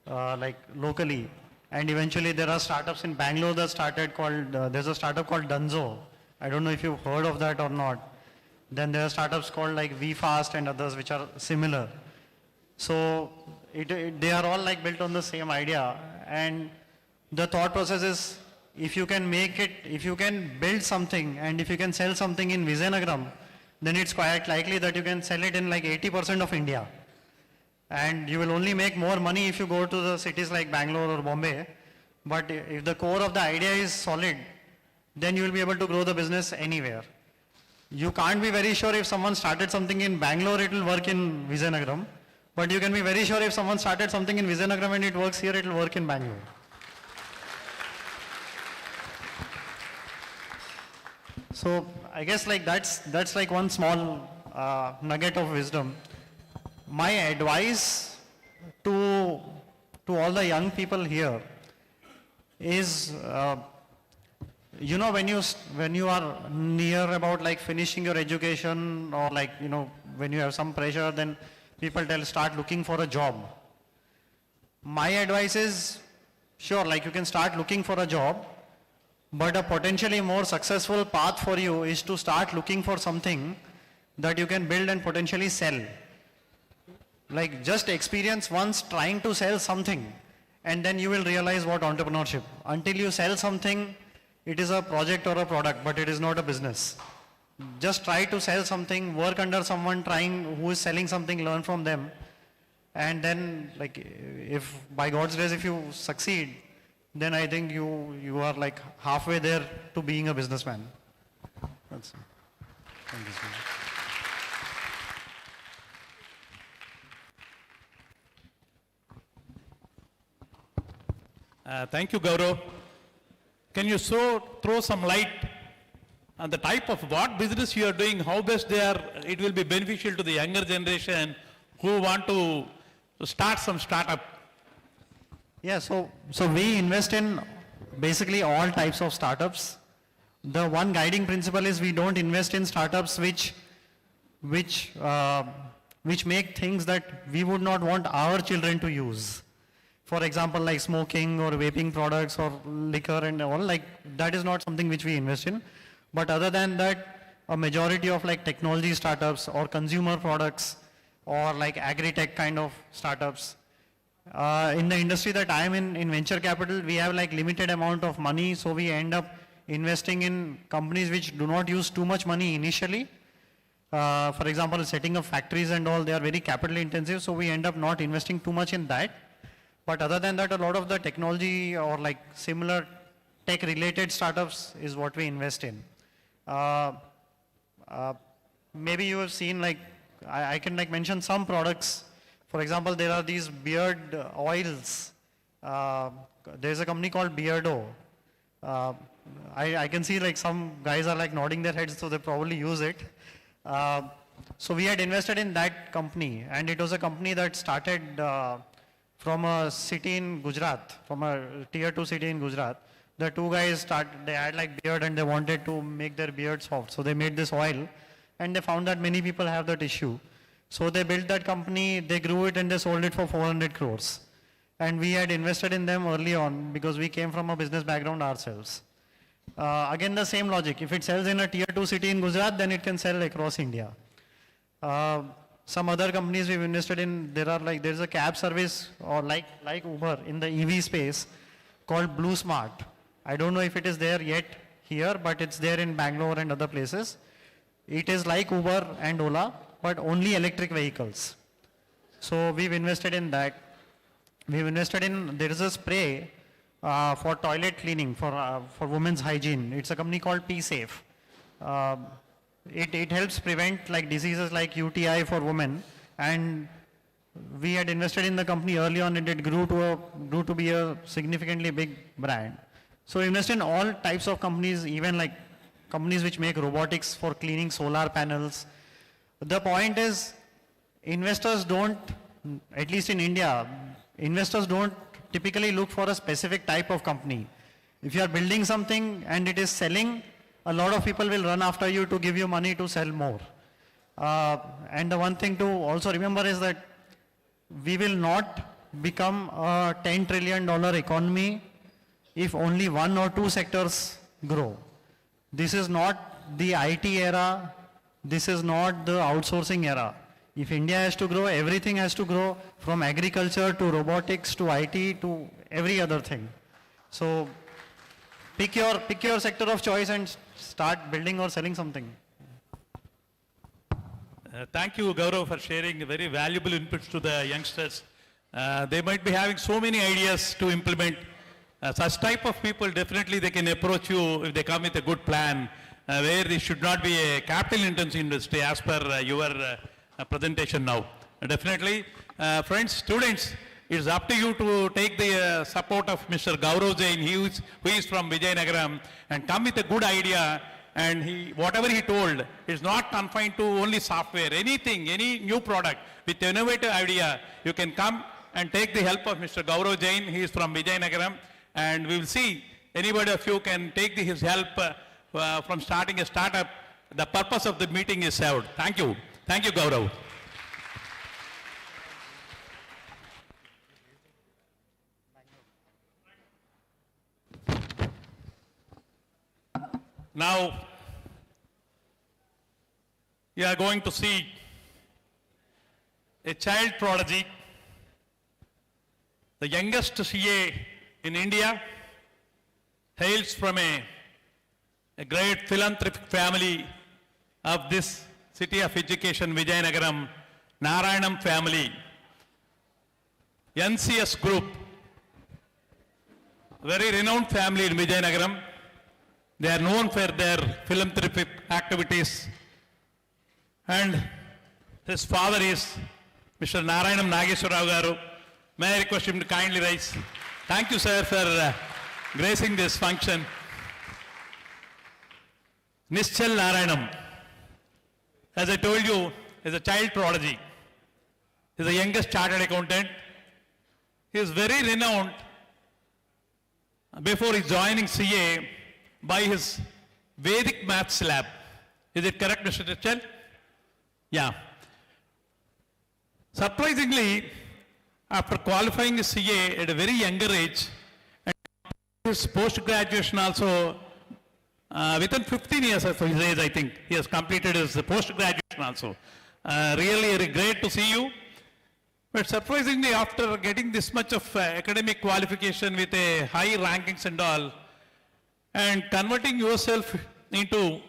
like locally. And eventually there are startups in Bangalore that started called, there's a startup called Dunzo. I don't know if you've heard of that or not. Then there are startups called like VFast and others which are similar. So they are all like built on the same idea. And the thought process is, if you can make it, if you can build something and if you can sell something in Vizianagaram, then it's quite likely that you can sell it in like 80% of India. And you will only make more money if you go to the cities like Bangalore or Bombay. But if the core of the idea is solid, then you will be able to grow the business anywhere. You can't be very sure if someone started something in Bangalore, it will work in Vizianagaram. But you can be very sure if someone started something in Vizianagaram and it works here, it will work in Bangalore. So I guess like that's like one small nugget of wisdom. My advice to all the young people here is, you know, when you are near about like finishing your education or like, you know, when you have some pressure, then people start looking for a job. My advice is, sure, like you can start looking for a job, but a potentially more successful path for you is to start looking for something that you can build and potentially sell. Like just experience once trying to sell something and then you will realize what entrepreneurship. Until you sell something, it is a project or a product, but it is not a business. Just try to sell something, work under someone who is selling something, learn from them. And then like if by God's grace, if you succeed, then I think you are like halfway there to being a businessman. That's it. Thank you so much. Thank you, Gaurav. Can you throw some light on the type of what business you are doing, how best it will be beneficial to the younger generation who want to start some startup? Yeah, so we invest in basically all types of startups. The one guiding principle is we don't invest in startups which make things that we would not want our children to use. For example, like smoking or vaping products or liquor and all, like that is not something which we invest in. But other than that, a majority of like technology startups or consumer products or like agri-tech kind of startups. In the industry that I am in venture capital, we have like limited amount of money, so we end up investing in companies which do not use too much money initially. For example, setting up factories and all, they are very capital intensive, so we end up not investing too much in that. But other than that, a lot of the technology or like similar tech related startups is what we invest in. Maybe you have seen like, I can like mention some products. For example, there are these beard oils. There's a company called Beardo. I can see like some guys are like nodding their heads, so they probably use it. So we had invested in that company, and it was a company that started from a city in Gujarat, from a tier 2 city in Gujarat. The two guys they had like beard and they wanted to make their beard soft. So they made this oil and they found that many people have that issue. So they built that company, they grew it and they sold it for 400 crores. And we had invested in them early on because we came from a business background ourselves. Again, the same logic. If it sells in a tier 2 city in Gujarat, then it can sell across India. Some other companies we've invested in, there's a cab service or like Uber in the EV space called Blue Smart. I don't know if it is there yet here, but it's there in Bangalore and other places. It is like Uber and Ola, but only electric vehicles. So we've invested in that. We've invested in, there is a spray for toilet cleaning, for women's hygiene. It's a company called P-Safe. It helps prevent like diseases like UTI for women, and we had invested in the company early on and it grew to be a significantly big brand. So we invest in all types of companies, even like companies which make robotics for cleaning solar panels. The point is, investors don't, at least in India, investors don't typically look for a specific type of company. If you are building something and it is selling, a lot of people will run after you to give you money to sell more. And the one thing to also remember is that we will not become a $10 trillion economy if only one or two sectors grow. This is not the IT era. This is not the outsourcing era. If India has to grow, everything has to grow, from agriculture to robotics to IT to every other thing. So pick your sector of choice and start building or selling something. Thank you, Gaurav, for sharing very valuable inputs to the youngsters. They might be having so many ideas to implement. Such type of people, definitely they can approach you if they come with a good plan, where it should not be a capital-intensive industry as per your presentation now. Definitely, friends, students, it's up to you to take the support of Mr. Gaurav Jain, who is from Vijayanagaram, and come with a good idea. And whatever he told is not confined to only software. Anything, any new product with innovative idea, you can come and take the help of Mr. Gaurav Jain. He is from Vijayanagaram, and we will see anybody of you can take his help from starting a startup. The purpose of the meeting is served. Thank you. Thank you, Gaurav. Now, you are going to see a child prodigy, the youngest CA in India, hails from a great philanthropic family of this city of education, Vijayanagaram, Narayanam family, NCS Group, very renowned family in Vijayanagaram. They are known for their philanthropic activities. And his father is Mr. Narayanam Nageswarrao Garu. May I request him to kindly rise. Thank you, sir, for gracing this function. Nischal Narayanam, as I told you, is a child prodigy. He is the youngest chartered accountant. He is very renowned before his joining CA by his Vedic maths lab. Is it correct, Mr. Nischal? Yeah. Surprisingly, after qualifying as CA at a very younger age, and his post-graduation also, within 15 years of his age, I think, he has completed his post-graduation also. Really great to see you. But surprisingly, after getting this much of academic qualification with a high rankings and all, and converting yourself into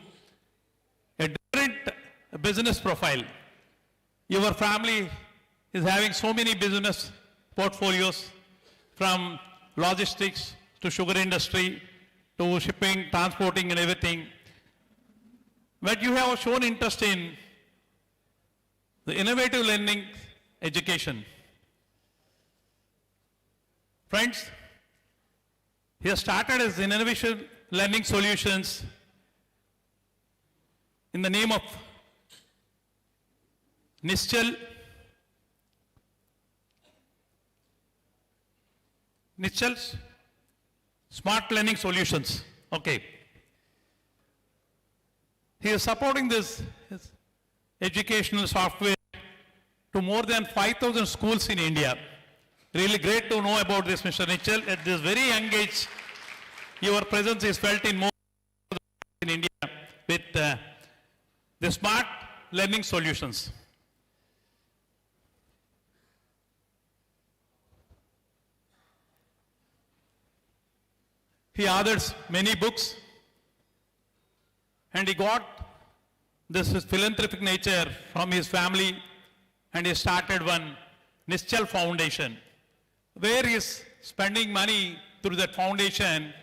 a different business profile. Your family is having so many business portfolios, from logistics to sugar industry to shipping, transporting and everything. But you have shown interest in the innovative learning education. Friends, he has started his innovation learning solutions in the name of Nischal's Smart Learning Solutions. Okay. He is supporting this educational software to more than 5,000 schools in India. Really great to know about this, Mr. Nischal. At this very young age, your presence is felt in more in India with the Smart Learning Solutions. He authored many books, and he got this philanthropic nature from his family, and he started one Nischal Foundation, where he is spending money through that foundation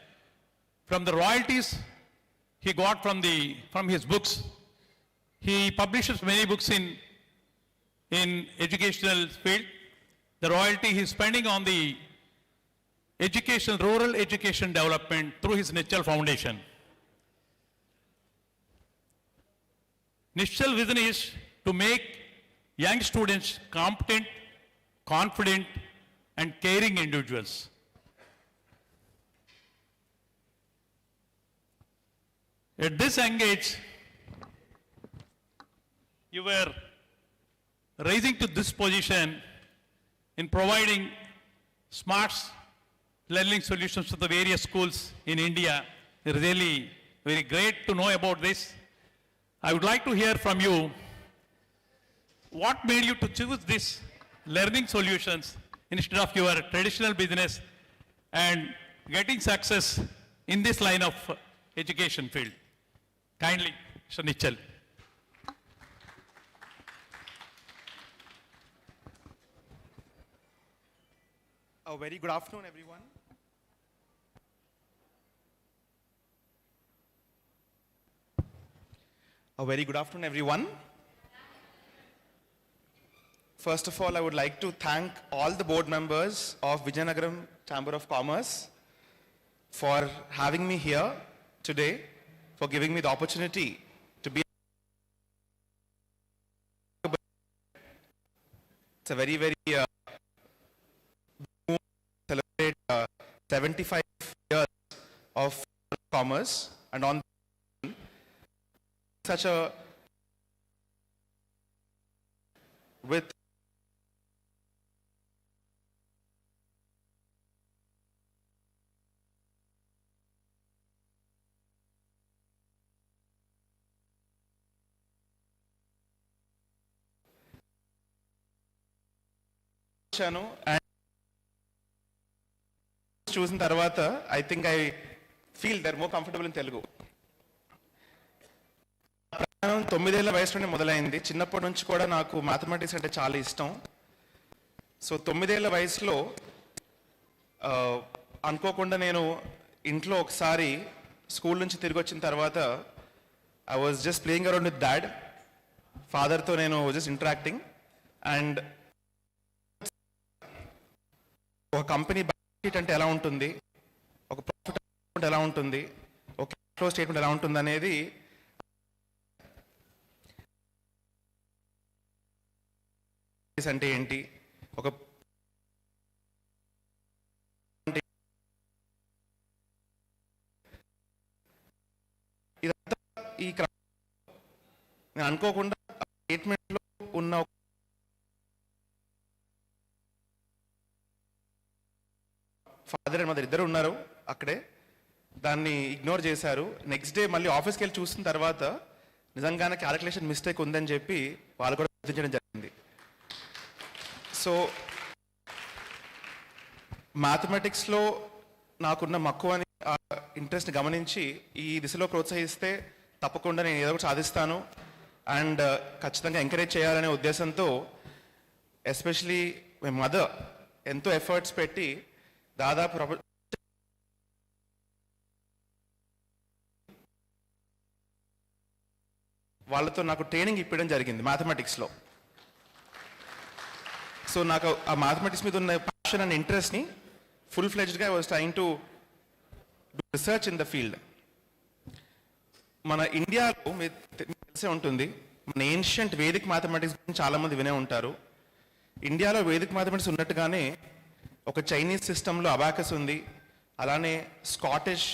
from the royalties he got from his books. He publishes many books in educational field. The royalty he is spending on the education, rural education development through his Nischal Foundation. Nischal vision is to make young students competent, confident, and caring individuals. At this young age, you were rising to this position in providing smart learning solutions to the various schools in India. It's really very great to know about this. I would like to hear from you, what made you to choose this learning solutions instead of your traditional business and getting success in this line of education field? Kindly, Mr. Nichal. A very good afternoon, everyone. A very good afternoon, everyone. First of all, I would like to thank all the board members of Vizianagaram Chamber of Commerce for having me here today, for giving me the opportunity to be. It's a very, very celebrate 75 years of commerce, and on such a with and చూసిన తర్వాత I think I feel they're more comfortable in Telugu. ప్రయాణం 9 ఏళ్ల వయసులోనే మొదలైంది. చిన్నప్పటి నుంచి కూడా నాకు మ్యాథమెటిక్స్ అంటే చాలా ఇష్టం. సో 9 ఏళ్ల వయసులో అనుకోకుండా నేను ఇంట్లో ఒకసారి స్కూల్ నుంచి తిరిగి వచ్చిన తర్వాత I was just playing around with dad. ఫాదర్తో నేను just interacting and ఒక కంపెనీ బ్యాలెన్స్ షీట్ అంటే ఎలా ఉంటుంది, ఒక ప్రాఫిట్ అకౌంట్ ఎలా ఉంటుంది, ఒక క్యాష్ ఫ్లో స్టేట్మెంట్ ఎలా ఉంటుంది అనేది అంటే ఏంటి, ఒక ఇదంతా ఈ నేను అనుకోకుండా స్టేట్మెంట్లో ఉన్న ఫాదర్ అండ్ మదర్ ఇద్దరు ఉన్నారు అక్కడే, దాన్ని ఇగ్నోర్ చేశారు. నెక్స్ట్ డే మళ్ళీ ఆఫీస్కి వెళ్ళి చూసిన తర్వాత నిజంగానే క్యాలిక్యులేషన్ మిస్టేక్ ఉందని చెప్పి వాళ్ళు కూడా గుర్తించడం జరిగింది. సో మ్యాథమెటిక్స్లో నాకున్న మక్కువని ఇంట్రెస్ట్ని గమనించి ఈ దిశలో ప్రోత్సహిస్తే తప్పకుండా నేను ఏదో ఒకటి సాధిస్తాను అండ్ ఖచ్చితంగా ఎంకరేజ్ చేయాలనే ఉద్దేశంతో ఎస్పెషలీ మై మదర్ ఎంతో ఎఫర్ట్స్ పెట్టి దాదాపు వాళ్ళతో నాకు ట్రైనింగ్ ఇప్పడం జరిగింది మ్యాథమెటిక్స్లో. సో నాకు ఆ మ్యాథమెటిక్స్ మీద ఉన్న ప్యాషన్ అండ్ ఇంట్రెస్ట్ని ఫుల్ ఫ్లెడ్జ్డ్గా I was trying to do research in the field. మన ఇండియాలో మీకు తెలిసే ఉంటుంది, మన ఏన్షియంట్ వేదిక్ మ్యాథమెటిక్స్ గురించి చాలామంది వినే ఉంటారు. ఇండియాలో వేదిక్ మ్యాథమెటిక్స్ ఉన్నట్టుగానే ఒక చైనీస్ సిస్టంలో అబాకస్ ఉంది, అలానే స్కాటిష్,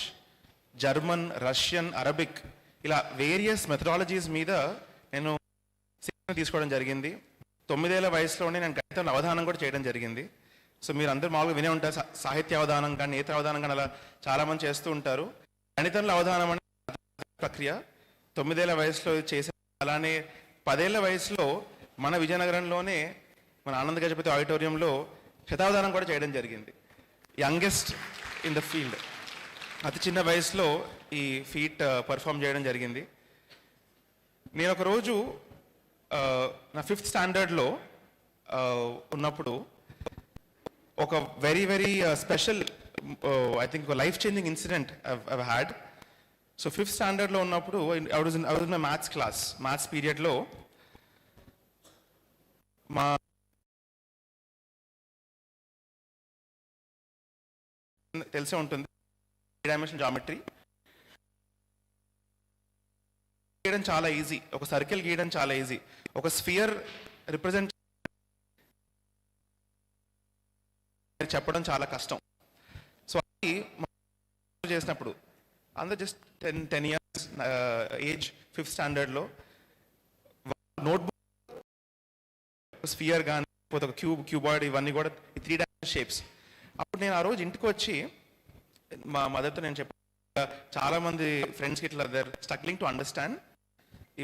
జర్మన్, రష్యన్, అరబిక్ ఇలా వేరియస్ మెథడాలజీస్ మీద నేను శిక్షణ తీసుకోవడం జరిగింది. 9 ఏళ్ల వయసులోనే నేను గణితంలో అవధానం కూడా చేయడం జరిగింది. సో మీరు అందరూ మామూలుగా వినే ఉంటారు, సాహిత్య అవధానం కానీ నేత్ర అవధానం కానీ అలా చాలామంది చేస్తూ ఉంటారు. గణితంలో అవధానం అనే ప్రక్రియ 9 ఏళ్ల వయసులో చేసే, అలానే 10 ఏళ్ల వయసులో మన విజయనగరంలోనే మన ఆనంద్ గజపతి ఆడిటోరియంలో శతావధానం కూడా చేయడం జరిగింది. యంగెస్ట్ ఇన్ ద ఫీల్డ్, అతి చిన్న వయసులో ఈ ఫీట్ పర్ఫామ్ చేయడం జరిగింది. నేను ఒకరోజు నా 5th స్టాండర్డ్లో ఉన్నప్పుడు ఒక very very special I think life changing incident I've had. So 5th స్టాండర్డ్లో ఉన్నప్పుడు I was in my maths class, maths పీరియడ్లో మా తెలిసే ఉంటుంది డైమెన్షన్ జామెట్రీ గీయడం చాలా ఈజీ, ఒక సర్కిల్ గీయడం చాలా ఈజీ, ఒక స్ఫియర్ రిప్రజెంట్ ఆయనకు చెప్పడం చాలా కష్టం. సో అది చేసినప్పుడు అందరూ జస్ట్ 10 years ఏజ్ 5th standardలో నోట్బుక్ స్ఫియర్ కానీ లేకపోతే ఒక క్యూబాయిడ్ ఇవన్నీ కూడా 3 dimensional షేప్స్. అప్పుడు నేను ఆ రోజు ఇంటికి వచ్చి మా మదర్తో నేను చెప్పాను, చాలామంది ఫ్రెండ్స్కి ఇట్లా దర్ స్ట్రగ్లింగ్ టు అండర్స్టాండ్,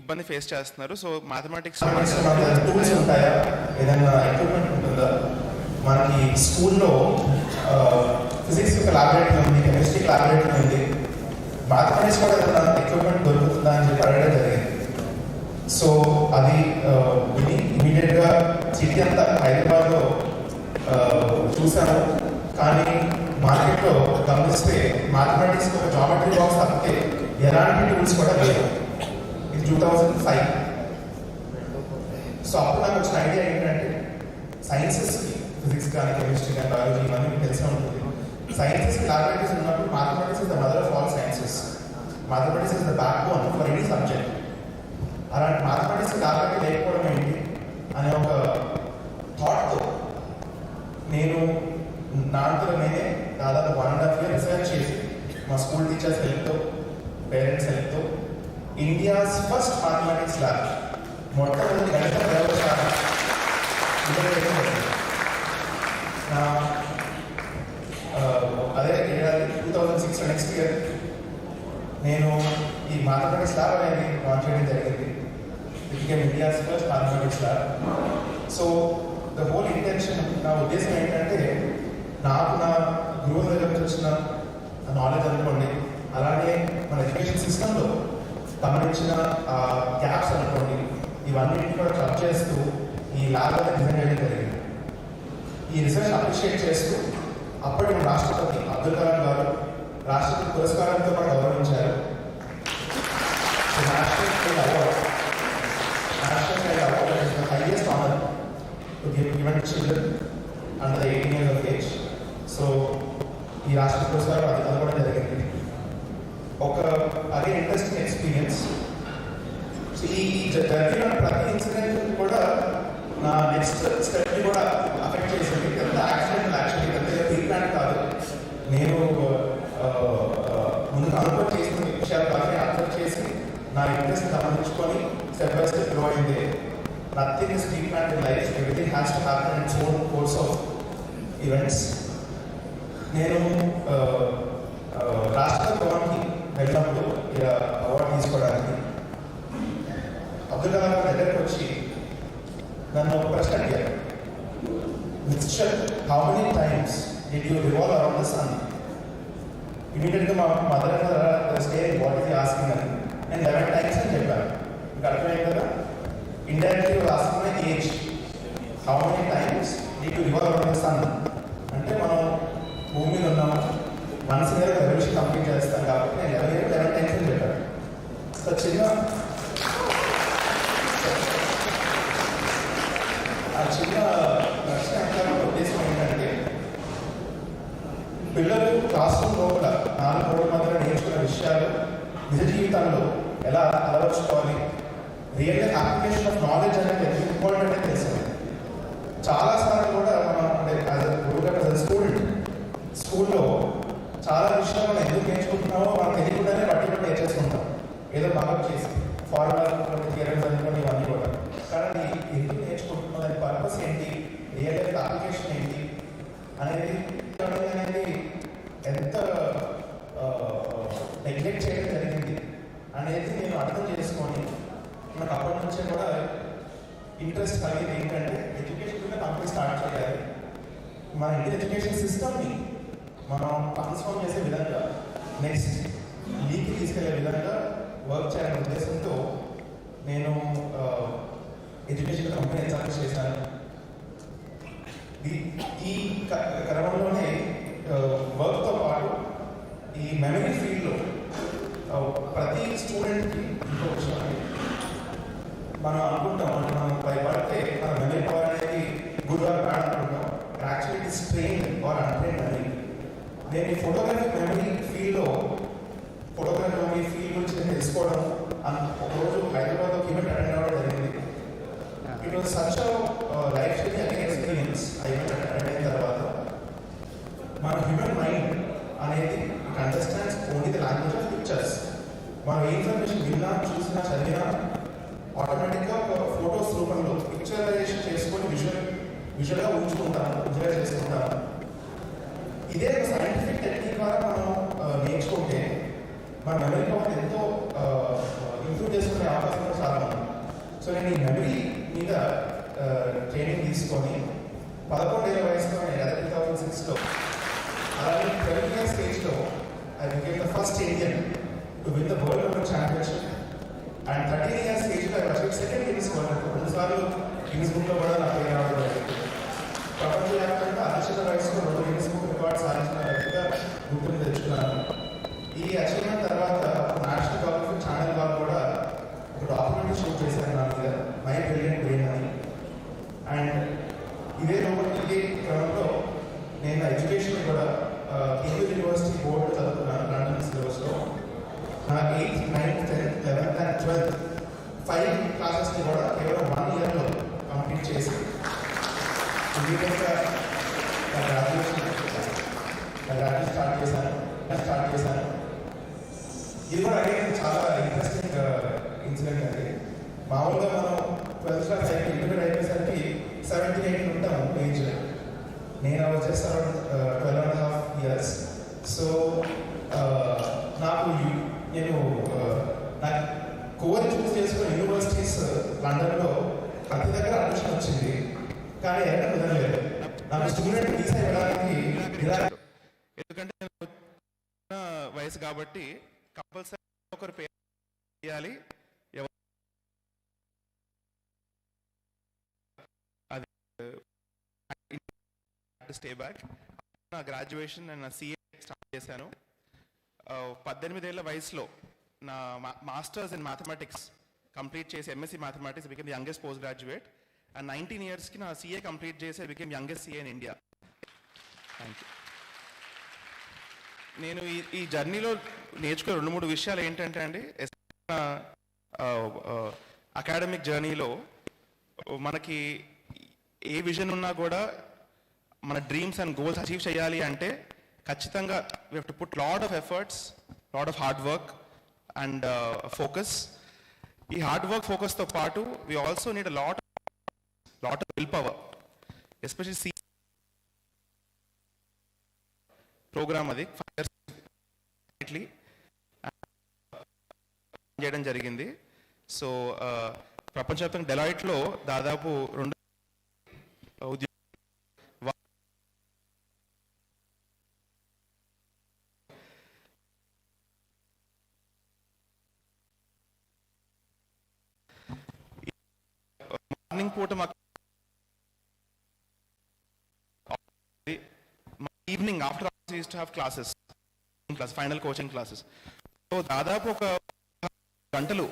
ఇబ్బంది ఫేస్ చేస్తున్నారు. సో మ్యాథమెటిక్స్ టూల్స్ ఉంటాయా, ఏదైనా ఎక్విప్మెంట్ ఉంటుందా? మనకి స్కూల్లో ఫిజిక్స్ ల్యాబొరేటరీ ఉంది, కెమిస్ట్రీ ల్యాబొరేటరీ ఉంది, మ్యాథమెటిక్స్ కూడా ఏదైనా ఎక్విప్మెంట్ దొరుకుతుందా అని చెప్పి అడగడం జరిగింది. సో అది విని ఇమీడియట్గా సిటీ అంతా హైదరాబాద్లో చూశాను. కానీ మార్కెట్లో గమనిస్తే మ్యాథమెటిక్స్ ఒక జామెట్రీ బాక్స్ తప్పితే ఎలాంటి టూల్స్ కూడా లేవు. ఇది 2005. సో అప్పుడు నాకు వచ్చిన ఐడియా ఏంటంటే సైన్సెస్కి, ఫిజిక్స్ కానీ కెమిస్ట్రీ కానీ బయాలజీ ఇవన్నీ మీకు తెలిసే ఉంటుంది. సైన్సెస్కి ల్యాబొరేటరీస్ ఉన్నప్పుడు mathematics is the mother of all sciences. Mathematics is the back bone for any subject. అలాంటి మ్యాథమెటిక్స్ ల్యాబొరేటరీ లేకపోవడం ఏంటి అనే ఒక థాట్తో నేను నాతో నేనే దాదాపు 1.5 years రీసెర్చ్ చేసి మా స్కూల్ టీచర్స్ హెల్ప్తో, పేరెంట్స్ హెల్ప్తో ఇండియాస్ ఫస్ట్ మ్యాథమెటిక్స్ ల్యాబ్, మొట్టమొదటి గణిత ప్రయోగశాల అదే ఏడాది 2006 నెక్స్ట్ ఇయర్ నేను ఈ మ్యాథమెటిక్స్ ల్యాబ్ అనేది లాంచ్ చేయడం జరిగింది. It became India's first mathematics lab. So the whole intention, నా ఉద్దేశం ఏంటంటే నాకు నా గురువుల దగ్గర నుంచి వచ్చిన నాలెడ్జ్ అనుకోండి, అలానే మన ఎడ్యుకేషన్ సిస్టంలో గమనించిన గ్యాప్స్ అనుకోండి, ఇవన్నింటినీ కూడా క్లబ్ చేస్తూ ఈ ల్యాబ్ అనేది డిజైన్ చేయడం జరిగింది. ఈ రీసెర్చ్ అప్రిషియేట్ చేస్తూ అప్పటి రాష్ట్రపతి అబ్దుల్ కలాం గారు రాష్ట్రపతి పురస్కారంతో కూడా గౌరవించారు. National state award is the highest honour to given to children under the 18 years of age. So ఈ రాష్ట్ర పురస్కారం అది కూడా జరిగింది. ఒక అదే ఇంట్రెస్టింగ్ ఎక్స్పీరియన్స్. సో ఈ జరిగిన ప్రతి ఇన్సిడెంట్ కూడా నా నెక్స్ట్ స్టెప్ని కూడా అఫెక్ట్ చేసింది. ఎంత యాక్సిడెంట్ యాక్చువల్లీ పెద్ద ప్రీప్లాన్ కాదు. నేను ముందు అనుభవం చేసిన విషయాలు కానీ అబ్జర్వ్ చేసి నా ఇంట్రెస్ట్ గమనించుకొని స్టెప్ బై స్టెప్ గ్రో అయింది. Nothing is preplan in life, everything has to happen in its own course of events. నేను రాష్ట్ర భవన్కి వెళ్ళినప్పుడు ఇలా అవార్డు తీసుకోవడానికి అబ్దుల్ కలాం గారి దగ్గరకు వచ్చి నన్ను ఒక ప్రశ్న అడిగారు. Mister, how many times did you revolve around the sun? ఇమీడియట్గా మా mother stay what is asking అని నేను 11 times అని చెప్పాను. మీకు అర్థమైంది కదా, indirectly asking my age. How many times did you revolve around the sun అంటే మనం భూమి మీద ఉన్నాము, మనసు మీద రెవల్యూషన్ కంప్లీట్ చేస్తాం కాబట్టి నేను 11 times అని చెప్పాను. సో చిన్న ప్రశ్న ఉద్దేశం ఏంటంటే పిల్లలు క్లాస్ రూమ్ లోపల 4 కోట్ల మధ్య నేర్చుకున్న విషయాలు నిజ జీవితంలో ఎలా అలవర్చుకోవాలి, రియల్ అప్లికేషన్ ఆఫ్ నాలెడ్జ్ అనేది ఎంత ఇంపార్టెంట్ అనేది తెలిసింది. చాలాసార్లు కూడా మనం అంటే స్టూడెంట్ స్కూల్లో చాలా విషయాలు మనం ఎందుకు నేర్చుకుంటున్నామో మనం తెలియకుండానే బట్టి నేర్చేసుకుంటాం, ఏదో బాగా చేసి ఫార్ములా థియరమ్స్ అనుకోండి ఇవన్నీ కూడా. కానీ ఎందుకు నేర్చుకుంటున్నాం, దాని పర్పస్ ఏంటి, రియల్ లైఫ్ అప్లికేషన్ ఏంటి అనేది ఎంత నెగ్లెక్ట్ చేయడం జరిగింది అనేది నేను అర్థం చేసుకొని నాకు అప్పటి నుంచే కూడా ఇంట్రెస్ట్ కలిగేది ఏంటంటే ఎడ్యుకేషన్ మీద కంపెనీ స్టార్ట్ చేయాలి. మన ఇండియన్ ఎడ్యుకేషన్ సిస్టమ్ని మనం ట్రాన్స్ఫార్మ్ చేసే విధంగా నెక్స్ట్ లీగ్కి తీసుకెళ్లే విధంగా వర్క్ చేయాలనే ఉద్దేశంతో నేను ఎడ్యుకేషన్ కంపెనీ ఎస్టాబ్లిష్ చేశాను. ఈ క్రమంలోనే వర్క్తో పాటు ఈ మెమరీ ఫీల్డ్లో ప్రతి స్టూడెంట్కి ఇంకో విషయం మనం అనుకుంటాం, అంటే మనం భయపడితే మన మెమరీ పవర్ అనేది గుడ్ ఆర్ బ్యాడ్ అనుకుంటాం. Actually it is trained are untrained memory. నేను ఈ ఫోటోగ్రఫీ మెమరీ ఫీల్డ్లో ఫోటోగ్రఫీ మెమరీ ఫీల్డ్ గురించి నేను తెలుసుకోవడం, ఒకరోజు హైదరాబాద్లో ఈవెంట్ అటెండ్ అవ్వడం జరిగింది. It was such life changing experience. ఆ ఈవెంట్ అటెండ్ అయిన తర్వాత మన హ్యూమన్ మైండ్ అనేది it understands only the language of pictures. మనం ఏ ఇన్ఫర్మేషన్ విన్నా, చూసినా, చదివినా ఆటోమేటిక్గా ఒక ఫొటోస్ రూపంలో పిక్చరైజేషన్ చేసుకొని విజువల్గా ఉంచుకుంటాము, విజువలైజ్ చేసుకుంటాము. ఇదే ఒక సైంటిఫిక్ టెక్నిక్ ద్వారా మనం నేర్చుకుంటే మన మెమరీ పవర్ ఎంతో ఇంప్రూవ్ చేసుకునే అవకాశం కూడా చాలా ఉంది. సో నేను ఈ మెమరీ మీద ట్రైనింగ్ తీసుకొని 11 ఏళ్ల వయసులో నేను 2006లో అలాగే 12 ఇయర్స్ స్టేజ్లో I became the first Indian to win the world open championship. And 13 years స్టేజ్లో I was second Guinness world. 2 సార్లు గిన్నిస్ బుక్లో కూడా నా పేరు రావడం జరిగింది. ప్రపంచవ్యాప్తంగా అత్యున్నత వయసులో 2 గిన్నిస్ బుక్ రికార్డ్ సాధించిన వ్యక్తిగా గుర్తింపు తెచ్చుకున్నాను. ఈ అచీవ్మెంట్ తర్వాత నేషనల్ జోగ్రఫిక్ ఛానల్ వాళ్ళు కూడా ఒక డాక్యుమెంటరీ షూట్ చేశారు నా మీద, మై బ్రిలియంట్ బ్రెయిన్ అని. అండ్ ఇదే క్రమంలో నేను ఎడ్యుకేషన్ కూడా కేంబ్రిడ్జ్ యూనివర్సిటీ బోర్డు చదువుకున్నాను లండన్ సిలబస్లో. నా 8th, 9th, 10th, 11th and 12th 5 క్లాసెస్ని కూడా కేవలం 1 ఇయర్లో కంప్లీట్ చేసి ఇమీడియట్గా నా గ్రాడ్యుయేషన్ స్టార్ట్ చేశాను. ఇది కూడా అడిగిన చాలా ఇంట్రెస్టింగ్ ఇన్సిడెంట్ అండి. మామూలుగా మనం 12th క్లాస్ ఇంటర్మీడియట్ అయిపోయేసరికి 17-18 ఉంటాము ఏజ్. నేను వచ్చేసి అరౌండ్ 12.5 years. సో నేను కోర్ చూస్ చేసుకున్న యూనివర్సిటీస్ లండన్లో ప్రతి దగ్గర అడ్మిషన్ వచ్చింది, కానీ ఎక్కడ కుదరలేదు. నాకు స్టూడెంట్ వీసా ఇవ్వడానికి ఎందుకంటే వయసు కాబట్టి కంపల్సరీ ఒకరు పే చేయాలి. అది స్టే బ్యాక్. నా గ్రాడ్యుయేషన్ అండ్ నా సిఏ స్టార్ట్ చేశాను. 18 ఏళ్ల వయసులో నా మాస్టర్స్ ఇన్ మ్యాథమెటిక్స్ కంప్లీట్ చేసి MSc mathematics became youngest post graduate. And 19 ఇయర్స్కి నా సిఏ కంప్లీట్ చేసి became youngest CA in India. Thank you. నేను ఈ జర్నీలో నేర్చుకునే 2-3 విషయాలు ఏంటంటే అండి, అకాడమిక్ జర్నీలో మనకి ఏ విజన్ ఉన్నా కూడా మన డ్రీమ్స్ అండ్ గోల్స్ అచీవ్ చేయాలి అంటే ఖచ్చితంగా we have to put lot of efforts, lot of hard work and focus. ఈ హార్డ్ వర్క్ ఫోకస్తో పాటు we also need a lot of will power. Especially programme అది 5 years చేయడం జరిగింది. సో ప్రపంచవ్యాప్తంగా డెలాయిట్లో దాదాపు 2 ఉద్యోగ మార్నింగ్ పూట మాకు evening after used to have classes, final coaching classes. So దాదాపు ఒక గంటలు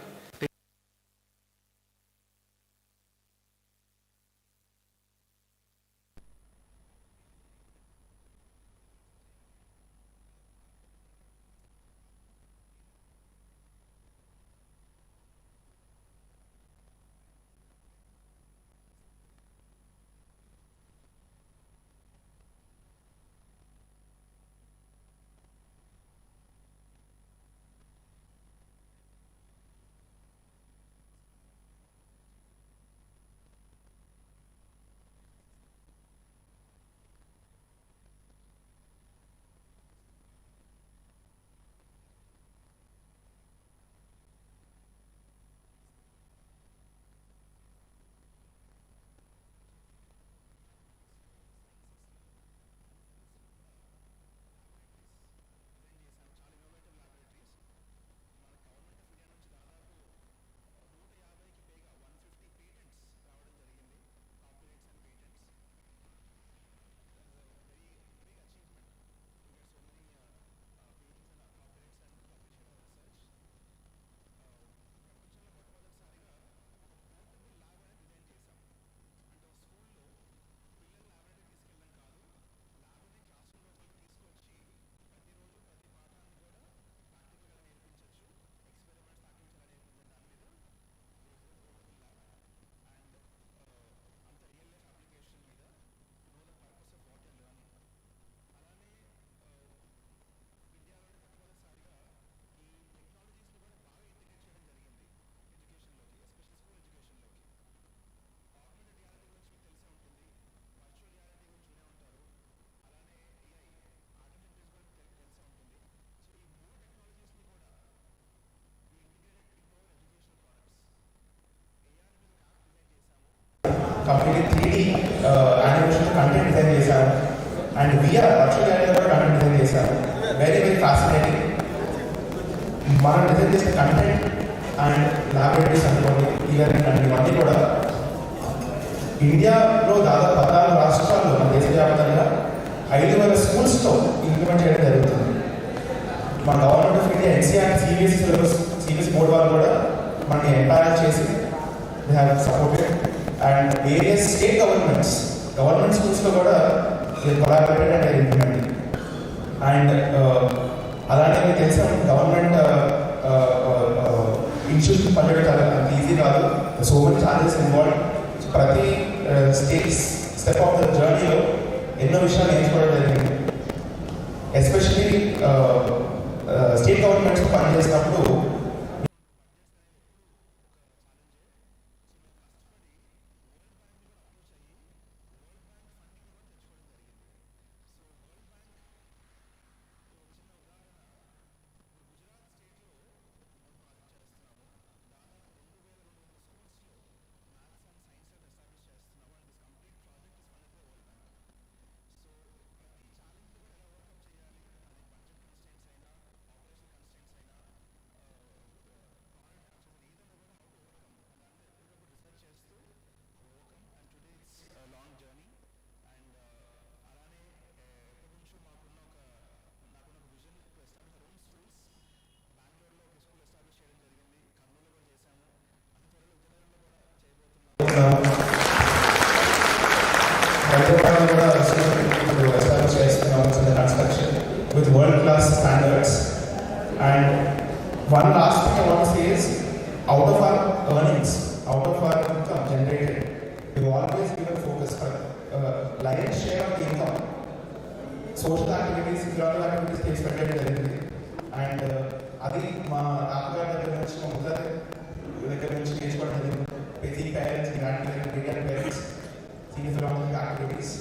complete 3D animation content design చేశాను. అండ్ VR వర్చువల్ రియాలిటీ కూడా కంటెంట్ డిజైన్ చేశాను. Very very fascinating. మనం డిజైన్ చేసిన కంటెంట్ అండ్ ల్యాబొరేటరీస్ అనుకోండి, ఈవెంట్ అండ్ ఇవన్నీ కూడా ఇండియాలో దాదాపు 14 రాష్ట్రాల్లో మన దేశవ్యాప్తంగా 5,000 స్కూల్స్తో ఇంప్లిమెంట్ చేయడం జరుగుతుంది. మన government of India NCERT CBSE syllabus CBSE board వాళ్ళు కూడా మనకి ఎంపవర్ చేసి they have supported. And various state government స్కూల్స్లో కూడా కొలాబరేటెడ్ అండ్ ఇంప్లిమెంటింగ్. అండ్ అలానే మీకు తెలిసిన గవర్నమెంట్ ఇన్స్టిట్యూషన్ పనిచేయడం చాలా అంత ఈజీ కాదు. So many charges involve. ప్రతి స్టెప్ ఆఫ్ ద జర్నీలో ఎన్నో విషయాలు నేర్చుకోవడం జరిగింది. ఎస్పెషలీ స్టేట్ గవర్నమెంట్స్ పనిచేసినప్పుడు హైదరాబాద్ కూడా ఎస్టాబ్లిష్ చేస్తున్నాం construction with world class standards. And one last thing I want to say is out of our earnings, out of our income generated, we always give a focus for lion's share of the income. Social activities, philanthropic activities take spended జరిగింది. And అది మా తాతగారి దగ్గర నుంచి మా ముద్ర దగ్గర నుంచి నేర్చుకోవడం జరిగింది. ప్రతి parents grand parents senior philanthropic activities.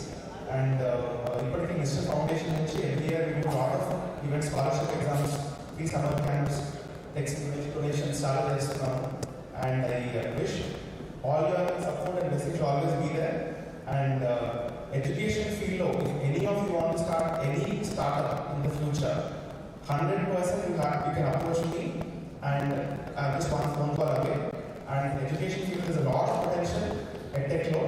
And ఇప్పటికీ మిస్టర్ ఫౌండేషన్ నుంచి every year we do a lot of events, scholarship exams, free summer camps, textbook donations చాలా చేస్తున్నాము. And I wish all your support and message always be there. And education ఫీల్డ్లో if any of you want to start any startup in the future 100% you can approach me and just one phone call away. And education field is a lot of potential at TechLo.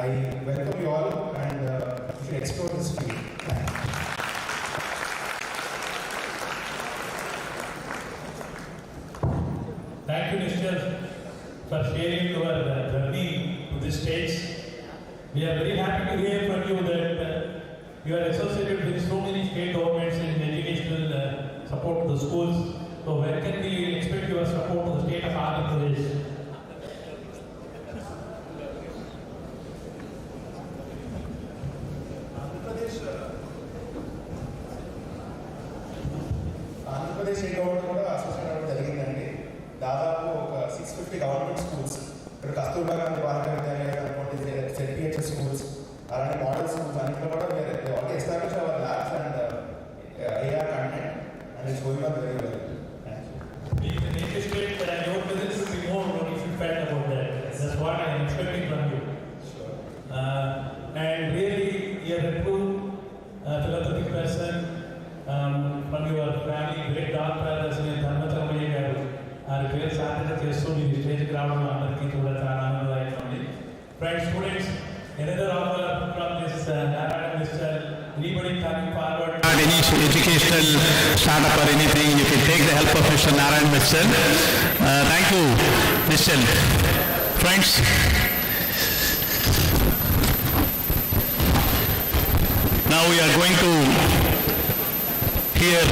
I welcome you all and you should explore this field. Thank you, Mr. for sharing your journey to this stage. We are very happy to hear from you that you are associated with so many state governments in educational support to the schools. So when can we expect your support to the state of Andhra Pradesh? Andhra Pradesh state government కూడా associate అవ్వడం జరిగిందండి. దాదాపు ఒక 650 government schools, ఇక్కడ కస్తూర్బా గాంధీ బాలిక విద్యాలయాలు అనుకోండి, ZPHS schools, అలానే మోడల్ స్కూల్స్ అన్నింటిలో కూడా already establish hour labs and AR content and it's going on very well. Being the native state, your presence will be more what you should felt about that. That's what I am expecting from you. Sure. And really, you are a true philanthropic person. From your family, great doctor, as in Dharmachamaya garu, and great sadhana chestu mee stage ground lo andarki kuda chaala aanandayam undi. Friends, students, another offer from this Narayana Mr. Anybody coming forward? Any educational startup or anything, you can take the help of Mr. Narayan Mitchell. Thank you, Mitchell. Friends, now we are going to hear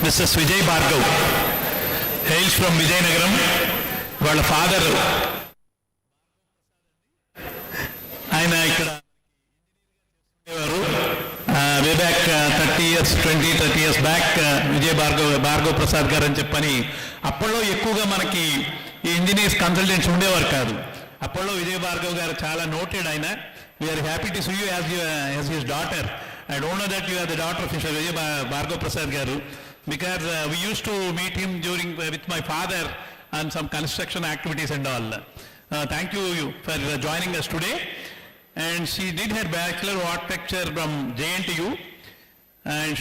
Mrs. Vijay Bhargav, hails from Vijayanagaram. వాళ్ళ father ఆయన ఇక్కడ way back 30 years back Vijay Bhargav Prasad గారు అని చెప్పని అప్పట్లో ఎక్కువగా మనకి ఈ ఇంజనీర్స్ కన్సల్టెంట్స్ ఉండేవారు కాదు. అప్పట్లో విజయ్ భార్గవ్ గారు చాలా నోటెడ్ ఆయన. We are happy to see you as his daughter. I don't know that you are the daughter of Mr. Vijay Bhargav Prasad Garu, because we used to meet him with my father on some construction activities and all. Thank you for joining us today. And she did her Bachelor of Architecture from JNTU, and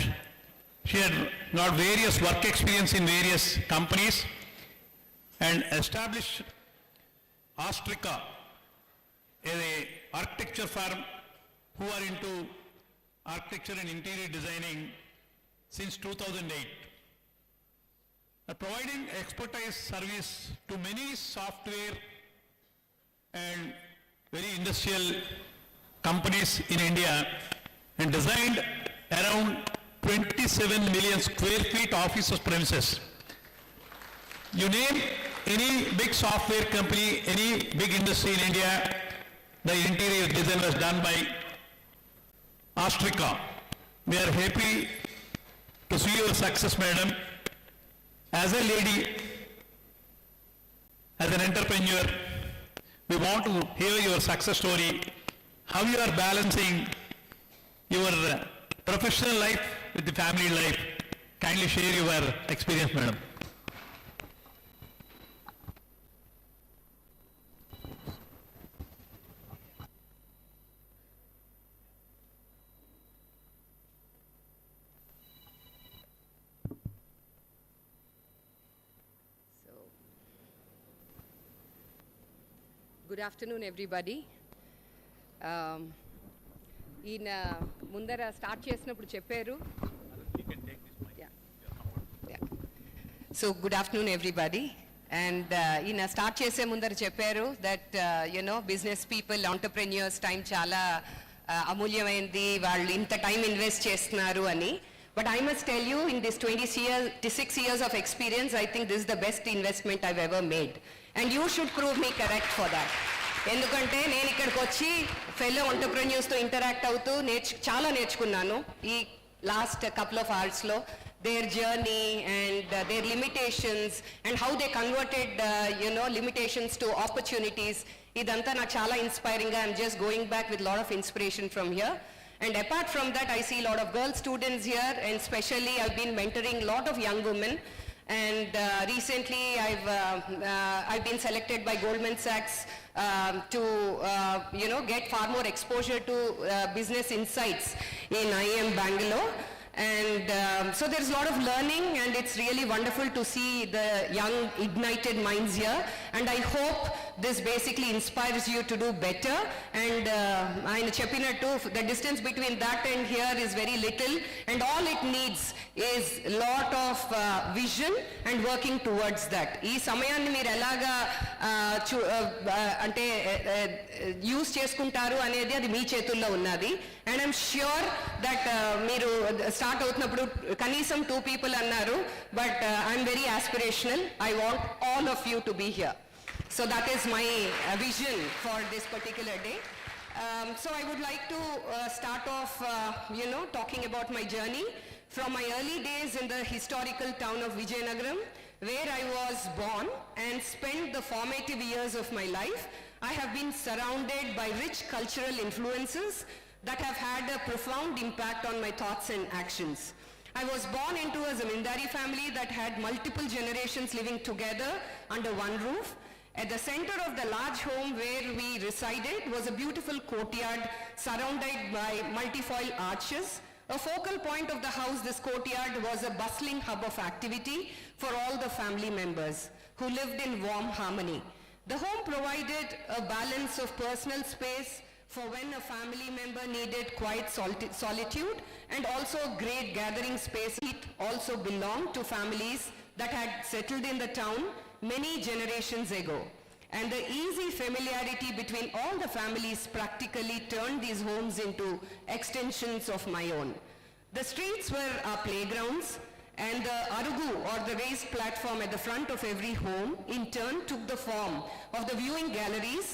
she had got various work experience in various companies and established Ostrika, an architecture firm who are into architecture and interior designing since 2008. Providing expertise service to many software and very industrial companies in India, and designed around 27 million square feet office premises. You name any big software company, any big industry in India, the interior design was done by Ostrika. We are happy to see your success, madam. As a lady, as an entrepreneur, we want to hear your success story, how you are balancing your professional life with the family life. Kindly share your experience, madam. Good afternoon, everybody. ఈయన ముందర start చేసినప్పుడు చెప్పారు. So good afternoon, everybody. And ఈయన start చేసే ముందర చెప్పారు that business people, entrepreneurs time చాలా అమూల్యమైంది, వాళ్ళు ఇంత టైం ఇన్వెస్ట్ చేస్తున్నారు అని. But I must tell you, in this 26 years of experience, I think this is the best investment I've ever made. And you should prove me correct for that. ఎందుకంటే నేను ఇక్కడికి వచ్చి fellow ఎంటర్ప్రెన్యూర్స్తో interact అవుతూ చాలా నేర్చుకున్నాను ఈ లాస్ట్ కపుల్ ఆఫ్ అవర్స్లో. their journey and their limitations and how they converted limitations to opportunities. Idantha na chala inspiring. I'm just going back with a lot of inspiration from here. And apart from that, I see a lot of girl students here, and especially I've been mentoring a lot of young women. And recently I've been selected by Goldman Sachs to get far more exposure to business insights in IIM Bangalore. And so there's a lot of learning, and it's really wonderful to see the young ignited minds here. And I hope this basically inspires you to do better. And I'm cheppinattu, the distance between that and here is very little, and all it needs is a lot of vision and working towards that. Ee samayanni meer elaga ante use cheskuntaru anedi adi mee chetulla unnadi. And I'm sure that meeru start అవుతున్నప్పుడు కనీసం 2 people అన్నారు, but I'm very aspirational. I want all of you to be here. So that is my vision for this particular day. So I would like to start off, talking about my journey from my early days in the historical town of Vijayanagaram, where I was born and spent the formative years of my life. I have been surrounded by rich cultural influences that have had a profound impact on my thoughts and actions. I was born into a zamindari family that had multiple generations living together under one roof. At the center of the large home where we resided was a beautiful courtyard surrounded by multifoil arches. A focal point of the house, this courtyard was a bustling hub of activity for all the family members who lived in warm harmony. The home provided a balance of personal space for when a family member needed quiet solitude, and also great gathering space. It also belonged to families that had settled in the town many generations ago. And the easy familiarity between all the families practically turned these homes into extensions of my own. The streets were our playgrounds, and the arugu, or the raised platform at the front of every home, in turn took the form of the viewing galleries,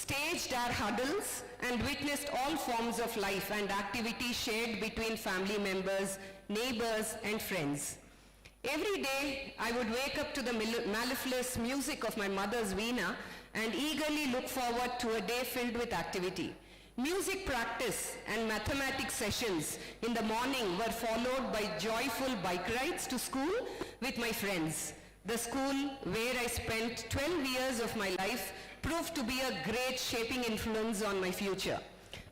staged our huddles, and witnessed all forms of life and activity shared between family members, neighbors, and friends. Every day, I would wake up to the mellifluous music of my mother's veena and eagerly look forward to a day filled with activity. Music practice and mathematics sessions in the morning were followed by joyful bike rides to school with my friends. The school where I spent 12 years of my life proved to be a great shaping influence on my future.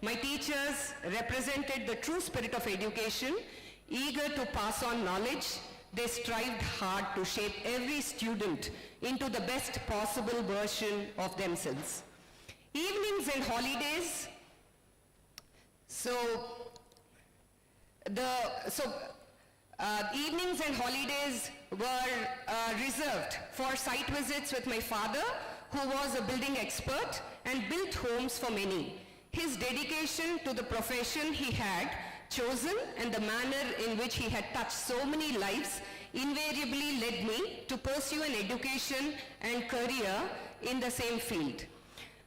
My teachers represented the true spirit of education, eager to pass on knowledge. They strived hard to shape every student into the best possible version of themselves. Evenings and holidays, evenings and holidays were reserved for site visits with my father, who was a building expert and built homes for many. His dedication to the profession he had chosen and the manner in which he had touched so many lives invariably led me to pursue an education and career in the same field.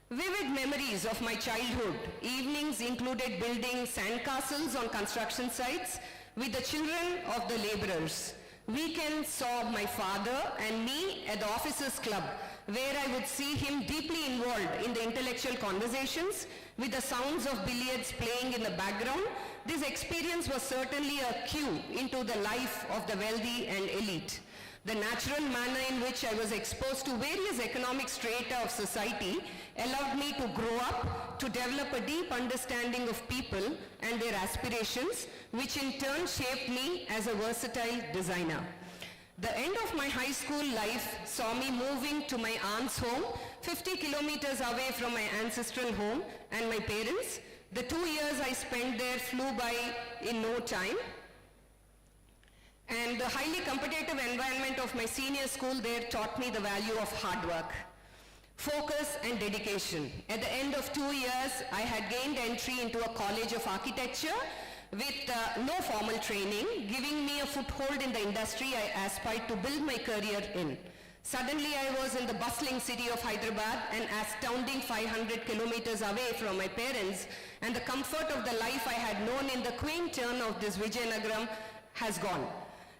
Vivid memories of my childhood. Evenings included building sandcastles on construction sites with the children of the laborers. Weekends saw my father and me at the officers' club, where I would see him deeply involved in the intellectual conversations with the sounds of billiards playing in the background. This experience was certainly a cue into the life of the wealthy and elite. The natural manner in which I was exposed to various economic strata of society allowed me to grow up, to develop a deep understanding of people and their aspirations, which in turn shaped me as a versatile designer. The end of my high school life saw me moving to my aunt's home, 50 kilometers away from my ancestral home and my parents. The 2 years I spent there flew by in no time. And the highly competitive environment of my senior school there taught me the value of hard work, focus and dedication. At the end of 2 years, I had gained entry into a college of architecture with no formal training, giving me a foothold in the industry I aspired to build my career in. Suddenly I was in the bustling city of Hyderabad, an astounding 500 kilometers away from my parents, and the comfort of the life I had known in the quaint turn of this Vijayanagaram has gone.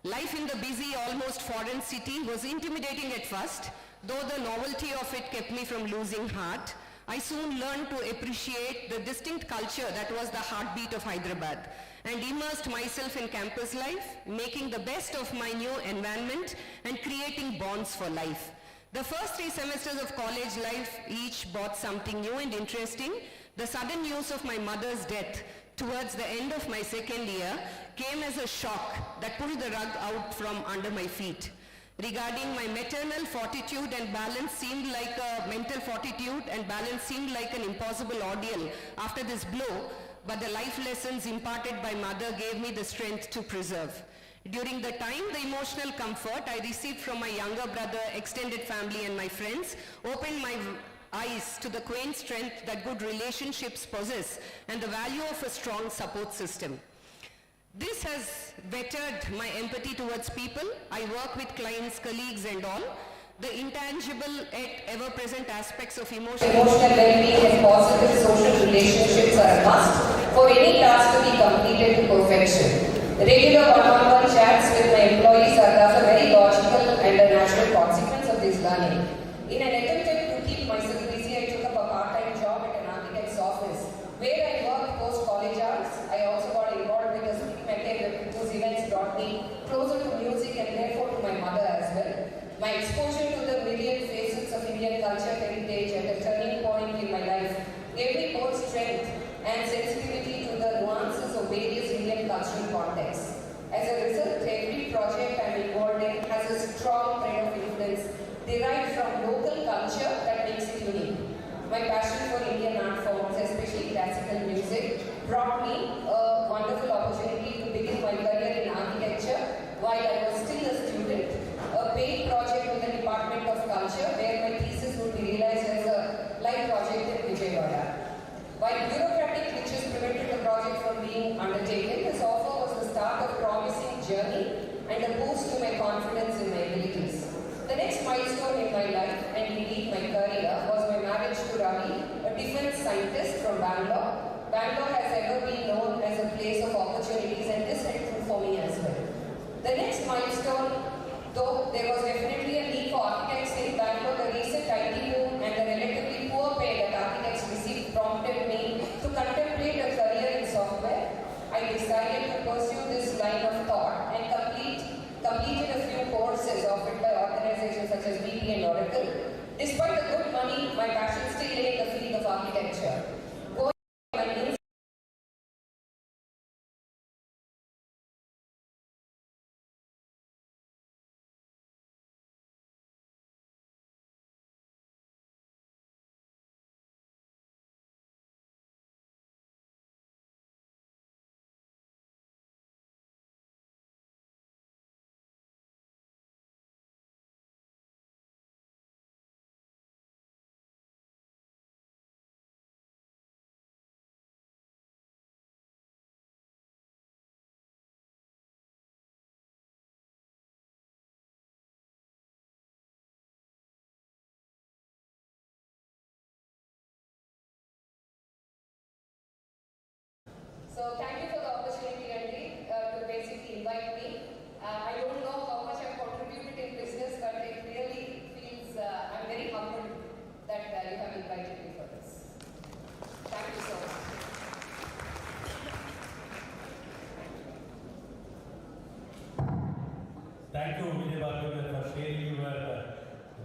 Life in the busy, almost foreign city was intimidating at first, though the novelty of it kept me from losing heart. I soon learned to appreciate the distinct culture that was the heartbeat of Hyderabad and immersed myself in campus life, making the best of my new environment and creating bonds for life. The first 3 semesters of college life each brought something new and interesting. The sudden news of my mother's death towards the end of my second year came as a shock that pulled the rug out from under my feet. Regarding my maternal fortitude and balance seemed like a mental fortitude and balance seemed like an impossible ordeal after this blow, but the life lessons imparted by mother gave me the strength to preserve. During the time, the emotional comfort I received from my younger brother, extended family and my friends opened my eyes to the quaint strength that good relationships possess and the value of a strong support system. This has bettered my empathy towards people. I work with clients, colleagues and all. The intangible yet ever-present aspects of emotional well-being and positive social relationships are a must for any task to be completed to perfection. Regular one-on-one chats with my employees are thus a very logical and a natural consequence of this learning. In an attempt to keep myself busy, I took up a part-time job at an architect's office where I worked post-college hours. I also got involved with a speaking method whose events brought me closer to music and therefore to my mother as well. My exposure to the myriad facets of Indian culture heritage at a turning point in my life gave me both strength and sensitivity to the nuances of various Indian cultural contexts. As a result, every project I am involved in has a strong thread of influence derived from local culture that makes it unique. My passion for Indian art forms, especially classical music, brought me a wonderful opportunity to begin my career in architecture while I was still a student. A paid project with the Department of Culture where my thesis would be realized as a live project in Vijayawada. While bureaucratic glitches prevented the project from being undertaken, this offer was the start of a promising journey and a boost to my confidence in my abilities. The next milestone in my life and indeed my career was my marriage to Ravi, a defense scientist from Bangalore. Bangalore has ever been known as a place of opportunities and this had true for me as well. The next milestone, though there was definitely a need for architects in Bangalore, the recent IT boom and the relatively poor pay that architects received prompted me to contemplate a career in software. I decided to pursue this line of thought and completed a few courses offered by organizations such as BP and Oracle. Despite the good money, my passion still lay in the field of architecture. Going my means So thank you for the opportunity, Andy, to basically invite me. I don't know how much I've contributed in business, but it really feels, I'm very humbled that you have invited me for this. Thank you so much. Thank you, Vijay Bhargav, for sharing your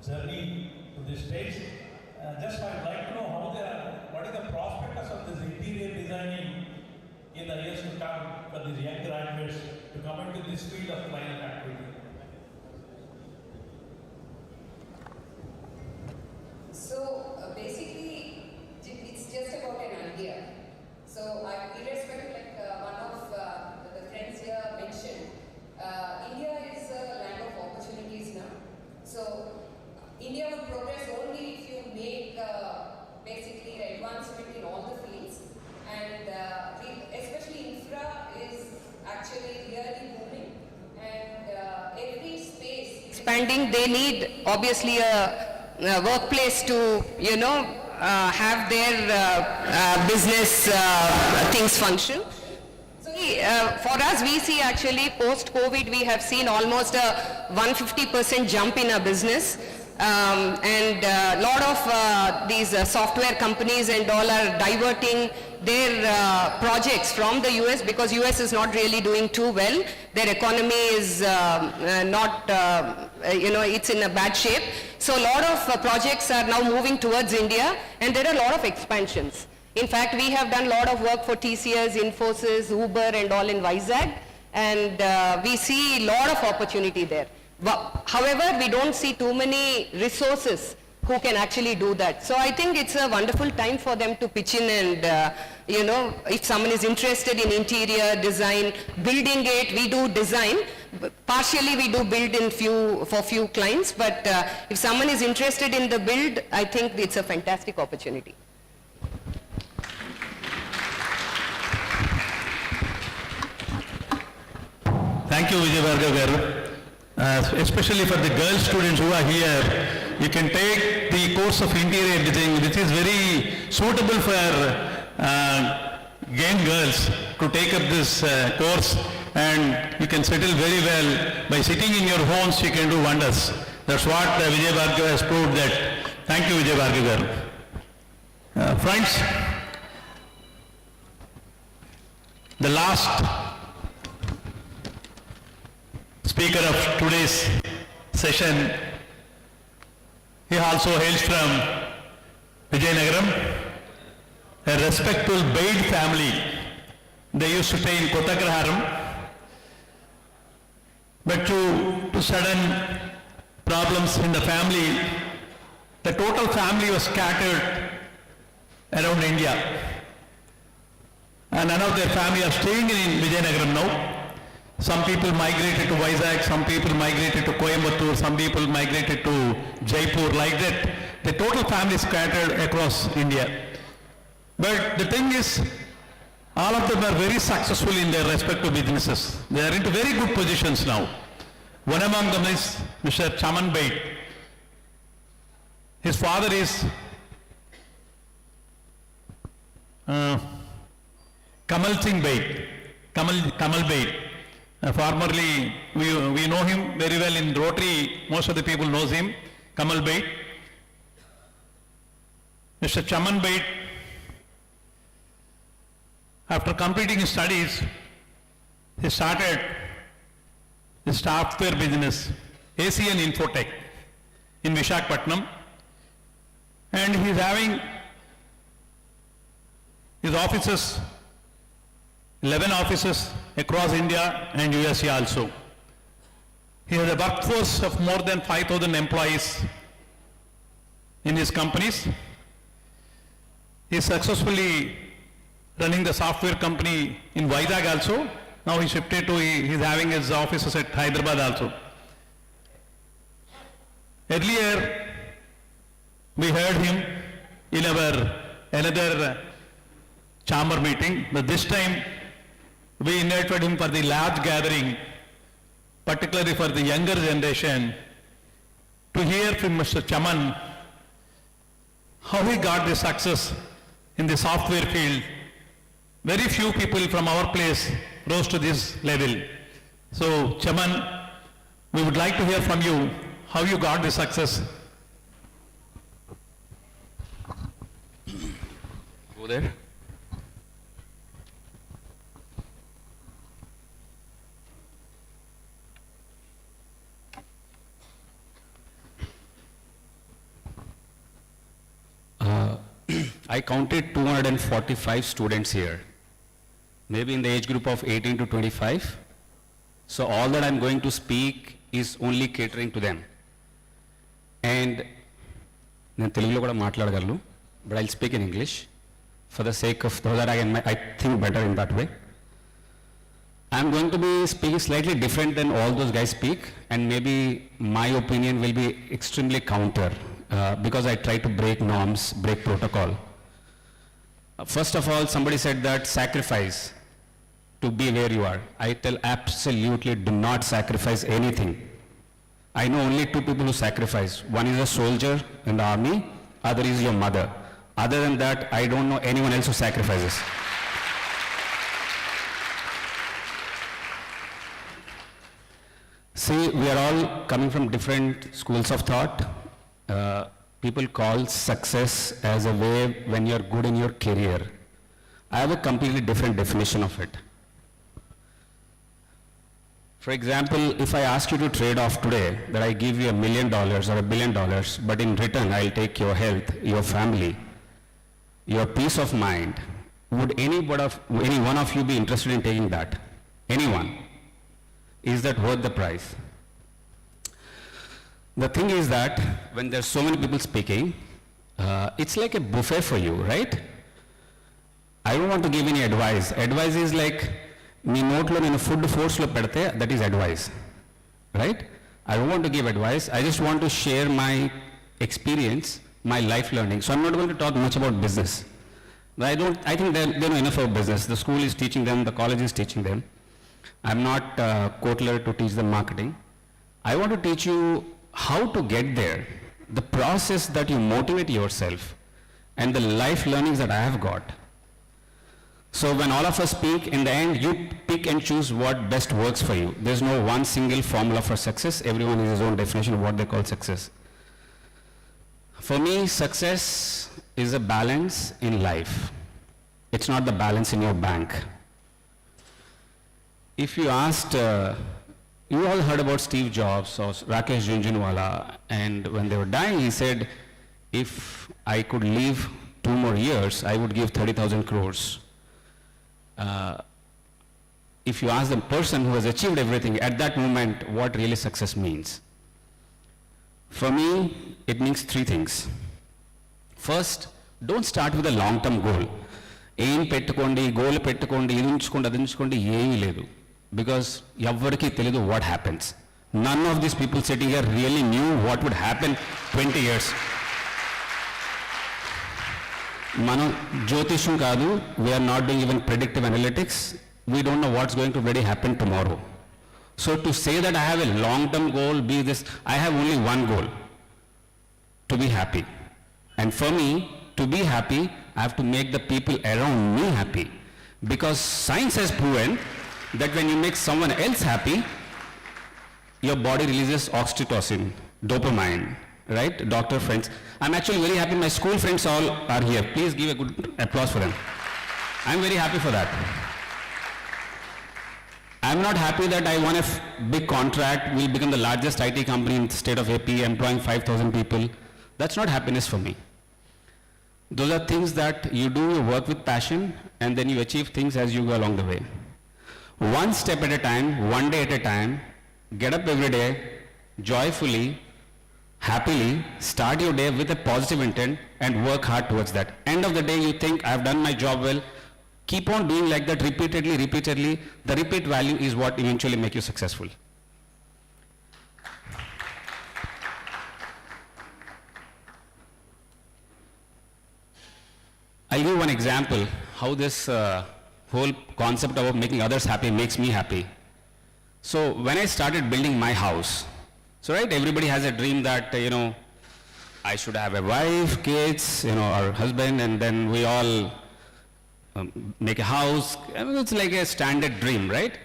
journey to this stage. Just I'd like to know what is the prospectus of this interior designing in the years to come for these young graduates to come into this field of fine activity. So basically, it's just about an idea. So irrespective, like one of the friends here mentioned, India is a land of opportunities now. So India will progress only if you make basically advancement in all the fields, and especially infra is actually really booming, and every space expanding, they need obviously a workplace to have their business things function. So for us, we see actually post-COVID, we have seen almost a 150% jump in our business. And a lot of these software companies and all are diverting their projects from the US because US is not really doing too well. Their economy is not, it's in a bad shape. So a lot of projects are now moving towards India, and there are a lot of expansions. In fact, we have done a lot of work for TCS, Infosys, Uber and all in Vizag, and we see a lot of opportunity there. However, we don't see too many resources who can actually do that. So I think it's a wonderful time for them to pitch in, and if someone is interested in interior design, building it, we do design. Partially we do build for few clients, but if someone is interested in the build, I think it's a fantastic opportunity. Thank you, Vijay Bhargav garu. Especially for the girl students who are here, you can take the course of interior design, which is very suitable for young girls to take up this course, and you can settle very well. By sitting in your homes, you can do wonders. That's what Vijay Bhargav has proved that. Thank you, Vijay Bhargav garu. Friends, the last speaker of today's session, he also hails from Vijayanagaram, a respectful Baid family. They used to stay in Kottagraharam, but to sudden problems in the family, the total family was scattered around India. And none of their family are staying in Vijayanagaram now. Some people migrated to Vizag, some people migrated to Coimbatore, some people migrated to Jaipur, like that. The total family scattered across India. But the thing is, all of them are very successful in their respective businesses. They are into very good positions now. One among them is Mr. Chaman Bait. His father is Kamal Singh Bait, Kamal Bait. Formerly, we know him very well in Rotary. Most of the people knows him, Kamal Bait. Mr. Chaman Bait, after completing his studies, he started his software business, ACN Infotech, in Visakhapatnam. And he's having his offices, 11 offices across India and USA also. He has a workforce of more than 5,000 employees in his companies. He is successfully running the software company in Vizag also. Now he shifted to, he's having his offices at Hyderabad also. Earlier, we heard him in our another chamber meeting, but this time we invited him for the large gathering, particularly for the younger generation, to hear from Mr. Chaman how he got the success in the software field. Very few people from our place rose to this level. So, Chaman, we would like to hear from you how you got the success. Go there. I counted 245 students here, maybe in the age group of 18 to 25. So all that I'm going to speak is only catering to them. And నేను తెలుగులో కూడా మాట్లాడగలను, but I'll speak in English for the sake of that I think better in that way. I'm going to be speaking slightly different than all those guys speak, and maybe my opinion will be extremely counter because I try to break norms, break protocol. First of all, somebody said that sacrifice to be where you are. I tell absolutely do not sacrifice anything. I know only two people who sacrifice. One is a soldier in the army, other is your mother. Other than that, I don't know anyone else who sacrifices. See, we are all coming from different schools of thought. People call success as a way when you're good in your career. I have a completely different definition of it. For example, if I ask you to trade off today, that I give you $1 million or $1 billion, but in return I'll take your health, your family, your peace of mind, would any one of you be interested in taking that? Anyone? Is that worth the price? The thing is that when there's so many people speaking, it's like a buffet for you, right? I don't want to give any advice. Advice is like, మీ నోట్లో నేను food ఫోర్స్లో పెడితే that is advice, right? I don't want to give advice, I just want to share my experience, my life learning. So I'm not going to talk much about business. I think they know enough about business. The school is teaching them, the college is teaching them. I'm not Kotler to teach them marketing. I want to teach you how to get there, the process that you motivate yourself, and the life learnings that I have got. So when all of us speak, in the end, you pick and choose what best works for you. There's no one single formula for success. Everyone has his own definition of what they call success. For me, success is a balance in life. It's not the balance in your bank. If you asked, you all heard about Steve Jobs or Rakesh Jhunjhunwala, and when they were dying, he said, if I could live 2 more years, I would give 30,000 crores. If you ask the person who has achieved everything at that moment what really success means, for me it means 3 things. First, don't start with a long term goal. Aim pettukondi, goal pettukondi, idi unchukondi, adi unchukondi, emi ledu, because evvariki teliyadu what happens. None of these people sitting here really knew what would happen 20 years. మనం జ్యోతిష్యం కాదు, we are not doing even predictive analytics. We don't know what's going to really happen tomorrow. So to say that I have a long-term goal, be this, I have only one goal, to be happy. And for me, to be happy, I have to make the people around me happy. Because science has proven that when you make someone else happy, your body releases oxytocin, dopamine, right? Doctor friends. I'm actually very happy my school friends all are here. Please give a good applause for them. I'm very happy for that. I'm not happy that I won a big contract, will become the largest IT company in the state of AP, employing 5,000 people. That's not happiness for me. Those are things that you do your work with passion and then you achieve things as you go along the way. One step at a time, one day at a time, get up every day, joyfully, happily, start your day with a positive intent and work hard towards that. End of the day, you think, I've done my job well, keep on doing like that repeatedly. The repeat value is what eventually make you successful. I'll give one example how this whole concept of making others happy makes me happy. So when I started building my house, so right, everybody has a dream that, I should have a wife, kids, or husband, and then we all make a house. I mean, it's like a standard dream, right?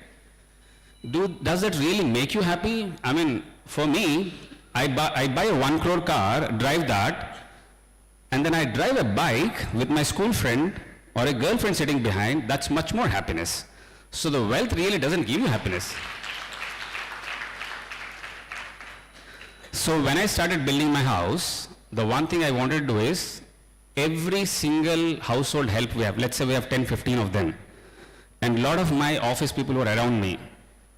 Does that really make you happy? I mean, for me, I buy a 1 crore car, drive that, and then I drive a bike with my school friend or a girlfriend sitting behind. That's much more happiness. So the wealth really doesn't give you happiness. So when I started building my house, the one thing I wanted to do is, every single household help we have, let's say we have 10, 15 of them, and a lot of my office people were around me,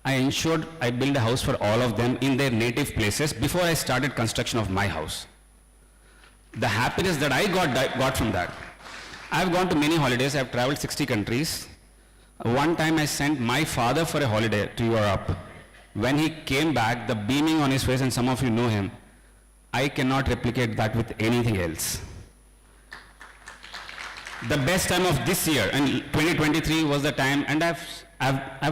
I ensured I build a house for all of them in their native places before I started construction of my house. The happiness that I got from that. I've gone to many holidays, I've traveled 60 countries. One time I sent my father for a holiday to Europe. When he came back, the beaming on his face, and some of you know him, I cannot replicate that with anything else. The best time of this year, and 2023 was the time, and I've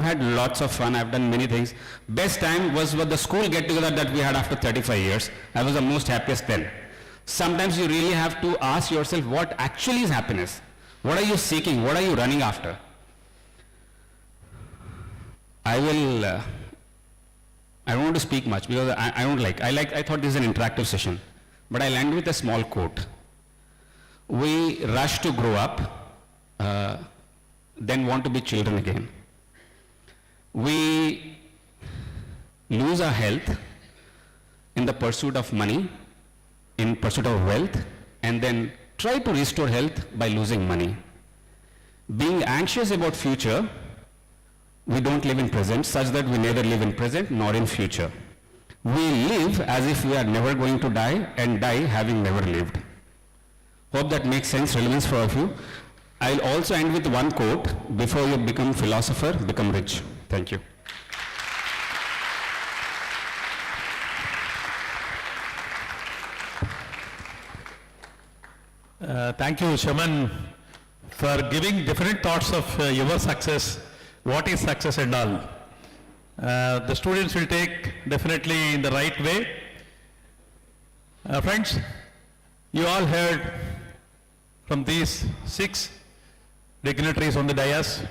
had lots of fun, I've done many things. Best time was with the school get-together that we had after 35 years. I was the most happiest then. Sometimes you really have to ask yourself, what actually is happiness? What are you seeking? What are you running after? I don't want to speak much because I thought this is an interactive session, but I'll end with a small quote. We rush to grow up, then want to be children again. We lose our health in the pursuit of money, in pursuit of wealth, and then try to restore health by losing money. Being anxious about future, we don't live in present, such that we neither live in present nor in future. We live as if we are never going to die, and die having never lived. Hope that makes sense, relevance for all of you. I'll also end with one quote: before you become philosopher, become rich. Thank you. Thank you, Shaman, for giving different thoughts of your success, what is success and all. The students will take definitely in the right way. Friends, you all heard from these 6 dignitaries on the dais,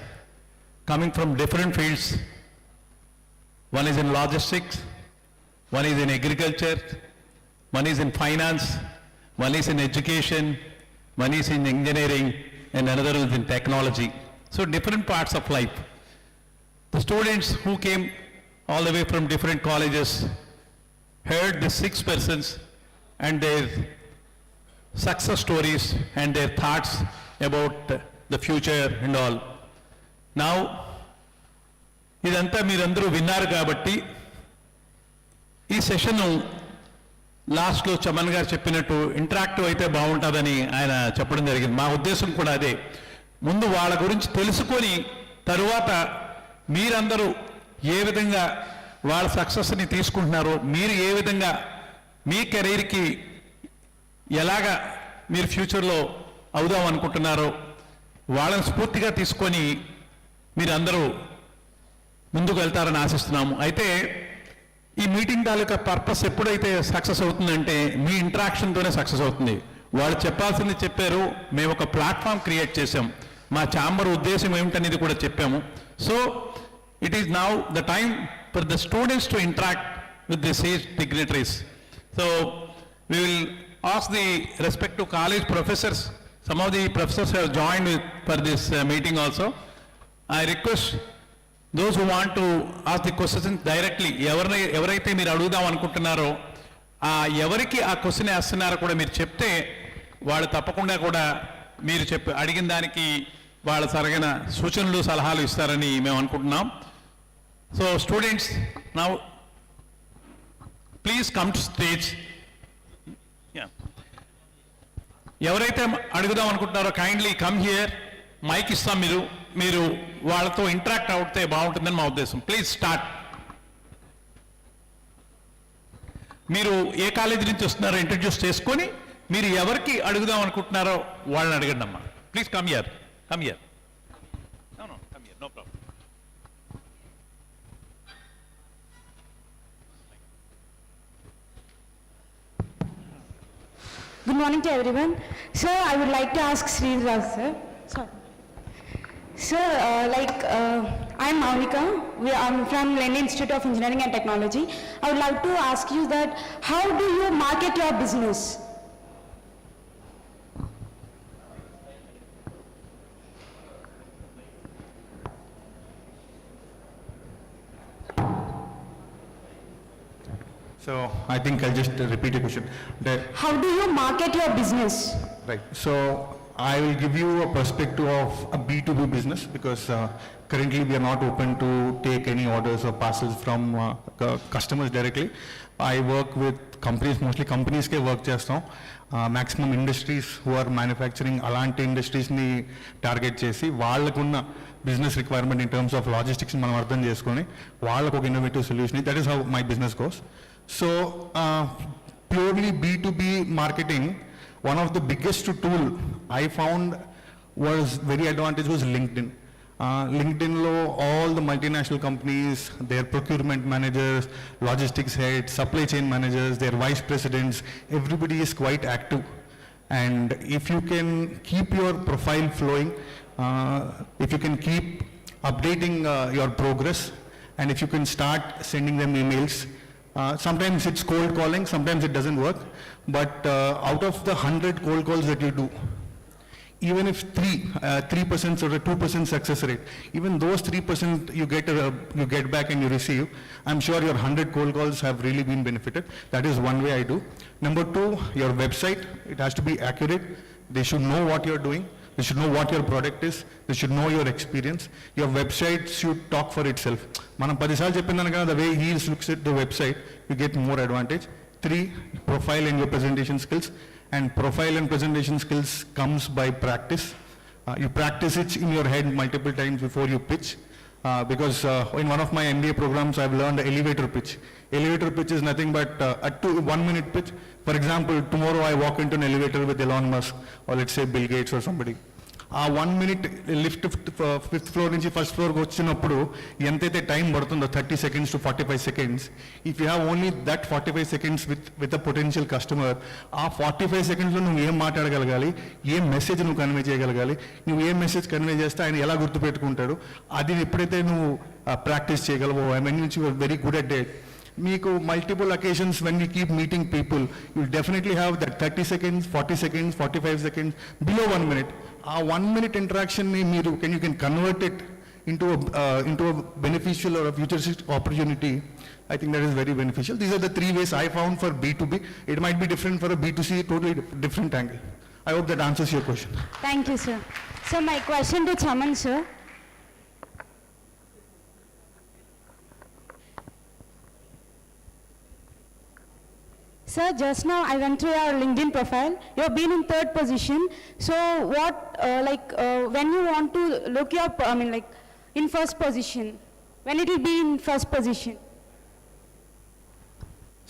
coming from different fields. One is in logistics, one is in agriculture, one is in finance, one is in education, one is in engineering, and another is in technology. So different parts of life. The students who came all the way from different colleges heard the 6 persons and their success stories and their thoughts about the future and all. Now, ఇదంతా మీరందరూ విన్నారు కాబట్టి ఈ session లాస్ట్లో చమన్ గారు చెప్పినట్టు interactive అయితే బాగుంటుందని ఆయన చెప్పడం జరిగింది. మా ఉద్దేశం కూడా అదే. ముందు వాళ్ళ గురించి తెలుసుకొని తరువాత మీరందరూ ఏ విధంగా వాళ్ళ సక్సెస్ని తీసుకుంటున్నారో, మీరు ఏ విధంగా మీ కెరీర్కి ఎలాగా మీరు ఫ్యూచర్లో అవుదాం అనుకుంటున్నారో వాళ్ళని స్ఫూర్తిగా తీసుకొని మీరందరూ ముందుకు వెళ్తారని ఆశిస్తున్నాము. అయితే ఈ మీటింగ్ తాలూకా పర్పస్ ఎప్పుడైతే సక్సెస్ అవుతుందంటే మీ ఇంటరాక్షన్తోనే సక్సెస్ అవుతుంది. వాళ్ళు చెప్పాల్సింది చెప్పారు, మేము ఒక ప్లాట్ఫామ్ క్రియేట్ చేసాం, మా ఛాంబర్ ఉద్దేశం ఏమిటనేది కూడా చెప్పాము. So it is now the time for the students to interact with the 6 dignitaries. So we will ask the respective college professors. Some of the professors have joined for this meeting also. I request those who want to ask the questions directly, ఎవరైతే మీరు అడుగుదాం అనుకుంటున్నారో ఎవరికి ఆ question వేస్తున్నారో కూడా మీరు చెప్తే వాళ్ళు తప్పకుండా కూడా మీరు అడిగిన దానికి వాళ్ళ సరైన సూచనలు సలహాలు ఇస్తారని మేము అనుకుంటున్నాం. So students, now please come to stage. ఎవరైతే అడుగుదాం అనుకుంటున్నారో కైండ్లీ కమ్ హియర్. మైక్ ఇస్తాం, మీరు వాళ్ళతో ఇంటరాక్ట్ అవుతే బాగుంటుందని మా ఉద్దేశం. Please start. మీరు ఏ కాలేజీ నుంచి వస్తున్నారో ఇంట్రడ్యూస్ చేసుకొని మీరు ఎవరికి అడుగుదాం అనుకుంటున్నారో వాళ్ళని అడగండి అమ్మా. Please come here, come here. Come here, no problem. Good morning to everyone. Sir, I would like to ask Sridhar, sir. Sorry. Sir, I'm Maunika. I'm from Lenin Institute of Engineering and Technology. I would like to ask you that how do you market your business? So I think I'll just repeat a question. How do you market your business? Right. So I will give you a perspective of a B2B business because currently we are not open to take any orders or parcels from customers directly. I work with companies, mostly companies ke work chestam. Maximum industries who are manufacturing alanti industries ni target chesi vallakunna business requirement in terms of logistics manam ardham cheskoni vallaku oka innovative solution. That is how my business goes. So purely B2B marketing, one of the biggest tool I found was very advantageous was LinkedIn. LinkedIn lo all the multinational companies, their procurement managers, logistics heads, supply chain managers, their vice presidents, everybody is quite active. And if you can keep your profile flowing, if you can keep updating your progress, and if you can start sending them emails, sometimes it's cold calling, sometimes it doesn't work, but out of the 100 cold calls that you do, even if 3% or a 2% success rate, even those 3% you get back and you receive, I'm sure your 100 cold calls have really been benefited. That is one way I do. Number two, your website, it has to be accurate. They should know what you're doing. They should know what your product is. They should know your experience. Your website should talk for itself. Manam 10 saal cheppindana, the way he looks at the website, you get more advantage. 3, profile and your presentation skills. And profile and presentation skills comes by practice. You practice it in your head multiple times before you pitch. Because in one of my MBA programs, I've learned elevator pitch. Elevator pitch is nothing but a 1 minute pitch. For example, tomorrow I walk into an elevator with Elon Musk, or let's say Bill Gates or somebody. 1 minute lift 5th floor నుంచి first floor వచ్చినప్పుడు ఎంతైతే time పడుతుందో 30 seconds to 45 seconds, if you have only that 45 seconds with a potential customer, ఆ 45 seconds లో నువ్వు ఏం మాట్లాడగలగాలి, ఏం message నువ్వు కన్వే చేయగలగాలి, నువ్వు ఏం మెసేజ్ కన్వే చేస్తే ఆయన ఎలా గుర్తుపెట్టుకుంటాడు, అది ఎప్పుడైతే నువ్వు ప్రాక్టీస్ చేయగలవో, I mean you are very good at it, మీకు multiple occasions when we keep meeting people, you will definitely have that 30 seconds, 40 seconds, 45 seconds, below 1 minute. A 1 minute interaction ni you can convert it into a beneficial or a futuristic opportunity. I think that is very beneficial. These are the 3 ways I found for B2B. It might be different for a B2C, totally different angle. I hope that answers your question. Thank you, sir. So my question to Chaman, sir. Sir, just now I went through your LinkedIn profile. You have been in 3rd position. So what, when you want to look your, in first position, when it will be in first position?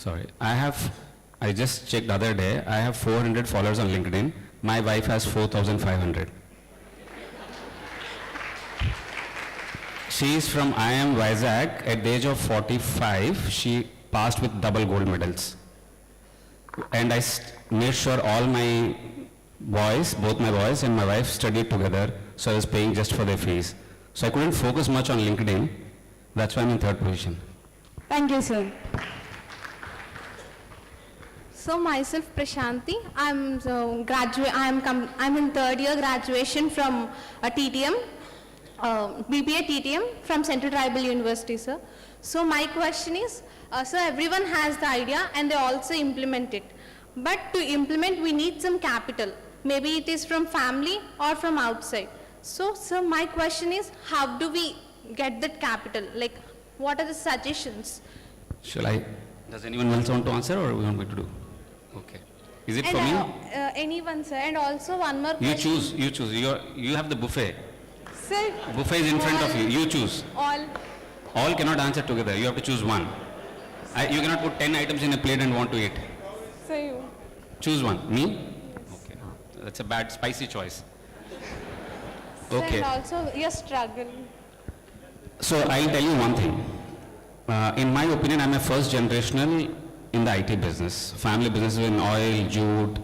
Sorry, I just checked the other day, I have 400 followers on LinkedIn. My wife has 4,500. She is from IIM Vizag. At the age of 45, she passed with double gold medals. And I made sure all my boys, both my boys and my wife studied together, so I was paying just for their fees. So I couldn't focus much on LinkedIn. That's why I'm in 3rd position. Thank you, sir. So myself Prashanti, I'm in 3rd year graduation from TTM, BBA TTM from Central Tribal University, sir. So my question is, sir, everyone has the idea and they also implement it. But to implement, we need some capital. Maybe it is from family or from outside. So, sir, my question is, how do we get that capital? Like, what are the suggestions? Shall I? Does anyone else want to answer or we want me to do? Okay. Is it And for me? anyone, sir. And also one more You question. choose. You have the buffet. Sir, Buffet is in front of you. You choose. all. All cannot answer together. You have to choose one. You cannot put 10 items in a plate and want to eat. Sir, you. Choose one. Me? Okay. That's a bad, spicy choice. Okay. And also, your struggle. So I'll tell you one thing. In my opinion, I'm a first generational in the IT business. Family business in oil, jute,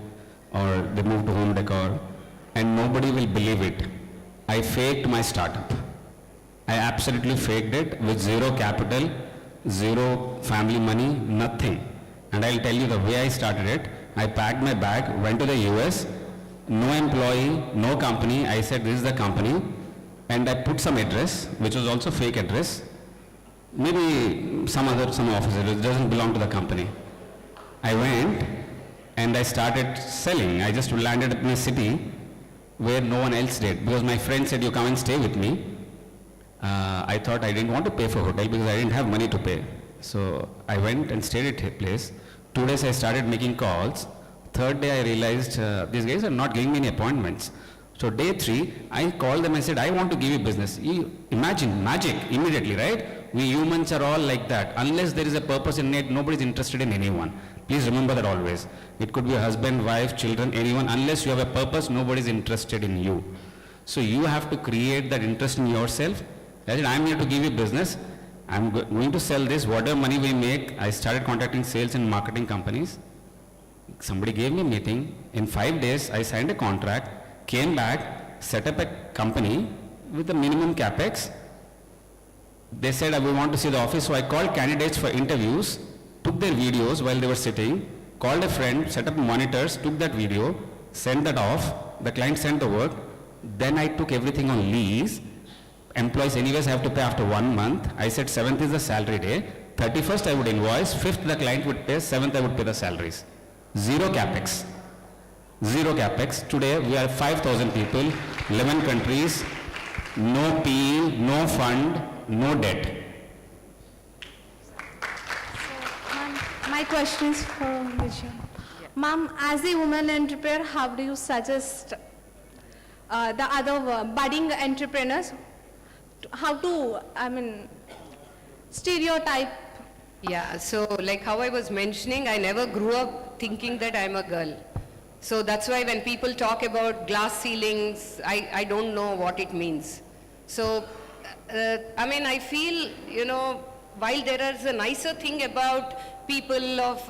or they moved to home decor, and nobody will believe it. I faked my startup. I absolutely faked it with zero capital, zero family money, nothing. And I'll tell you the way I started it. I packed my bag, went to the US, no employee, no company. I said, this is the company. And I put some address, which was also fake address. Maybe some office address, it doesn't belong to the company. I went and I started selling. I just landed in a city where no one else did, because my friend said, you come and stay with me. I thought I didn't want to pay for hotel because I didn't have money to pay. So I went and stayed at a place. 2 days I started making calls. Third day I realized these guys are not giving me any appointments. So day 3, I called them and said, I want to give you business. Imagine, magic, immediately, right? We humans are all like that. Unless there is a purpose in it, nobody is interested in anyone. Please remember that always. It could be a husband, wife, children, anyone. Unless you have a purpose, nobody is interested in you. So you have to create that interest in yourself. I said, I'm here to give you business. I'm going to sell this. Whatever money we make, I started contacting sales and marketing companies. Somebody gave me a meeting. In 5 days, I signed a contract, came back, set up a company with a minimum capex. They said, we want to see the office. So I called candidates for interviews, took their videos while they were sitting, called a friend, set up monitors, took that video, sent that off. The client sent the work. Then I took everything on lease. Employees anyways have to pay after 1 month. I said 7th is the salary day. 31st I would invoice. 5th the client would pay. 7th I would pay the salaries. Zero capex. Zero capex. Today we are 5,000 people, 11 countries, no PE, no fund, no debt. My question is for Vijay. Ma'am, as a woman entrepreneur, how do you suggest the other budding entrepreneurs how to, stereotype? Yeah, so like how I was mentioning, I never grew up thinking that I'm a girl. So that's why when people talk about glass ceilings, I don't know what it means. So, I feel, while there is a nicer thing about people of,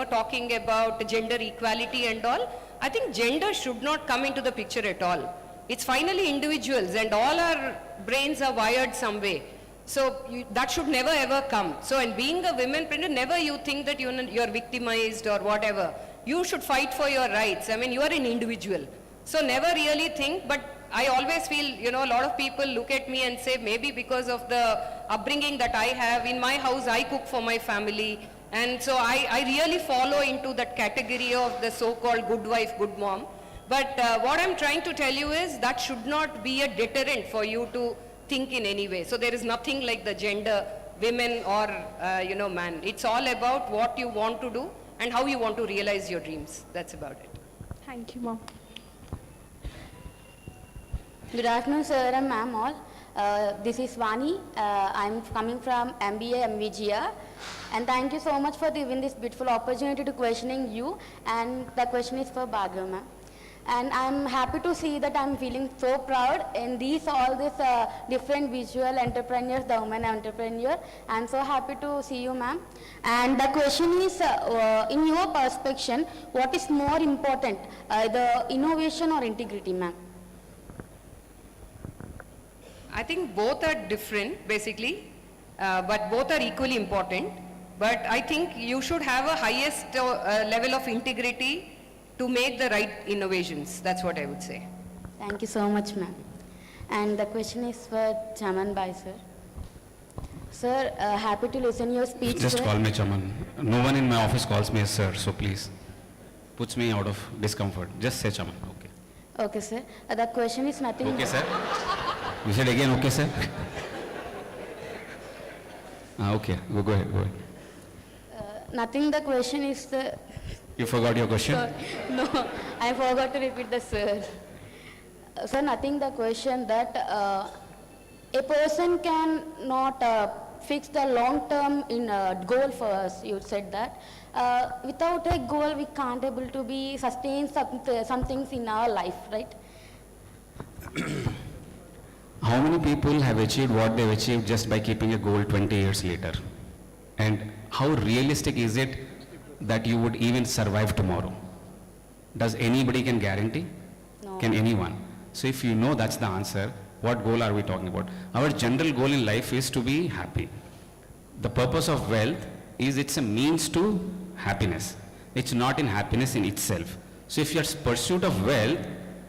talking about gender equality and all, I think gender should not come into the picture at all. It's finally individuals and all our brains are wired some way. So that should never ever come. So in being a womenpreneur, never you think that you're victimized or whatever. You should fight for your rights. You are an individual. So never really think, but I always feel, a lot of people look at me and say, maybe because of the upbringing that I have, in my house I cook for my family. And so I really follow into that category of the so-called good wife, good mom. But what I'm trying to tell you is that should not be a deterrent for you to think in any way. So there is nothing like the gender, women or, man. It's all about what you want to do and how you want to realize your dreams. That's about it. Thank you, Mom. Good afternoon, sir and ma'am all. This is Vani. I'm coming from MBA MVGR. And thank you so much for giving this beautiful opportunity to questioning you. And the question is for Bhargav, ma'am. And I'm happy to see that I'm feeling so proud in all these different visual entrepreneurs, the women entrepreneur. I'm so happy to see you, ma'am. And the question is, in your perspective, what is more important, the innovation or integrity, ma'am? I think both are different, basically, but both are equally important. But I think you should have a highest level of integrity to make the right innovations. That's what I would say. Thank you so much, ma'am. And the question is for Chaman Bhai, sir. Sir, happy to listen your speech. Just sir. call me Chaman. No one in my office calls me as sir, so please. puts me out of discomfort. Just say Chaman. Okay. Okay, sir. The question is nothing. Okay, sir. You said again, okay, sir. Okay, go ahead. Nothing. The question is the. You forgot your question? No, I forgot to repeat the sir. Sir, nothing. The question that a person can not fix the long-term goal for us. You said that without a goal, we can't able to be sustain some things in our life, right? How many people have achieved what they've achieved just by keeping a goal 20 years later? And how realistic is it that you would even survive tomorrow? Does anybody can guarantee? No. Can anyone? So if you know that's the answer, what goal are we talking about? Our general goal in life is to be happy. The purpose of wealth is it's a means to happiness. It's not in happiness in itself. So if your pursuit of wealth,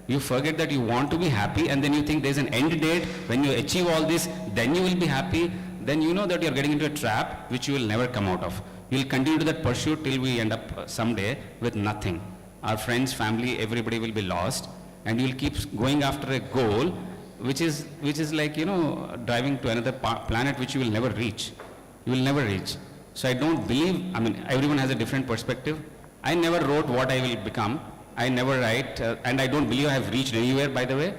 you forget that you want to be happy and then you think there's an end date, when you achieve all this, then you will be happy, then you know that you're getting into a trap which you will never come out of. You'll continue to that pursuit till we end up someday with nothing. Our friends, family, everybody will be lost, and you'll keep going after a goal which is like, driving to another planet which you will never reach. You will never reach. So I don't believe, everyone has a different perspective. I never wrote what I will become. I never write, and I don't believe I have reached anywhere, by the way.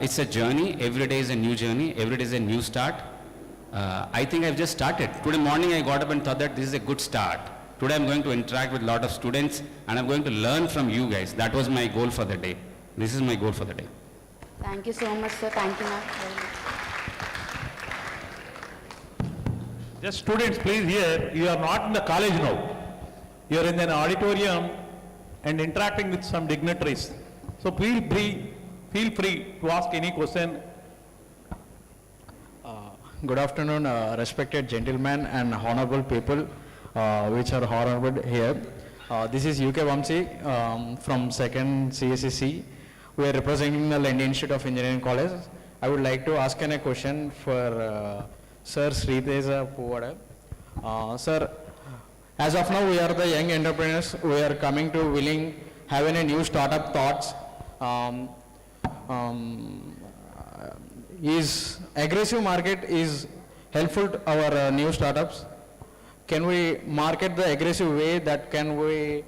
It's a journey. Every day is a new journey. Every day is a new start. I think I've just started. Today morning I got up and thought that this is a good start. Today I'm going to interact with a lot of students and I'm going to learn from you guys. That was my goal for the day. This is my goal for the day. Thank you so much, sir. Thank you, ma'am. Just students, please hear, you are not in the college now. You are in an auditorium and interacting with some dignitaries. So feel free to ask any question. Good afternoon, respected gentlemen and honorable people which are honorable here. This is UK Vamsi from 2nd CSEC. We are representing the Lendi Institute of Engineering College. I would like to ask a question for Sir Sriteja Puvada. Sir, as of now we are the young entrepreneurs. We are coming to willing having a new startup thoughts. Is aggressive market is helpful to our new startups? Can we market the aggressive way that can we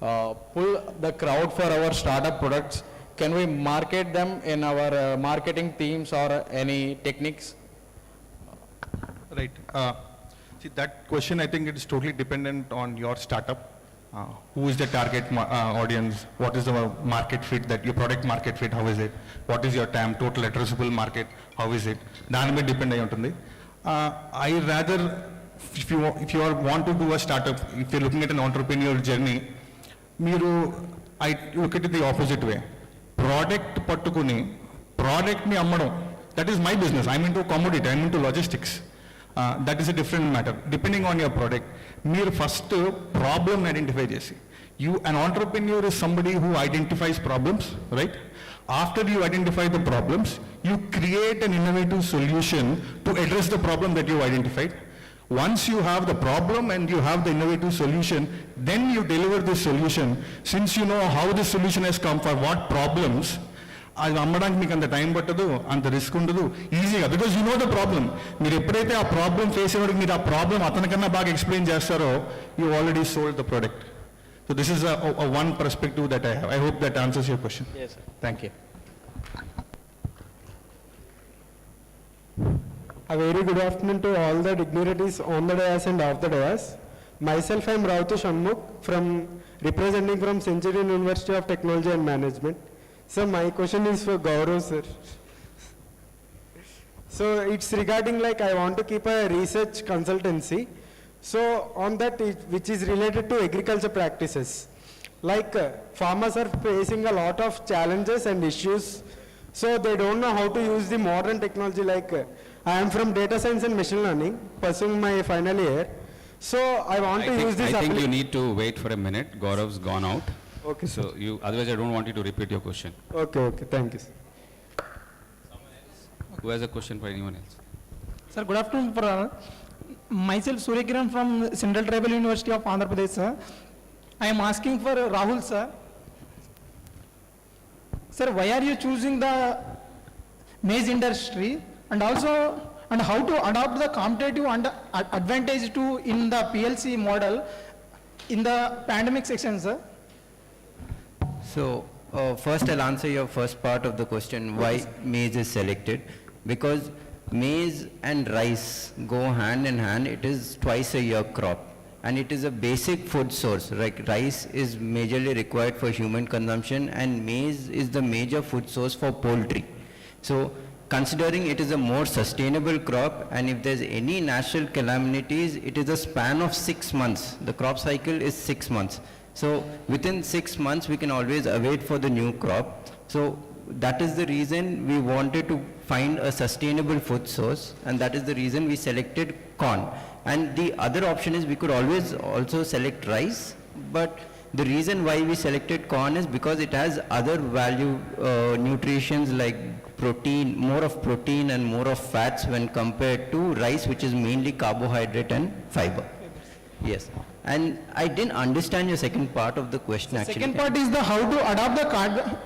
pull the crowd for our startup products? Can we market them in our marketing teams or any techniques? Right. See, that question, I think it is totally dependent on your startup. Who is the target audience? What is the market fit, that your product market fit, how is it? What is your TAM, total addressable market, how is it? Dani మీద depend అయి ఉంటుంది. I rather, if you want to do a startup, if you're looking at an entrepreneurial journey, I look at it the opposite way. Product పట్టుకుని product ని అమ్మడం, that is my business. I'm into commodity, I'm into logistics. That is a different matter. Depending on your product, మీరు first problem identify చేసి, an entrepreneur is somebody who identifies problems, right? After you identify the problems, you create an innovative solution to address the problem that you identified. Once you have the problem and you have the innovative solution, then you deliver this solution. Since you know how this solution has come, for what problems, అది అమ్మడానికి మీకు అంత time పట్టదు, అంత risk ఉండదు, ఈజీగా, because you know the problem. మీరు ఎప్పుడైతే ఆ ప్రాబ్లమ్ ఫేస్ అయ్యేవాడికి మీరు ఆ ప్రాబ్లమ్ అతనికన్నా బాగా ఎక్స్ప్లెయిన్ చేస్తారో, you already sold the product. So this is one perspective that I have. I hope that answers your question. Yes, sir. Thank you. A very good afternoon to all the dignitaries on the dais and off the dais. Myself, I am Rautu Shanmukh representing from Centurion University of Technology and Management. So my question is for Gaurav sir. So it's regarding like I want to keep a research consultancy. So on that, which is related to agriculture practices. Like farmers are facing a lot of challenges and issues. So they don't know how to use the modern technology. Like I am from data science and machine learning, pursuing my final year. So I want to use this. I think you need to wait for a minute. Gaurav's gone out. Okay. So otherwise I don't want you to repeat your question. Okay. Thank you, sir. Who has a question for anyone else? Sir, good afternoon. For myself, Surya Kiran from Central Tribal University of Andhra Pradesh, sir. I am asking for Rahul sir. Sir, why are you choosing the maize industry, and also and how to adopt the competitive advantage to in the PLC model in the pandemic section, sir? So, first I'll answer your first part of the question, why maize is selected. Because maize and rice go hand in hand. It is twice a year crop, and it is a basic food source. Like rice is majorly required for human consumption, and maize is the major food source for poultry. So, considering it is a more sustainable crop, and if there's any natural calamities, it is a span of 6 months. The crop cycle is 6 months. So within 6 months, we can always await for the new crop. So that is the reason we wanted to find a sustainable food source, and that is the reason we selected corn. And the other option is we could always also select rice, but the reason why we selected corn is because it has other value nutritions like protein, more of protein and more of fats when compared to rice, which is mainly carbohydrate and fiber. Yes. And I didn't understand your second part of the question actually. Second part is the how to adopt the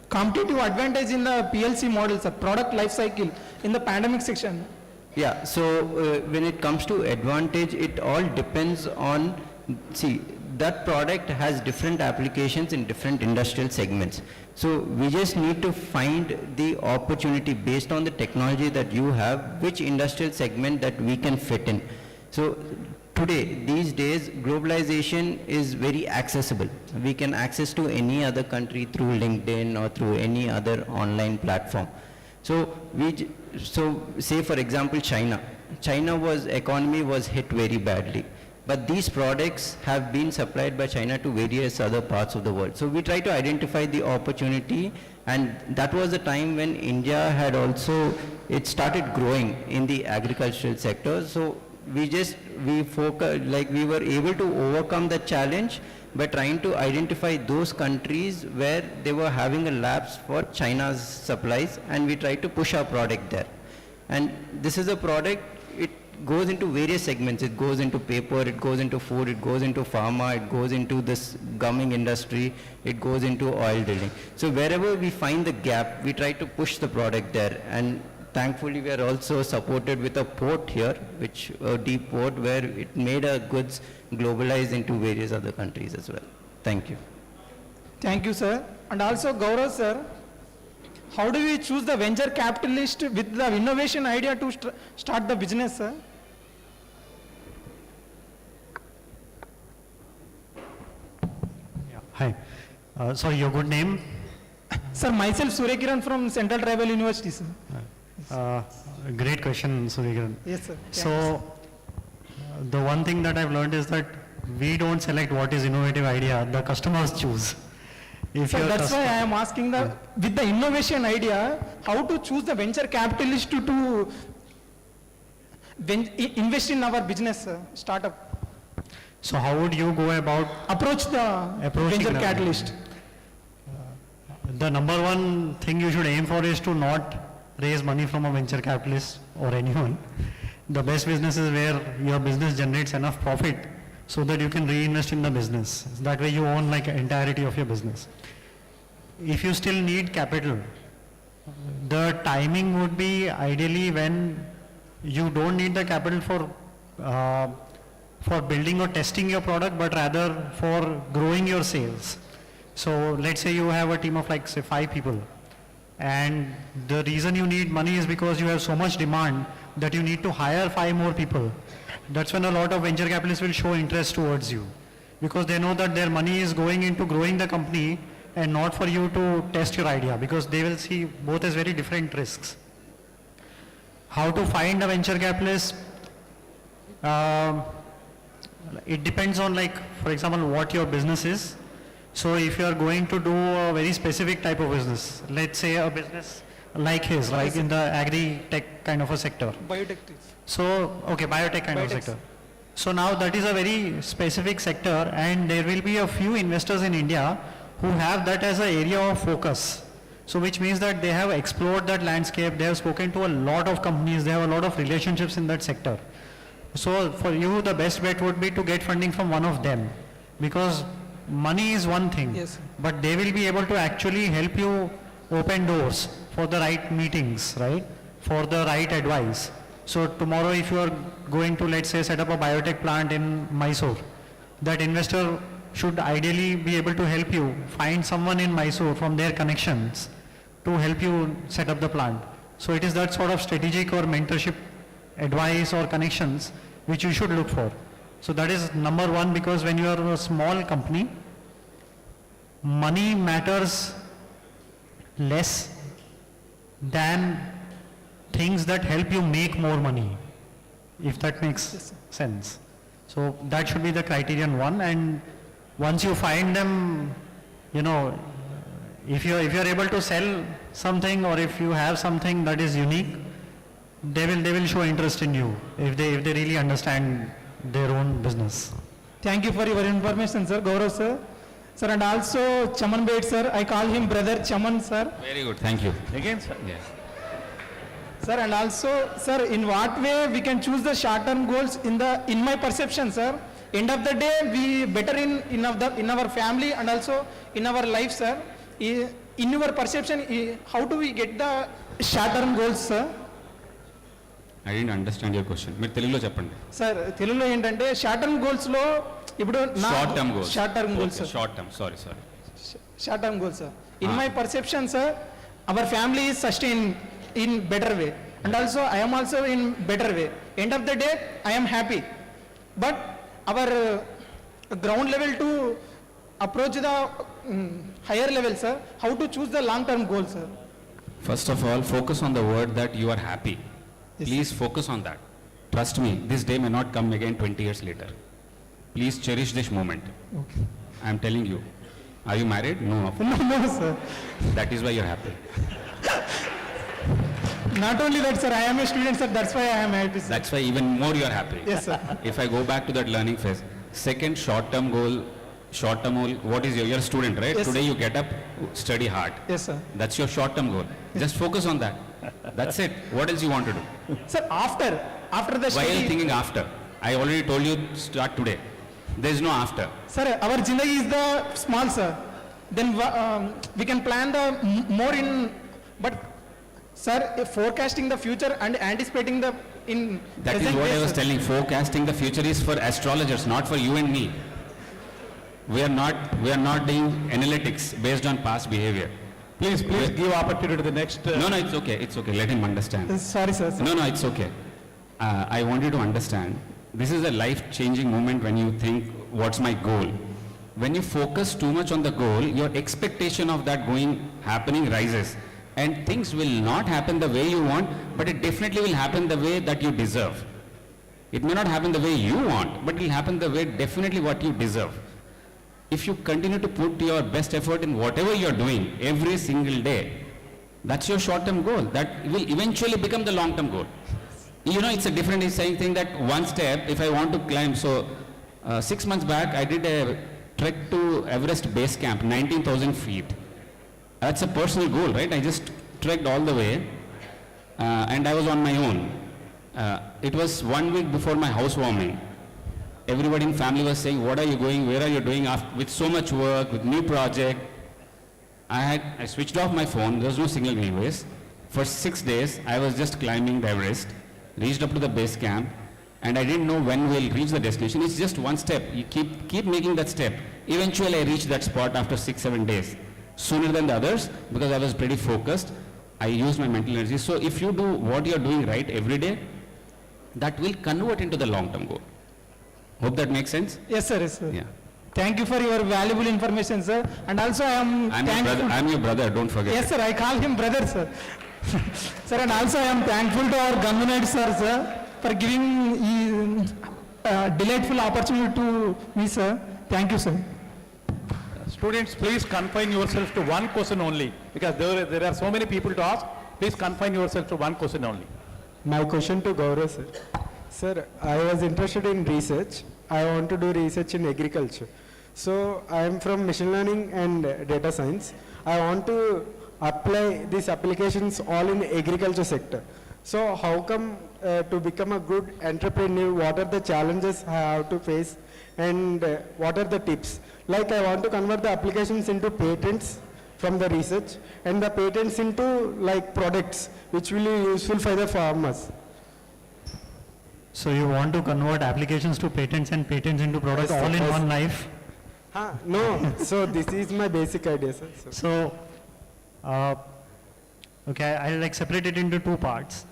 competitive advantage in the PLC models, the product life cycle in the pandemic section. Yeah, so when it comes to advantage, it all depends on, see, that product has different applications in different industrial segments. So we just need to find the opportunity based on the technology that you have, which industrial segment that we can fit in. So today, these days, globalization is very accessible. We can access to any other country through LinkedIn or through any other online platform. So say for example, China economy was hit very badly. But these products have been supplied by China to various other parts of the world. So we try to identify the opportunity, and that was the time when India had also, it started growing in the agricultural sector. So we focus, like we were able to overcome the challenge by trying to identify those countries where they were having a lapse for China's supplies, and we tried to push our product there. And this is a product, it goes into various segments. It goes into paper, it goes into food, it goes into pharma, it goes into this gumming industry, it goes into oil drilling. So wherever we find the gap, we try to push the product there. And thankfully, we are also supported with a port here, which a deep port where it made our goods globalize into various other countries as well. Thank you. Thank you, sir. And also, Gaurav, sir, how do we choose the venture capitalist with the innovation idea to start the business, sir? Hi. Sorry, your good name? Sir, myself Surya Kiran from Central Tribal University, sir. Great question, Surya. Yes, sir. So, the one thing that I've learned is that we don't select what is innovative idea, the customers choose. If So that's why I am asking with the innovation idea, how to choose the venture capitalist to invest in our business, startup. So how would you go about approach the venture capitalist? The number one thing you should aim for is to not raise money from a venture capitalist or anyone. The best business is where your business generates enough profit so that you can reinvest in the business. That way you own like entirety of your business. If you still need capital, the timing would be ideally when you don't need the capital for building or testing your product, but rather for growing your sales. So let's say you have a team of like say 5 people, and the reason you need money is because you have so much demand that you need to hire 5 more people. That's when a lot of venture capitalists will show interest towards you, because they know that their money is going into growing the company and not for you to test your idea, because they will see both as very different risks. How to find a venture capitalist? It depends on, like, for example, what your business is. So if you are going to do a very specific type of business, let's say a business like his, like in the agri-tech kind of a sector. Biotech. So, okay, biotech kind of sector. So now that is a very specific sector, and there will be a few investors in India who have that as an area of focus. So which means that they have explored that landscape, they have spoken to a lot of companies, they have a lot of relationships in that sector. So for you, the best bet would be to get funding from one of them, because money is one thing, Yes. but they will be able to actually help you open doors for the right meetings, right? For the right advice. So tomorrow if you are going to, let's say, set up a biotech plant in Mysore, that investor should ideally be able to help you find someone in Mysore from their connections to help you set up the plant. So it is that sort of strategic or mentorship advice or connections which you should look for. So that is number one, because when you are a small company, money matters less than things that help you make more money, if that makes sense. So that should be the criterion one, and once you find them, you know, if you're able to sell something or if you have something that is unique, they will show interest in you if they really understand their own business. Thank you for your information, sir. Gaurav, sir. Sir, and also Chaman Bait, sir. I call him brother Chaman, sir. Very good, thank you. Again, sir. Yes. Sir, and also, sir, in what way we can choose the short-term goals in my perception, sir? End of the day, we better in our family and also in our life, sir. In your perception, how do we get the short-term goals, sir? I didn't understand your question. మీరు తెలుగులో చెప్పండి. Sir తెలుగులో ఏంటంటే short term goals లో ఇప్పుడు Short term goals. Short term goals Short term, sorry. Short term goals sir in my perception sir our family is sustain in better way and also I am also in better way end of the day I am happy but our ground level to approach the higher level, sir, how to choose the long term goal, sir? First of all, focus on the word that you are happy. Yes. Please focus on that. Trust me, this day may not come again 20 years later. Please cherish this moment. Okay. I am telling you. Are you married? No. No, sir. That is why you are happy. Not only that, sir, I am a student, sir, that's why I am happy, sir. That's why even more you are happy. Yes, sir. If I go back to that learning phase, second short-term goal, what is you're a student, right? Yes, Today sir. you get up, study hard. Yes, sir. That's your short-term goal. Just focus on that. That's it. What else you want to do? Sir, after the Why are you study, thinking after? I already told you start today. There is no after. sir, our zindagi is the small, sir. Then we can plan the more in, but sir, forecasting the future and anticipating the in That is present what day, I was sir. telling. Forecasting the future is for astrologers, not for you and me. We are not doing analytics based on past behavior. Please give opportunity to the next. No, it's okay. It's okay. Let him understand. Sorry, sir. No, it's okay. I want you to understand. This is a life-changing moment when you think, what's my goal? When you focus too much on the goal, your expectation of that happening rises. And things will not happen the way you want, but it definitely will happen the way that you deserve. It may not happen the way you want, but it will happen the way definitely what you deserve. If you continue to put your best effort in whatever you're doing every single day, that's your short-term goal. That will eventually become the long-term goal. You know, it's a different thing that one step, if I want to climb, so 6 months back, I did a trek to Everest Base Camp, 19,000 feet. That's a personal goal, right? I just trekked all the way, and I was on my own. It was 1 week before my housewarming. Everybody in family was saying, what are you going, where are you doing with so much work, with new project. I switched off my phone, there was no signal anyways. For 6 days, I was just climbing the Everest, reached up to the base camp, and I didn't know when we'll reach the destination. It's just one step. You keep making that step. Eventually, I reached that spot after 6-7 days. Sooner than the others, because I was pretty focused. I used my mental energy. So if you do what you're doing right every day, that will convert into the long-term goal. Hope that makes sense? Yes, sir. Yes, sir. Yeah. Thank you for your valuable information, sir. And also I am thankful. I'm your brother, don't forget. Yes, sir, I call him brother, sir. Sir, and also I am thankful to our Gangunite sir, for giving delightful opportunity to me, sir. Thank you, sir. Students, please confine yourself to one question only, because there are so many people to ask. Please confine yourself to one question only. My question to Gaurav, sir. Sir, I was interested in research. I want to do research in agriculture. So, I am from machine learning and data science. I want to apply these applications all in agriculture sector. So how come to become a good entrepreneur, what are the challenges I have to face, and what are the tips? Like I want to convert the applications into patents from the research, and the patents into like products which will be useful for the farmers. So you want to convert applications to patents and patents into products Yes, all in yes. one life? No, so this is my basic idea, sir. So, okay, I'll like separate it into two parts.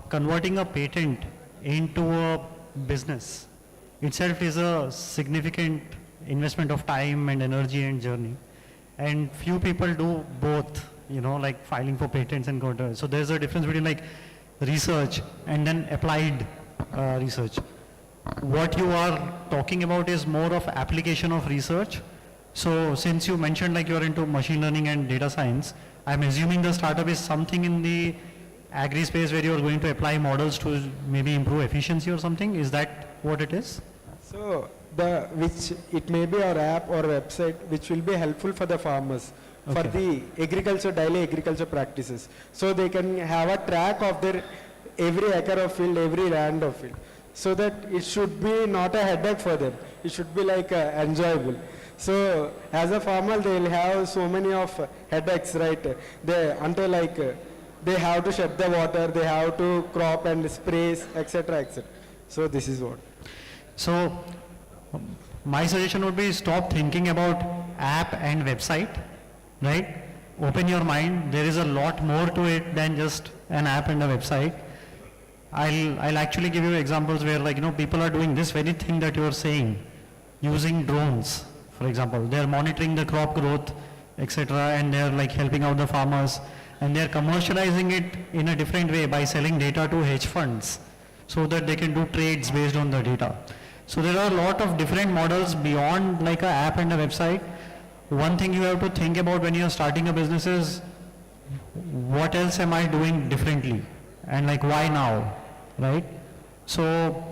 Converting a patent into a business itself is a significant investment of time and energy and journey. And few people do both, you know, like filing for patents and go. So there's a difference between like research and then applied research. What you are talking about is more of application of research. So since you mentioned like you're into machine learning and data science, I'm assuming the startup is something in the agri space where you're going to apply models to maybe improve efficiency or something. Is that what it is? So which it may be our app or website which will be helpful for the farmers for the daily agriculture practices. So they can have a track of their every acre of field, every rand of field. So that it should be not a headache for them. It should be like enjoyable. So as a farmer, they will have so many of headaches, right? They have to shed the water, they have to crop and sprays, etc., etc. So this is what. So my suggestion would be stop thinking about app and website, right? Open your mind. There is a lot more to it than just an app and a website. I'll actually give you examples where, like, you know, people are doing this very thing that you're saying using drones, for example. They're monitoring the crop growth, etc., and they're like helping out the farmers, and they're commercializing it in a different way by selling data to hedge funds so that they can do trades based on the data. So there are a lot of different models beyond like an app and a website. One thing you have to think about when you're starting a business is, what else am I doing differently? And like, why now, right? So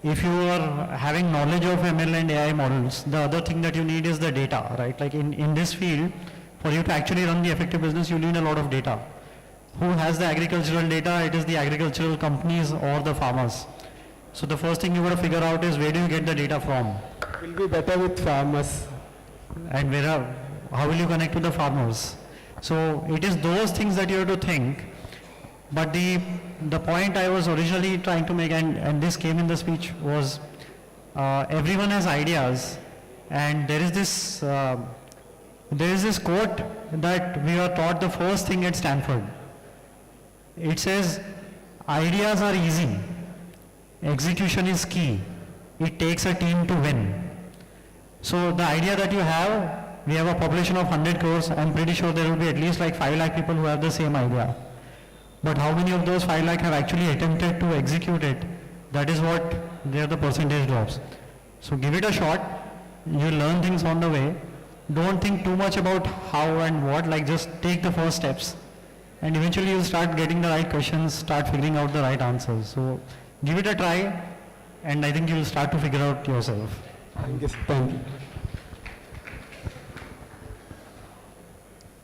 if you are having knowledge of ML and AI models, the other thing that you need is the data, right? Like in this field, for you to actually run the effective business, you need a lot of data. Who has the agricultural data? It is the agricultural companies or the farmers. So the first thing you got to figure out is, where do you get the data from? It will be better with farmers. And how will you connect to the farmers? So it is those things that you have to think. But the point I was originally trying to make, and this came in the speech, was everyone has ideas, and there is this quote that we are taught the first thing at Stanford. It says, ideas are easy, execution is key, it takes a team to win. So the idea that you have, we have a population of 100 crores, I'm pretty sure there will be at least like 5 lakh people who have the same idea. But how many of those 5 lakh have actually attempted to execute it? That is what the percentage drops. So give it a shot, you learn things on the way. Don't think too much about how and what, like just take the first steps. And eventually you'll start getting the right questions, start figuring out the right answers. So give it a try, and I think you'll start to figure out yourself. Thank you. Thank you.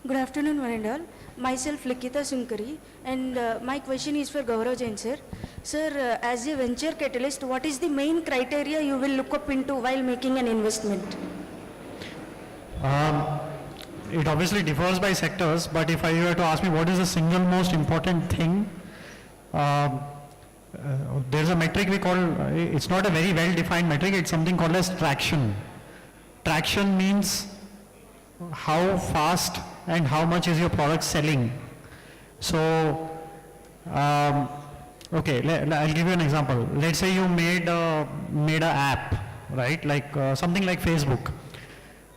Good afternoon, one and all. Myself, Likita Sunkari, and my question is for Gaurav Jain, sir. Sir, as a venture catalyst, what is the main criteria you will look up into while making an investment? It obviously differs by sectors, but if I were to ask me what is the single most important thing, there's a metric we call, it's not a very well-defined metric, it's something called as traction. Traction means how fast and how much is your product selling. So, okay, I'll give you an example. Let's say you made an app, right? Like something like Facebook.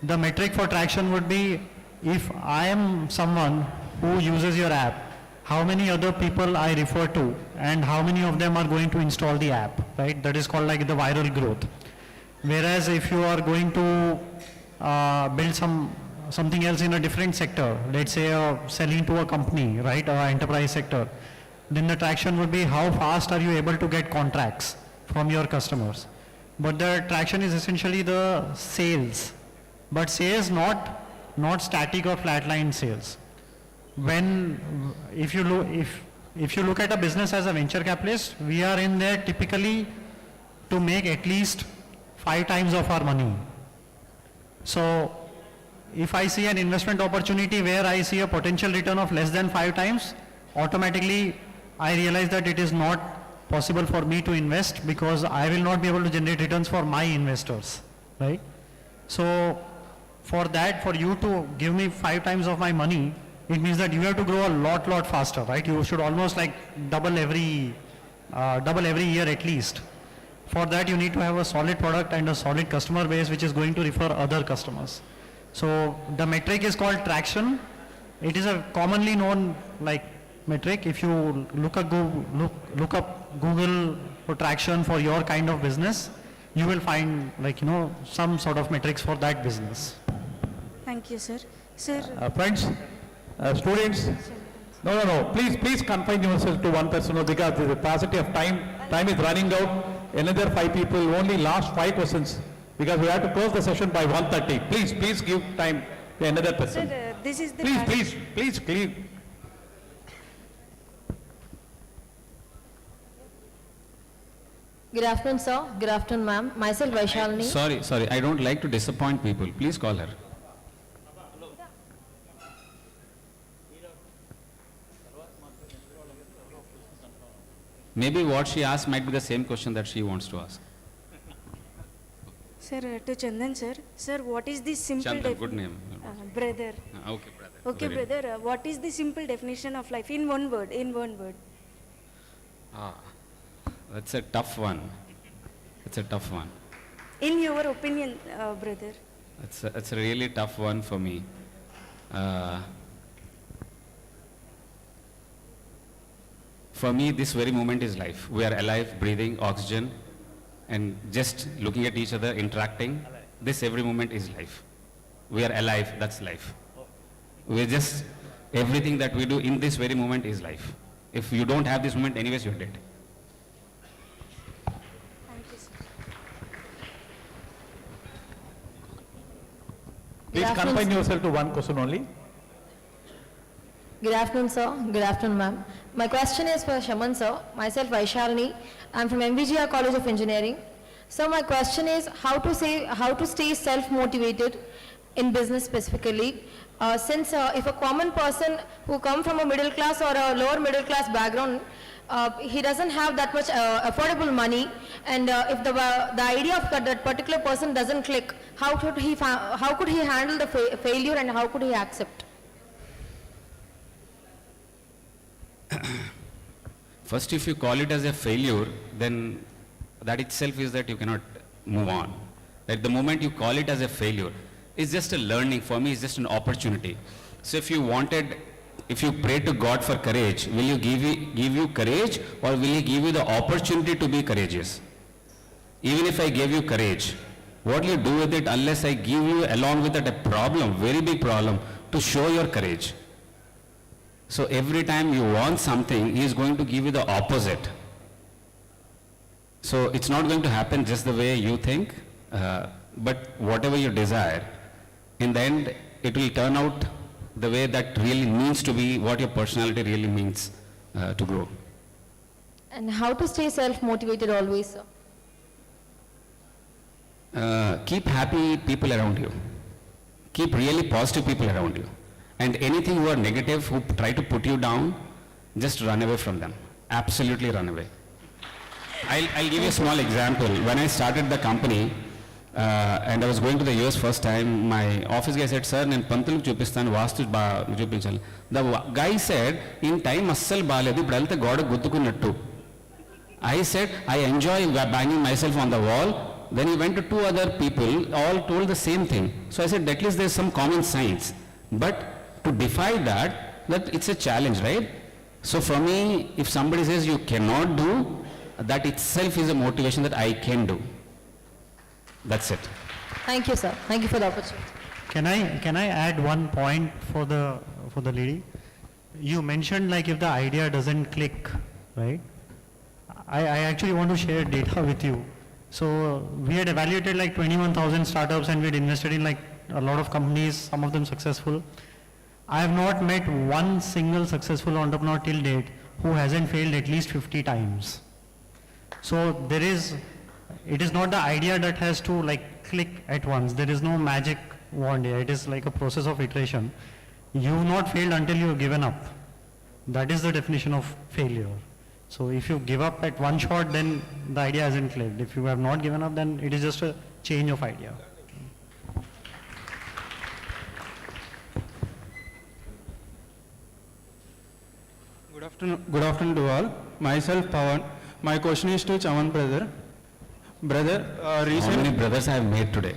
The metric for traction would be, if I am someone who uses your app, how many other people I refer to, and how many of them are going to install the app, right? That is called like the viral growth. Whereas if you are going to build something else in a different sector, let's say selling to a company, right, or enterprise sector, then the traction would be how fast are you able to get contracts from your customers. But the traction is essentially the sales, but sales not static or flatline sales. If if you look at a business as a venture capitalist, we are in there typically to make at least 5 times of our money. So if I see an investment opportunity where I see a potential return of less than 5 times, automatically I realize that it is not possible for me to invest because I will not be able to generate returns for my investors, right? So for that, for you to give me 5 times of my money, it means that you have to grow a lot faster, right? You should almost like double every year at least. For that, you need to have a solid product and a solid customer base which is going to refer other customers. So the metric is called traction. It is a commonly known like metric. If you look up Google for traction for your kind of business, you will find some sort of metrics for that business. Thank you, sir. Sir, Friends, students, no, please confine yourself to one person because the capacity of time is running out. Another 5 people, only last 5 questions because we have to close the session by 1:30. Please give time to another person. sir, this is the Please, clear. Good afternoon, sir. Good afternoon, ma'am. Myself, Vaishalini. Sorry, I don't like to disappoint people. Please call her. Maybe what she asked might be the same question that she wants to ask. Sir, to Chandan, sir. Sir, what is the simple Chandan, good name. brother. Okay, brother. Okay, Very- brother. What is the simple definition of life in one word? In one word. That's a tough one. In your opinion, brother. It's a really tough one for me. For me, this very moment is life. We are alive, breathing, oxygen, and just looking at each other, interacting. This every moment is life. We are alive, that's life. We're just, everything that we do in this very moment is life. If you don't have this moment, anyways, you're dead. Thank you, sir. Please afternoon, confine sir. yourself to one question only. Good afternoon, sir. Good afternoon, ma'am. My question is for Shaman, sir. Myself, Vaishalini. I'm from MVGR College of Engineering. So my question is how to stay self-motivated in business specifically. Since if a common person who come from a middle class or a lower middle class background, he doesn't have that much affordable money, and if the idea of that particular person doesn't click, how could he handle the failure and how could he accept? First, if you call it as a failure, then that itself is that you cannot move on. At the moment you call it as a failure, it's just a learning. For me, it's just an opportunity. So if you pray to God for courage, will you give you courage, or will He give you the opportunity to be courageous? Even if I gave you courage, what will you do with it unless I give you along with it a problem, very big problem, to show your courage? So every time you want something, He is going to give you the opposite. So it's not going to happen just the way you think, but whatever you desire, in the end, it will turn out the way that really means to be, what your personality really means to grow. And how to stay self-motivated always, sir? Keep happy people around you. Keep really positive people around you. And anything who are negative, who try to put you down, just run away from them. Absolutely run away. I'll give you a small example. When I started the company, and I was going to the US first time, my office guy said, "Sir, నేను పంతులకు చూపిస్తాను, వాస్తు చూపించాలి." The guy said, "In time అస్సలు బాలేదు, ఇప్పుడు వెళ్తే గోడ గుద్దుకున్నట్టు." I said, "I enjoy banging myself on the wall." Then he went to 2 other people, all told the same thing. So I said, at least there's some common sense. But to defy that it's a challenge, right? So for me, if somebody says you cannot do, that itself is a motivation that I can do. That's it. Thank you, sir. Thank you for the opportunity. Can I add one point for the lady? You mentioned like if the idea doesn't click, right? I actually want to share data with you. So we had evaluated like 21,000 startups and we had invested in like a lot of companies, some of them successful. I have not met one single successful entrepreneur till date who hasn't failed at least 50 times. So it is not the idea that has to like click at once. There is no magic wand here. It is like a process of iteration. You've not failed until you've given up. That is the definition of failure. So if you give up at one shot, then the idea hasn't clicked. If you have not given up, then it is just a change of idea. Good afternoon to all. Myself Pawan. My question is to Chaman brother. How many brothers I have made today?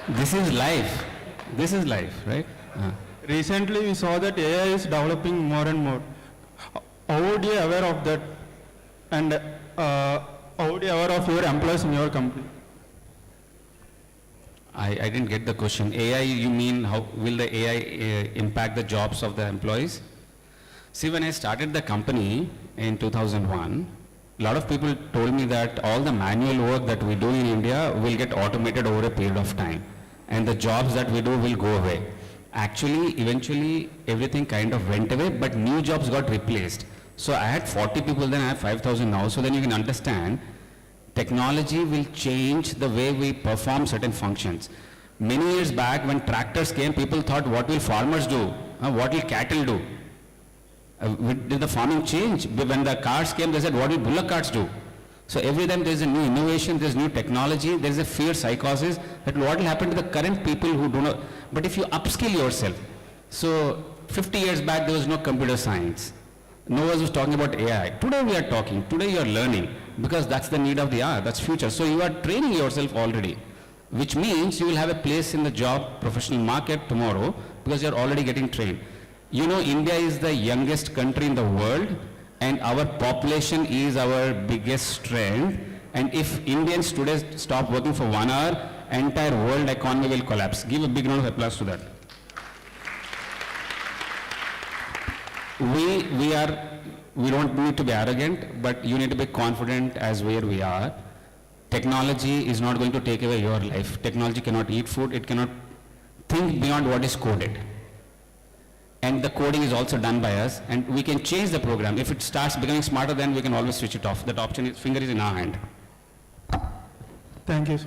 This is life. This is life, right? Recently we saw that AI is developing more and more. How would you aware of that? And how would you aware of your employees in your company? I didn't get the question. AI, you mean how will the AI impact the jobs of the employees? See, when I started the company in 2001, a lot of people told me that all the manual work that we do in India will get automated over a period of time, and the jobs that we do will go away. Actually, eventually, everything kind of went away, but new jobs got replaced. So I had 40 people then, I have 5,000 now. So then you can understand, technology will change the way we perform certain functions. Many years back, when tractors came, people thought, what will farmers do? What will cattle do? Did the farming change? When the cars came, they said, what will bullock carts do? So every time there is a new innovation, there is new technology, there is a fear psychosis that what will happen to the current people who do not. But if you upskill yourself, so 50 years back there was no computer science. No one was talking about AI. Today we are talking, today you are learning, because that's the need of the hour, that's future. So you are training yourself already, which means you will have a place in the job professional market tomorrow because you are already getting trained. You know, India is the youngest country in the world, and our population is our biggest strength. And if Indians today stop working for 1 hour, entire world economy will collapse. Give a big round of applause to that. We don't need to be arrogant, but you need to be confident as where we are. Technology is not going to take away your life. Technology cannot eat food, it cannot think beyond what is coded. And the coding is also done by us, and we can change the program. If it starts becoming smarter, then we can always switch it off. That option is, finger is in our hand. Thank you.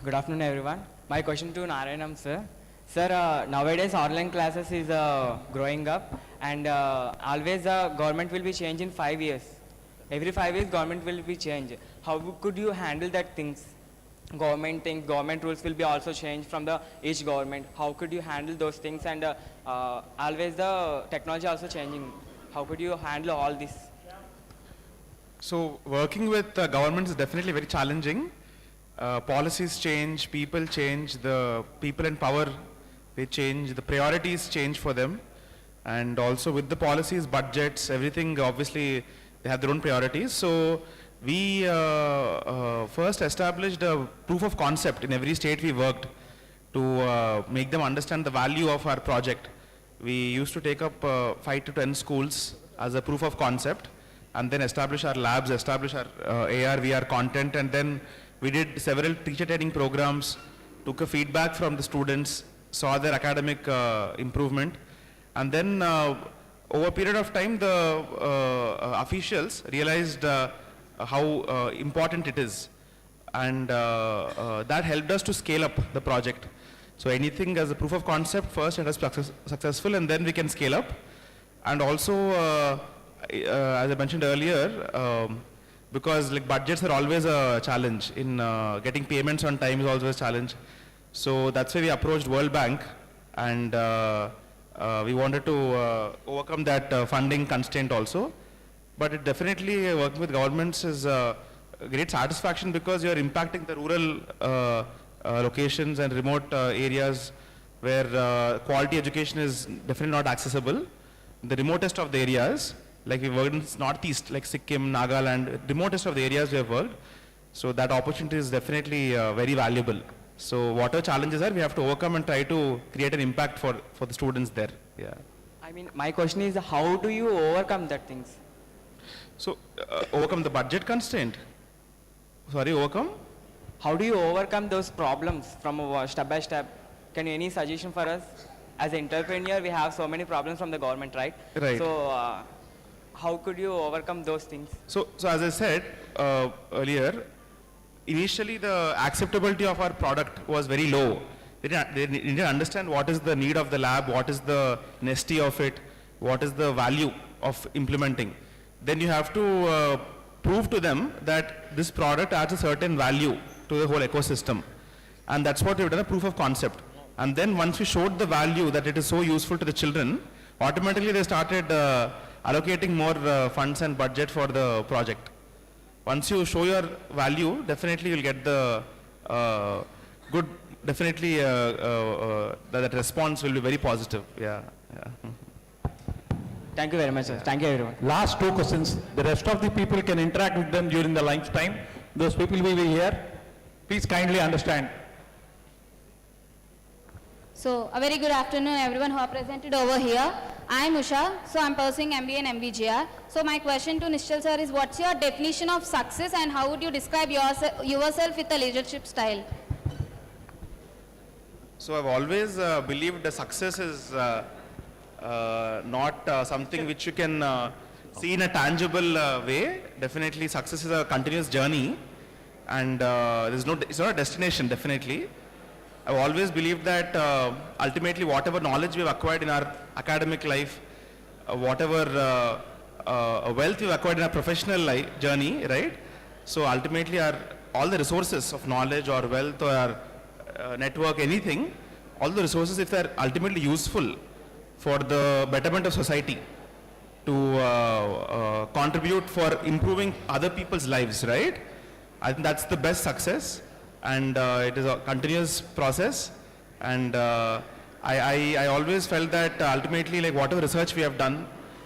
Good afternoon, everyone. My question to Narayanam, sir. Sir, nowadays online classes is growing up, and always the government will be changed in 5 years. Every 5 years, government will be changed. How could you handle that things? Government rules will be also changed from the each government. How could you handle those things? And always the technology also changing. How could you handle all this? So working with governments is definitely very challenging. Policies change, people change, the people in power, they change, the priorities change for them. And also with the policies, budgets, everything, obviously they have their own priorities. So we first established a proof of concept in every state we worked to make them understand the value of our project. We used to take up 5 to 10 schools as a proof of concept, and then establish our labs, establish our AR, VR content, and then we did several teacher training programs, took a feedback from the students, saw their academic improvement, and then over a period of time the officials realized how important it is, and that helped us to scale up the project. So anything as a proof of concept, first it has successful, and then we can scale up. And also, as I mentioned earlier, because like budgets are always a challenge, in getting payments on time is always a challenge. So that's why we approached World Bank, and we wanted to overcome that funding constraint also. But it definitely, working with governments is a great satisfaction, because you're impacting the rural locations and remote areas where quality education is definitely not accessible. The remotest of the areas, like we worked in Northeast, like Sikkim, Nagaland, remotest of the areas we have worked. So that opportunity is definitely very valuable. So whatever challenges are, we have to overcome and try to create an impact for the students there. Yeah. I mean, my question is, how do you overcome that things? So, overcome the budget constraint? Sorry, overcome? How do you overcome those problems from step by step? Can you any suggestion for us? as an entrepreneur, we have so many problems from the government, right? Right. So how could you overcome those things? So as I said earlier, initially the acceptability of our product was very low. They didn't understand what is the need of the lab, what is the necessity of it, what is the value of implementing. Then you have to prove to them that this product adds a certain value to the whole ecosystem. And that's what we've done, a proof of concept. And then once we showed the value that it is so useful to the children, automatically they started allocating more funds and budget for the project. Once you show your value, definitely you'll get the good, definitely that response will be very positive. Yeah. Thank you very much, sir. Thank you, everyone. Last 2 questions. The rest of the people can interact with them during the lunch time. Those people will be here. Please kindly understand. So, a very good afternoon everyone who are presented over here. I am Usha, so I am pursuing MBA and MBGR. So my question to Nishchal sir is, what's your definition of success and how would you describe yourself with a leadership style? So I've always believed that success is not something which you can see in a tangible way. Definitely success is a continuous journey, and it's not a destination, definitely. I've always believed that ultimately whatever knowledge we've acquired in our academic life, whatever wealth we've acquired in our professional life journey, right? So ultimately all the resources of knowledge or wealth or network, anything, all the resources, if they're ultimately useful for the betterment of society, to contribute for improving other people's lives, right? I think that's the best success. And it is a continuous process, and I always felt that ultimately, like whatever research we have done,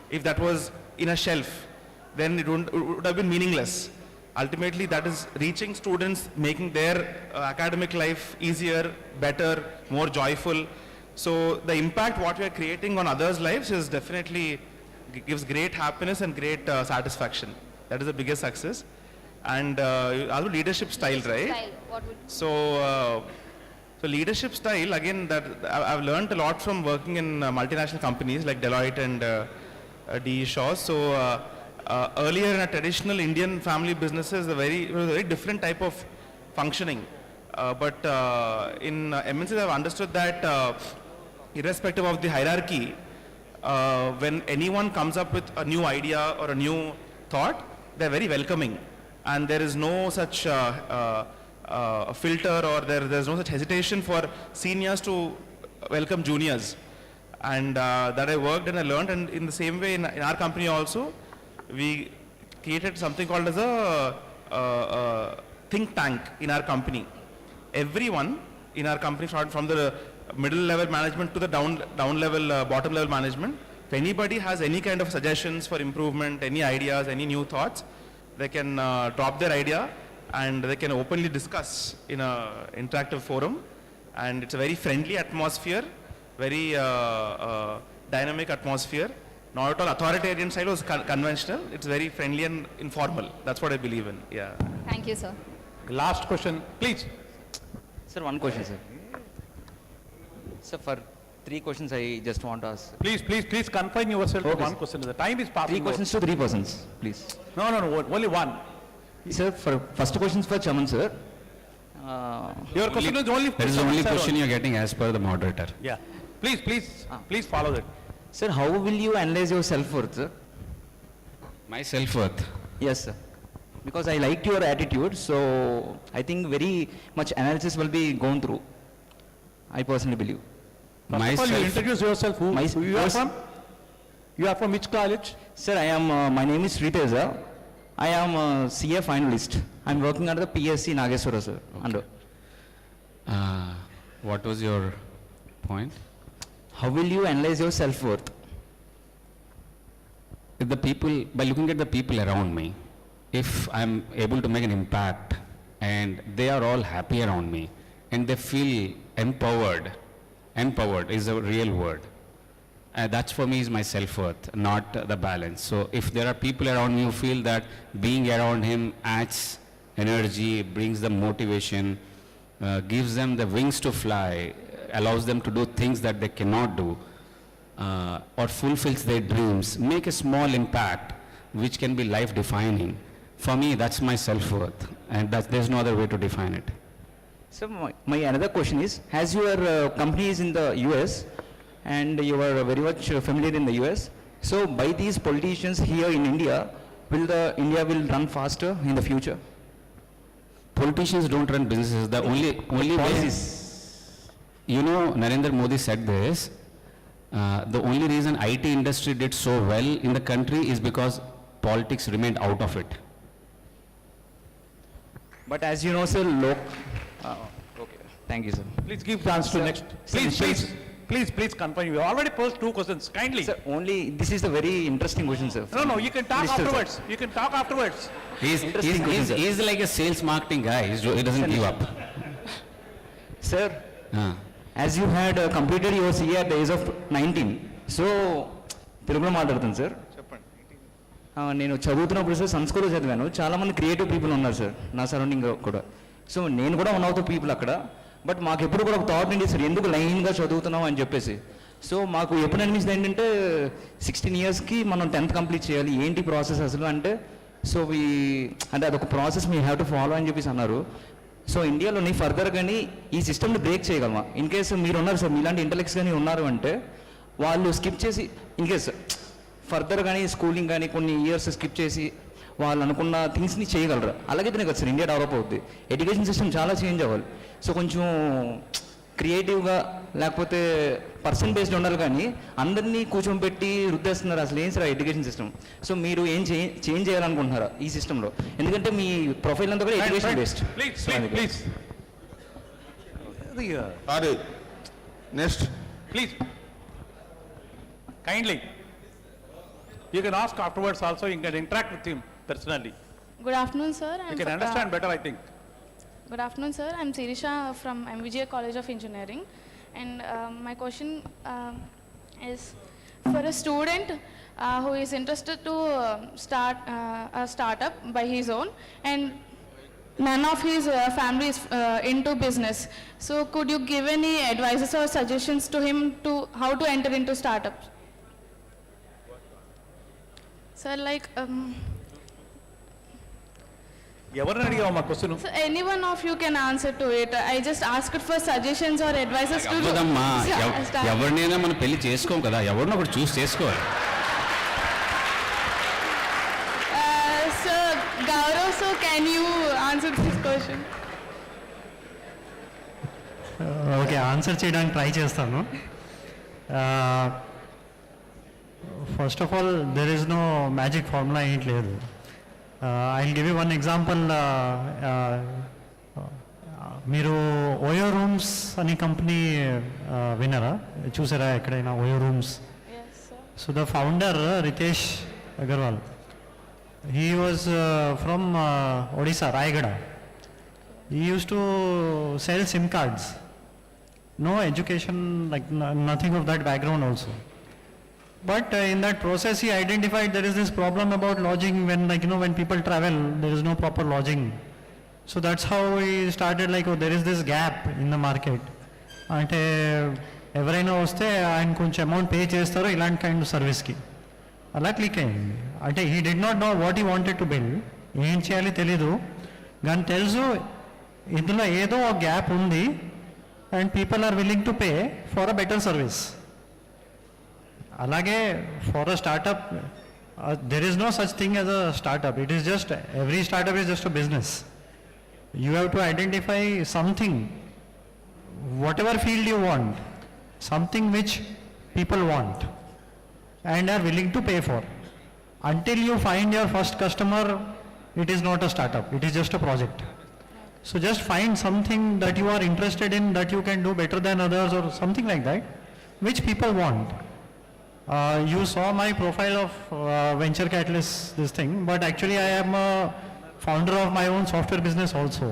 if that was in a shelf, then it would have been meaningless. Ultimately, that is reaching students, making their academic life easier, better, more joyful. So the impact what we are creating on others' lives is definitely gives great happiness and great satisfaction. That is the biggest success. And also leadership style, right? So leadership style, again, that I've learned a lot from working in multinational companies like Deloitte and D.E. Shaw. So earlier in a traditional Indian family businesses, it was a very different type of functioning. But in MNCs, I've understood that irrespective of the hierarchy, when anyone comes up with a new idea or a new thought, they're very welcoming. And there is no such filter, or there's no such hesitation for seniors to welcome juniors. And that I worked and I learned, and in the same way in our company also, we created something called as a think tank in our company. Everyone in our company, from the middle level management to the down level, bottom level management, if anybody has any kind of suggestions for improvement, any ideas, any new thoughts, they can drop their idea and they can openly discuss in an interactive forum. And it's a very friendly atmosphere, very dynamic atmosphere. Not at all authoritarian style or conventional. It's very friendly and informal. That's what I believe in. Yeah. Thank you, sir. Last question, please. Sir, one question, sir. Sir, for 3 questions, I just want to ask. Please confine yourself to one question. The time is passing. 3 questions to 3 persons, please. No, only one. Sir, for first question is for Chaman, sir. Your question is only. That is the only question you're getting as per the moderator. Yeah. Please follow that. Sir, how will you analyze your self-worth, sir? My self-worth? Yes, sir. Because I liked your attitude, so I think very much analysis will be gone through. I personally believe. First of all, you introduce yourself. Who you are from? You are from which college? Sir, I am. My name is Sriteza. I am a CA finalist. I am working under the PSC Nageswara, sir. Okay. What was your point? How will you analyze your self-worth? If the people, by looking at the people around me, if I'm able to make an impact and they are all happy around me and they feel empowered is a real word. That's for me is my self-worth, not the balance. So if there are people around me who feel that being around him adds energy, brings them motivation, gives them the wings to fly, allows them to do things that they cannot do, or fulfills their dreams, make a small impact which can be life-defining. For me, that's my self-worth, and there's no other way to define it. So my another question is, as your company is in the US and you are very much familiar in the US, so by these politicians here in India, India will run faster in the future? Politicians don't run businesses. The only way is, you know, Narendra Modi said this, the only reason IT industry did so well in the country is because politics remained out of it. But as you know, sir, okay, thank you, sir. Please give chance to next. Please confirm. You already posed 2 questions. Kindly. Sir, only, this is a very interesting question, sir. No, you can talk Please, sir. afterwards. You can talk afterwards. He's like a sales marketing guy. He doesn't give up. Sir, as you had completed your CA at the age of 19, so తెలుగులో మాట్లాడుతాను sir. నేను చదువుతున్నప్పుడు sir సంస్కృతం చదివాను. చాలామంది creative people ఉన్నారు sir నా surrounding కూడా. సో నేను కూడా వన్ ఆఫ్ ద పీపుల్ అక్కడ. బట్ మాకు ఎప్పుడు కూడా ఒక థాట్ నుండి సార్ ఎందుకు లైన్గా చదువుతున్నాం అని చెప్పేసి. సో మాకు ఎప్పుడు అనిపిస్తుంది ఏంటంటే 16 ఇయర్స్కి మనం 10th కంప్లీట్ చేయాలి, ఏంటి ప్రాసెస్ అసలు అంటే. సో అంటే అదొక process me have to follow అని చెప్పేసి అన్నారు. సో ఇండియాలోని ఫర్దర్ కానీ ఈ సిస్టమ్ని బ్రేక్ చేయగలమా? ఇన్ కేసు మీరు ఉన్నారు సార్, మీలాంటి ఇంటెలెక్ట్స్ కానీ ఉన్నారు అంటే వాళ్ళు స్కిప్ చేసి ఇన్ కేసు ఫర్దర్ కానీ స్కూలింగ్ కానీ కొన్ని ఇయర్స్ స్కిప్ చేసి వాళ్ళు అనుకున్న థింగ్స్ని చేయగలరు. అలాగైతేనే కదా సార్ ఇండియా డెవలప్ అవుతుంది. ఎడ్యుకేషన్ సిస్టమ్ చాలా చేంజ్ అవ్వాలి. సో కొంచెం క్రియేటివ్గా లేకపోతే పర్సన్ బేస్డ్ ఉండాలి, కానీ అందరినీ కూర్చోబెట్టి రుద్దేస్తున్నారు. అసలు ఏం సార్ ఎడ్యుకేషన్ సిస్టమ్? సో మీరు ఏం చేంజ్ చేయాలనుకుంటున్నారా ఈ సిస్టంలో? ఎందుకంటే మీ ప్రొఫైల్ అంతా కూడా education based. Please. Next Please. Kindly. You can ask afterwards also. You can interact with him personally. Good afternoon, sir. You can understand better, I think. Good afternoon, sir. I'm Sirisha from MVGA College of Engineering. And my question is, for a student who is interested to start a startup by his own, and none of his family is into business, so could you give any advices or suggestions to him to how to enter into startups? Sir, like... ఎవరిని అడిగావు మా question? So any one of you can answer to it. I just asked for suggestions or advices to అవ్వదమ్మా, start. ఎవరినైనా మనం పెళ్లి చేసుకోం కదా, ఎవరినో ఒకటి చూస్ చేసుకోవాలి. Sir, Gaurav, so can you answer this question? Okay, answer చేయడానికి ట్రై చేస్తాను. First of all there is no magic formula ఏంటి లేదు. I give you one example. మీరు ఓయో రూమ్స్ అనే కంపెనీ విన్నారా, చూసారా ఎక్కడైనా OYO Rooms? So the founder Ritesh Agarwal, he was from Odisha, Rayagada. He used to sell SIM cards. No education, like nothing of that background also. But in that process, he identified there is this problem about lodging when, like, you know, when people travel, there is no proper lodging. So that's how he started, like, oh, there is this gap in the market. అంటే ఎవరైనా వస్తే ఆయన కొంచెం amount pay చేస్తారో ఇలాంటి kind of సర్వీస్కి. అలా click అయింది. అంటే he did not know what he wanted to build, ఏం చేయాలి తెలీదు, కానీ తెలుసు ఇందులో ఏదో ఒక గ్యాప్ ఉంది and people are willing to pay for a better service. అలాగే for a startup there is no such thing as a startup. It is just every startup is just a business. You have to identify something, whatever field you want, something which people want and are willing to pay for. Until you find your first customer, it is not a startup, it is just a project. So just find something that you are interested in, that you can do better than others or something like that, which people want. You saw my profile of Venture Catalyst, this thing, but actually I am a founder of my own software business also.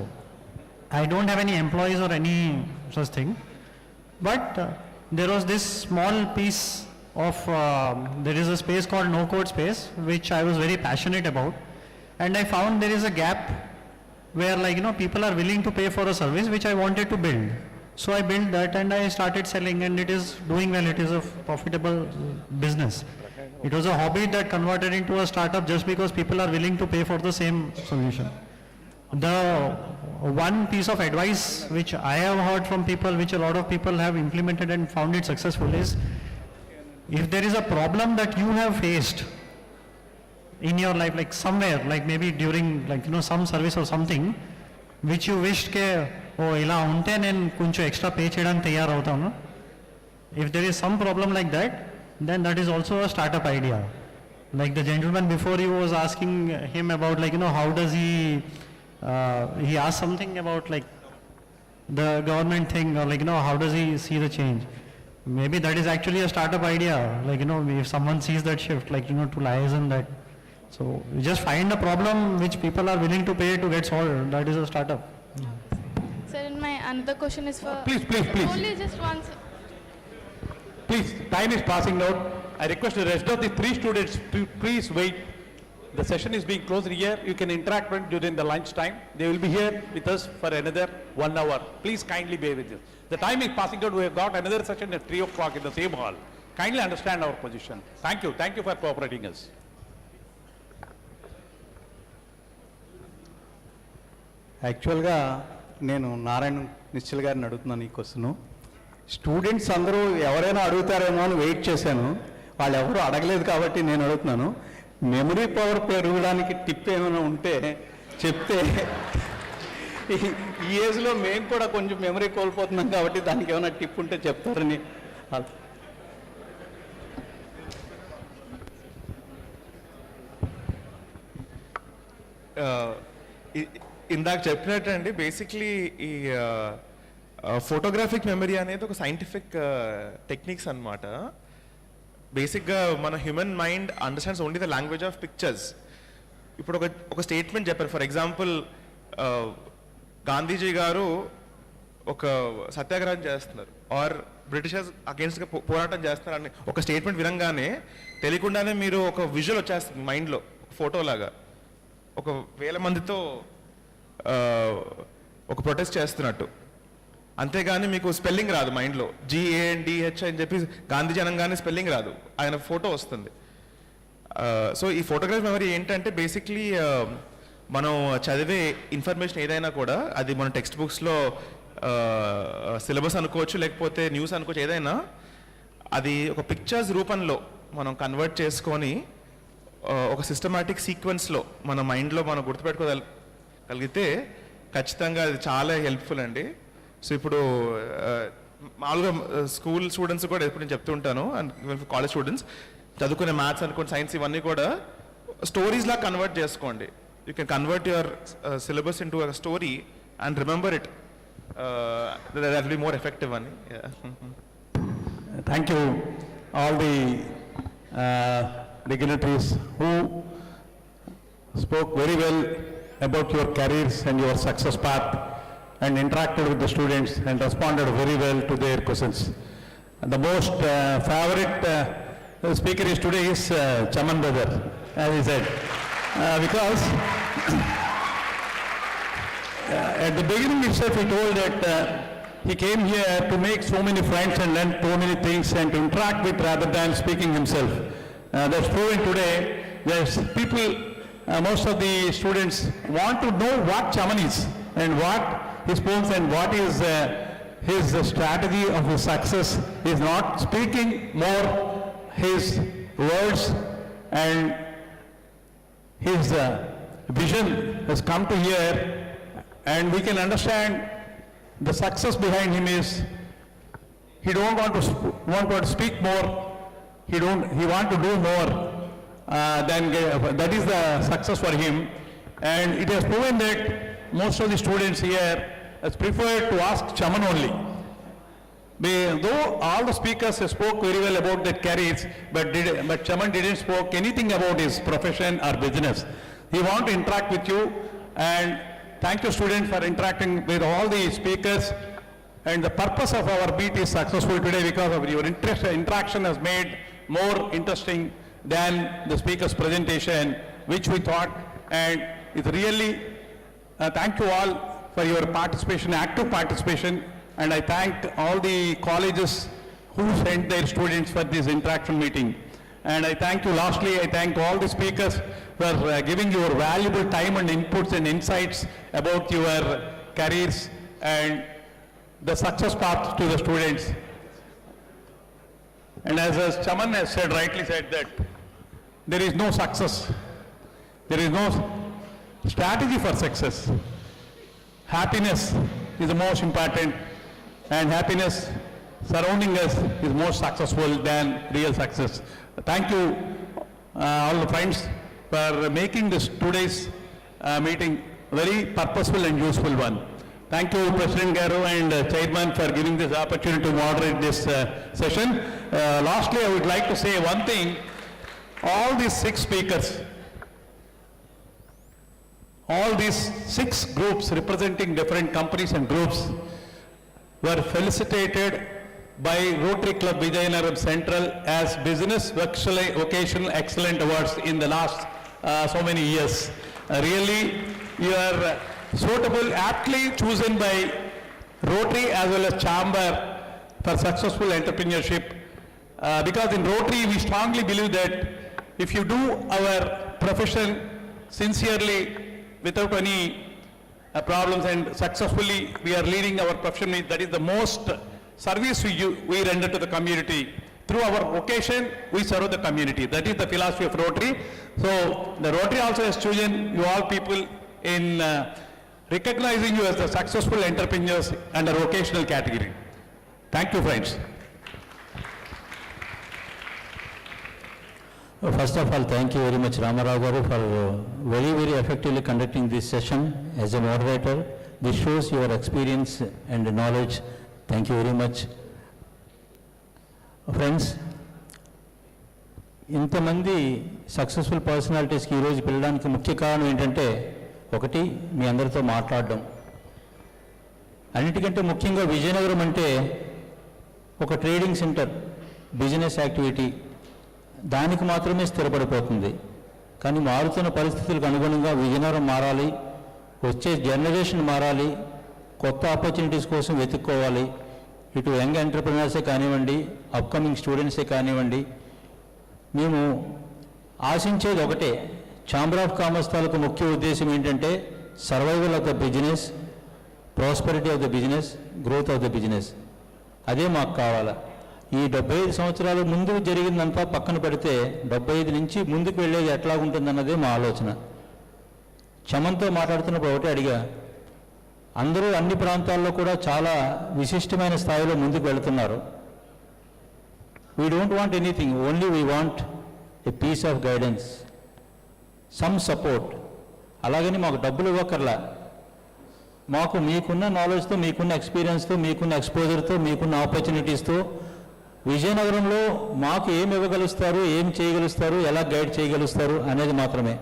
I don't have any employees or any such thing, but there was this small piece of there is a space called no code space which I was very passionate about, and I found there is a gap where, like, you know, people are willing to pay for a service which I wanted to build. So I built that and I started selling, and it is doing well. It is a profitable business. It was a hobby that converted into a startup just because people are willing to pay for the same solution. The one piece of advice which I have heard from people, which a lot of people have implemented and found it successful, is if there is a problem that you have faced in your life, like somewhere, like maybe during some service or something, which you wished ke oh ila unte nen konచెం extra pay cheyadaniki tayyaravutanu. If there is some problem like that, then that is also a startup idea. Like the gentleman before you was asking him about how does he asked something about like the government thing, or how does he see the change. Maybe that is actually a startup idea, if someone sees that shift, to liaison that. So you just find a problem which people are willing to pay to get solved. That is a startup. Sir, and my another question is for... Please. Only just one, sir. Please, time is passing out. I request the rest of the 3 students to please wait. The session is being closed here. You can interact with during the lunch time. They will be here with us for another 1 hour. Please kindly bear with us. The time is passing out. We have got another session at 3 o'clock in the same hall. Kindly understand our position. Thank you. Thank you for cooperating us. యాక్చువల్గా నేను నారాయణ నిశ్చల్ గారిని అడుగుతున్నాను ఈ question. Students అందరూ ఎవరైనా అడుగుతారేమో అని wait చేశాను. వాళ్ళు ఎవరు అడగలేదు కాబట్టి నేను అడుగుతున్నాను. మెమరీ పవర్ పెరగడానికి టిప్ ఏమైనా ఉంటే చెప్తే, ఈ ఏజ్లో మేము కూడా కొంచెం మెమరీ కోల్పోతున్నాం కాబట్టి దానికి ఏమైనా టిప్ ఉంటే చెప్తారని. ఇందాక చెప్పినట్టు అండి, బేసిక్లీ ఈ ఫోటోగ్రాఫిక్ మెమరీ అనేది ఒక సైంటిఫిక్ టెక్నిక్స్ అన్నమాట. బేసిక్గా మన human mind understands only the language of pictures. ఇప్పుడు ఒక స్టేట్మెంట్ చెప్పారు. ఫర్ ఎగ్జాంపుల్, గాంధీజీ గారు ఒక సత్యాగ్రహం చేస్తున్నారు, ఆర్ బ్రిటిషర్స్ అగేన్స్ట్గా పోరాటం చేస్తున్నారు అని ఒక స్టేట్మెంట్ వినంగానే తెలియకుండానే మీరు ఒక విజువల్ వచ్చేస్తుంది మైండ్లో, ఫోటోలాగా. ఒక 1000 మందితో ఒక ప్రొటెస్ట్ చేస్తున్నట్టు. అంతేగాని మీకు స్పెల్లింగ్ రాదు మైండ్లో. GANDH అని చెప్పి గాంధీజీ అనగానే స్పెల్లింగ్ రాదు, ఆయన ఫోటో వస్తుంది. సో ఈ ఫోటోగ్రఫీ మెమరీ ఏంటంటే బేసిక్లీ మనం చదివే ఇన్ఫర్మేషన్ ఏదైనా కూడా అది మన టెక్స్ట్ బుక్స్లో సిలబస్ అనుకోవచ్చు, లేకపోతే న్యూస్ అనుకోవచ్చు, ఏదైనా అది ఒక పిక్చర్స్ రూపంలో మనం కన్వర్ట్ చేసుకొని ఒక సిస్టమాటిక్ సీక్వెన్స్లో మన మైండ్లో మనం గుర్తుపెట్టుకోగలిగితే ఖచ్చితంగా అది చాలా హెల్ప్ఫుల్ అండి. సో ఇప్పుడు మామూలుగా స్కూల్ స్టూడెంట్స్ కూడా ఎప్పుడు నేను చెప్తూ ఉంటాను, అండ్ కాలేజ్ స్టూడెంట్స్ చదువుకునే మ్యాథ్స్ అనుకోండి, సైన్స్, ఇవన్నీ కూడా స్టోరీస్లా కన్వర్ట్ చేసుకోండి. You can convert your syllabus into a story and remember it. That will be more effective అని. Thank you all the dignitaries who spoke very well about your careers and your success path and interacted with the students and responded very well to their questions. The most favorite speaker is today is Chaman brother, as he said, because at the beginning itself he told that he came here to make so many friends and learn so many things and to interact with rather than speaking himself. That's proven today. There's people, most of the students want to know what Chaman is and what his poems and what is his strategy of his success. Is not speaking more his words, and his vision has come to here, and we can understand the success behind him is he don't want to speak more, he want to do more that is the success for him. And it has proven that most of the students here has preferred to ask Chaman only. Though all the speakers spoke very well about their careers, but Chaman didn't spoke anything about his profession or business. He want to interact with you, and thank you students for interacting with all the speakers. And the purpose of our meet is successful today because of your interaction has made more interesting than the speaker's presentation, which we thought. And it's really thank you all for your participation, active participation and I thank all the colleges who sent their students for this interaction meeting. And I thank you, lastly, I thank all the speakers for giving your valuable time and inputs and insights about your careers and the success path to the students. And as Chaman has said, rightly said, that there is no success. There is no strategy for success. Happiness is the most important, and happiness surrounding us is more successful than real success. Thank you, all the friends, for making this today's meeting very purposeful and useful one. Thank you, President Garu and Chairman, for giving this opportunity to moderate this session. Lastly, I would like to say one thing. All these 6 speakers, all these 6 groups representing different companies and groups were felicitated by Rotary Club Vijayanagar Central as Business Vocational Excellent Awards in the last so many years. Really, you are suitable, aptly chosen by Rotary as well as Chamber for successful entrepreneurship. Because in Rotary, we strongly believe that if you do our profession sincerely, without any problems, and successfully we are leading our profession, that is the most service we render to the community. Through our vocation, we serve the community. That is the philosophy of Rotary. So the Rotary also has chosen you all people in recognizing you as the successful entrepreneurs under vocational category. Thank you, friends. First of all, thank you very much, Ramarao Garu, for very, very effectively conducting this session as a moderator. This shows your experience and knowledge. Thank you very much. Friends, ఇంతమంది successful పర్సనాలిటీస్కి ఈరోజు పిలవడానికి ముఖ్య కారణం ఏంటంటే, ఒకటి మీ అందరితో మాట్లాడడం. అన్నిటికంటే ముఖ్యంగా విజయనగరం అంటే ఒక ట్రేడింగ్ సెంటర్, బిజినెస్ యాక్టివిటీ, దానికి మాత్రమే స్థిరపడిపోతుంది. కానీ మారుతున్న పరిస్థితులకు అనుగుణంగా విజయనగరం మారాలి, వచ్చే జనరేషన్ మారాలి, కొత్త ఆపర్చునిటీస్ కోసం వెతుక్కోవాలి. ఇటు యంగ్ ఎంటర్ప్రినర్సే కానివ్వండి, అప్కమింగ్ స్టూడెంట్సే కానివ్వండి, మేము ఆశించేది ఒకటే. ఛాంబర్ ఆఫ్ కామర్స్ తాలూకు ముఖ్య ఉద్దేశం ఏంటంటే survival of the business, prosperity of the business, growth of the business. అదే మాకు కావాలా. ఈ 75 సంవత్సరాల ముందు జరిగిందంతా పక్కన పెడితే 75 నుంచి ముందుకు వెళ్ళేది ఎట్లా ఉంటుందన్నదే మా ఆలోచన. చమన్తో మాట్లాడుతున్నప్పుడు ఒకటే అడిగా, అందరూ అన్ని ప్రాంతాల్లో కూడా చాలా విశిష్టమైన స్థాయిలో ముందుకు వెళుతున్నారు. We don't want anything, only we want a piece of guidance, some support. అలాగని మాకు డబ్బులు ఇవ్వకర్లా, మాకు మీకున్న నాలెడ్జ్తో, మీకున్న ఎక్స్పీరియన్స్తో, మీకున్న ఎక్స్పోజర్తో, మీకున్న ఆపర్చునిటీస్తో విజయనగరంలో మాకు ఏం ఇవ్వగలుస్తారు, ఏం చేయగలుస్తారు, ఎలా గైడ్ చేయగలుస్తారు అనేది మాత్రమే.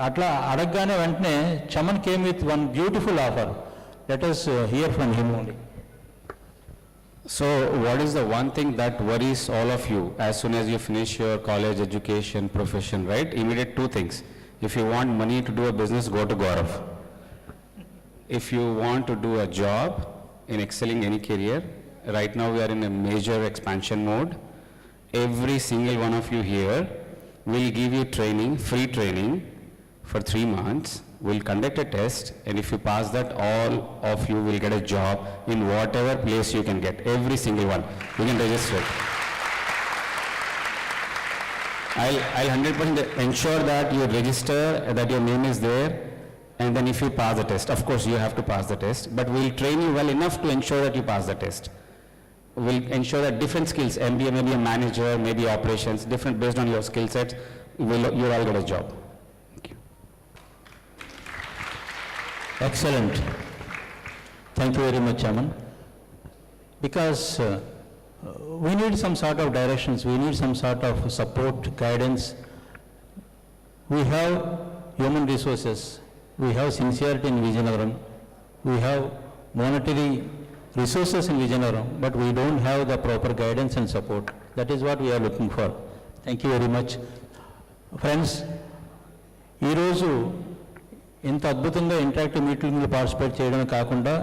అట్లా అడగగానే వెంటనే Chaman came with one beautiful offer. Let us hear from him only. So what is the one thing that worries all of you as soon as you finish your college education, profession, right? Immediate 2 things. If you want money to do a business, go to Gaurav. If you want to do a job in excelling any career, right now we are in a major expansion mode. Every single one of you here will give you training, free training for 3 months. We'll conduct a test, and if you pass that, all of you will get a job in whatever place you can get. Every single one. You can register. I'll 100% ensure that you register, that your name is there, and then if you pass the test, of course you have to pass the test, but we'll train you well enough to ensure that you pass the test. We'll ensure that different skills, MBA, maybe a manager, maybe operations, different based on your skill sets, you'll all get a job. Excellent. Thank you very much, Chairman. Because we need some sort of directions, we need some sort of support, guidance. We have human resources, we have sincerity in Vijayanagaram, we have monetary resources in Vijayanagaram, but we don't have the proper guidance and support. That is what we are looking for. Thank you very much. Friends, ఈరోజు ఇంత అద్భుతంగా interactive మీటింగ్లో participate చేయడమే కాకుండా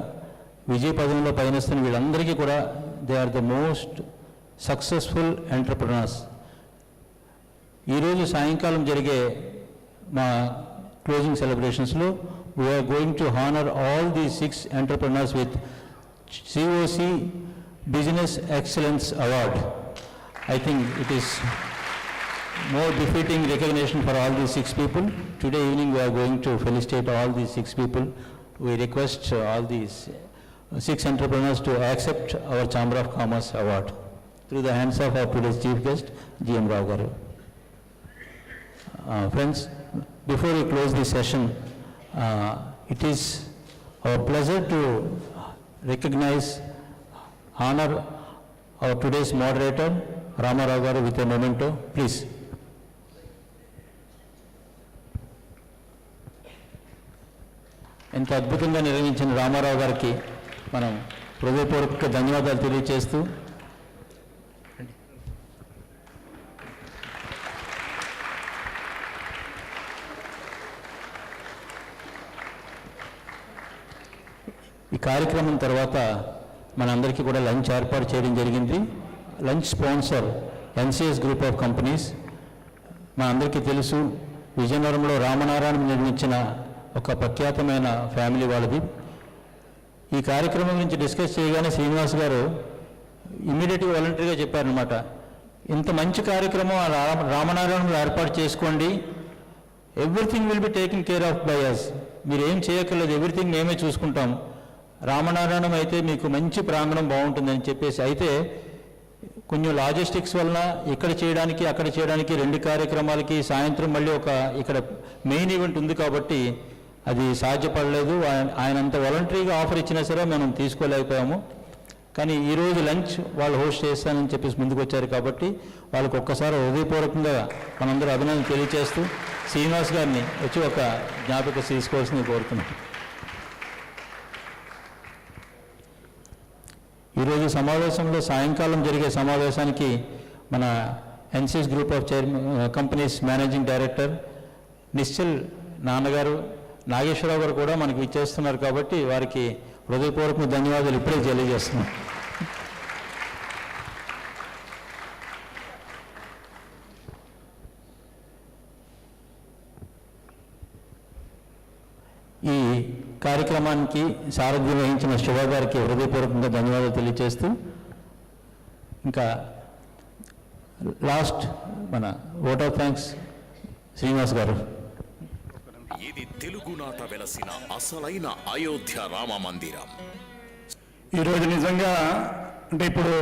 విజయ పదంలో పయనిస్తున్న వీళ్ళందరికీ కూడా they are the most successful entrepreneurs. ఈరోజు సాయంకాలం జరిగే మా క్లోజింగ్ సెలబ్రేషన్స్లో we're going to honour all the 6 entrepreneurs with COC Business Excellence Award. I think it is more befitting recognition for all these 6 people. Today evening we are going to felicitate all these 6 people. We request all these 6 entrepreneurs to accept our Chamber of Commerce Award through the hands of our today's chief guest, GM Rao Garu. Friends, before we close this session, it is our pleasure to recognize, honor our today's moderator, Rama Rao Garu, with a memento, please. ఎంత అద్భుతంగా నిర్వహించిన రామారావు గారికి మనం హృదయపూర్వక ధన్యవాదాలు తెలియజేస్తూ ఈ కార్యక్రమం తర్వాత మనందరికీ కూడా లంచ్ ఏర్పాటు చేయడం జరిగింది. Lunch sponsor NCS group of companies. మనందరికీ తెలుసు, విజయనగరంలో రామనారాయణ నిర్మించిన ఒక ప్రఖ్యాతమైన ఫ్యామిలీ వాళ్ళది. ఈ కార్యక్రమం గురించి డిస్కస్ చేయగానే శ్రీనివాస్ గారు ఇమ్మీడియట్గా వాలంటరీగా చెప్పారనమాట, ఇంత మంచి కార్యక్రమం రామనారాయణలో ఏర్పాటు చేసుకోండి, everything will be taking care of by us, మీరు ఏం చేయక్కర్లేదు, ఎవ్రీథింగ్ మేమే చూసుకుంటాం, రామనారాయణం అయితే మీకు మంచి ప్రాంగణం బాగుంటుందని చెప్పేసి. అయితే కొంచెం లాజిస్టిక్స్ వలన ఇక్కడ చేయడానికి అక్కడ చేయడానికి 2 కార్యక్రమాలకి సాయంత్రం మళ్ళీ ఇక్కడ మెయిన్ ఈవెంట్ ఉంది కాబట్టి అది సాధ్యపడలేదు. ఆయన అంత వాలంటరీగా ఆఫర్ ఇచ్చినా సరే మనం తీసుకోలేకపోయాము. కానీ ఈరోజు లంచ్ వాళ్ళు హోస్ట్ చేస్తానని చెప్పేసి ముందుకు వచ్చారు కాబట్టి వాళ్ళకు ఒక్కసారి హృదయపూర్వకంగా మనందరూ అభినందన తెలియజేస్తూ శ్రీనివాస్ గారిని వచ్చి ఒక జ్ఞాపక తీసుకోవాల్సింది కోరుతున్నాం. ఈరోజు సమావేశంలో సాయంకాలం జరిగే సమావేశానికి మన NCS group of companies managing director Nischal నాన్నగారు, నాగేశ్వరరావు గారు కూడా మనకి ఇచ్చేస్తున్నారు కాబట్టి వారికి హృదయపూర్వక ధన్యవాదాలు ఇప్పుడే తెలియజేస్తున్నాం. ఈ కార్యక్రమానికి సారథ్యం వహించిన శివ గారికి హృదయపూర్వకంగా ధన్యవాదాలు తెలియజేస్తూ ఇంకా లాస్ట్ మన ఓట్ ఆఫ్ థ్యాంక్స్ శ్రీనివాస్ గారు. ఇది తెలుగునాట వెలసిన అసలైన అయోధ్య రామ మందిరం. ఈరోజు నిజంగా అంటే ఇప్పుడు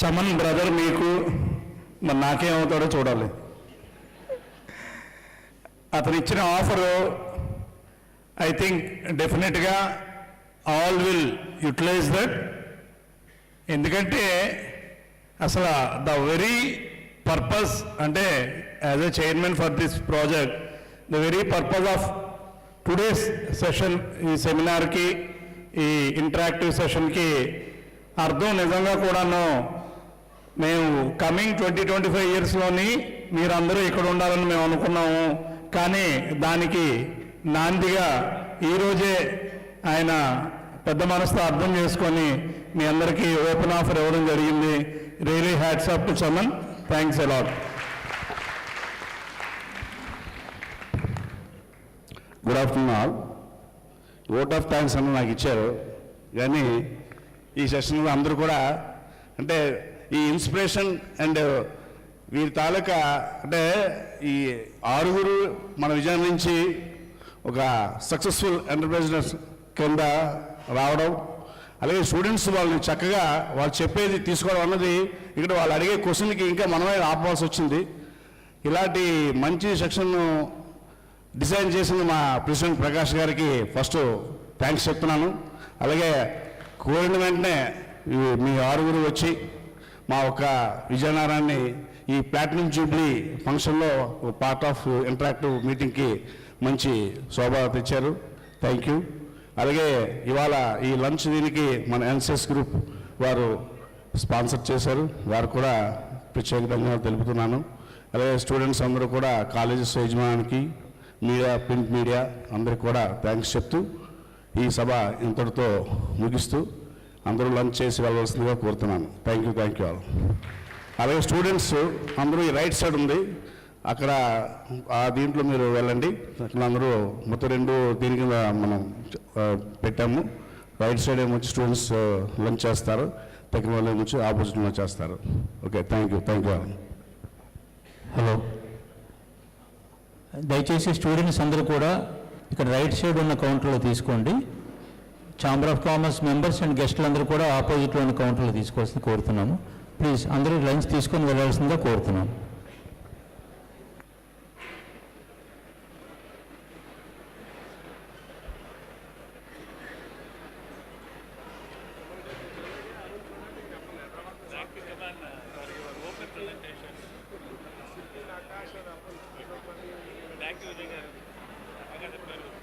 చమన్ బ్రదర్ మీకు మరి నాకేమవుతాడో చూడాలి. అతను ఇచ్చిన ఆఫరు ఐ థింక్ డెఫినెట్గా ఆల్ విల్ యూటిలైజ్ దట్. ఎందుకంటే అసలు ద వెరీ పర్పస్ అంటే as a chairman for this project, the very purpose of today's session, ఈ సెమినార్కి ఈ ఇంటరాక్టివ్ సెషన్కి అర్థం నిజంగా కూడాను మేము కమింగ్ 20-25 ఇయర్స్లోని మీరందరూ ఇక్కడ ఉండాలని మేము అనుకున్నాము. కానీ దానికి నాందిగా ఈరోజే ఆయన పెద్ద మనసుతో అర్థం చేసుకొని మీ అందరికీ ఓపెన్ ఆఫర్ ఇవ్వడం జరిగింది. Really hats off to Chaman, thanks a lot. Good afternoon all. Vote of thanks అని నాకు ఇచ్చారు, కానీ ఈ సెషన్లో అందరూ కూడా అంటే ఈ ఇన్స్పిరేషన్ అండ్ వీరి తాలూకా అంటే ఈ 6 మన విజయం నుంచి ఒక సక్సెస్ఫుల్ ఎంటర్ప్రైజర్స్ కింద రావడం, అలాగే స్టూడెంట్స్ వాళ్ళని చక్కగా వాళ్ళు చెప్పేది తీసుకోవడం అన్నది ఇక్కడ వాళ్ళు అడిగే క్వశ్చన్కి ఇంకా మనమే ఆపవలసి వచ్చింది. ఇలాంటి మంచి సెక్షన్ను డిజైన్ చేసిన మా ప్రెసిడెంట్ ప్రకాష్ గారికి ఫస్ట్ థ్యాంక్స్ చెప్తున్నాను. అలాగే కోరిన వెంటనే మీ 6 వచ్చి మా ఒక విజయనగరాన్ని ఈ ప్లాటినం జూబ్లీ ఫంక్షన్లో పార్ట్ ఆఫ్ ఇంటరాక్టివ్ మీటింగ్కి మంచి శోభ తెచ్చారు. Thank you. అలాగే ఇవాళ ఈ లంచ్ దీనికి మన NCS గ్రూప్ వారు స్పాన్సర్ చేశారు, వారు కూడా ప్రత్యేక ధన్యవాదాలు తెలుపుతున్నాను. అలాగే స్టూడెంట్స్ అందరూ కూడా కాలేజెస్ యజమానికి, మీడియా, ప్రింట్ మీడియా అందరికి కూడా థ్యాంక్స్ చెప్తూ ఈ సభ ఇంతటితో ముగిస్తూ అందరూ లంచ్ చేసి వెళ్ళవలసిందిగా కోరుతున్నాను. Thank you all. అలాగే స్టూడెంట్స్ అందరూ ఈ రైట్ సైడ్ ఉంది, అక్కడ ఆ దీంట్లో మీరు వెళ్ళండి. అక్కడ అందరూ మొత్తం 2 దీని కింద మనం పెట్టాము. రైట్ సైడ్ ఏమొచ్చి స్టూడెంట్స్ లంచ్ చేస్తారు, తగ్గిన వాళ్ళు ఏమొచ్చి ఆపోజిట్లో చేస్తారు. Okay, thank you all. Hello, దయచేసి స్టూడెంట్స్ అందరూ కూడా ఇక్కడ రైట్ సైడ్ ఉన్న కౌంటర్లో తీసుకోండి. Chamber of commerce members and గెస్టులు అందరూ కూడా ఆపోజిట్లో ఉన్న కౌంటర్లో తీసుకోవాల్సింది కోరుతున్నాము. ప్లీజ్ అందరూ లంచ్ తీసుకొని వెళ్ళాల్సిందిగా కోరుతున్నాము. Thank you, Vijay garu.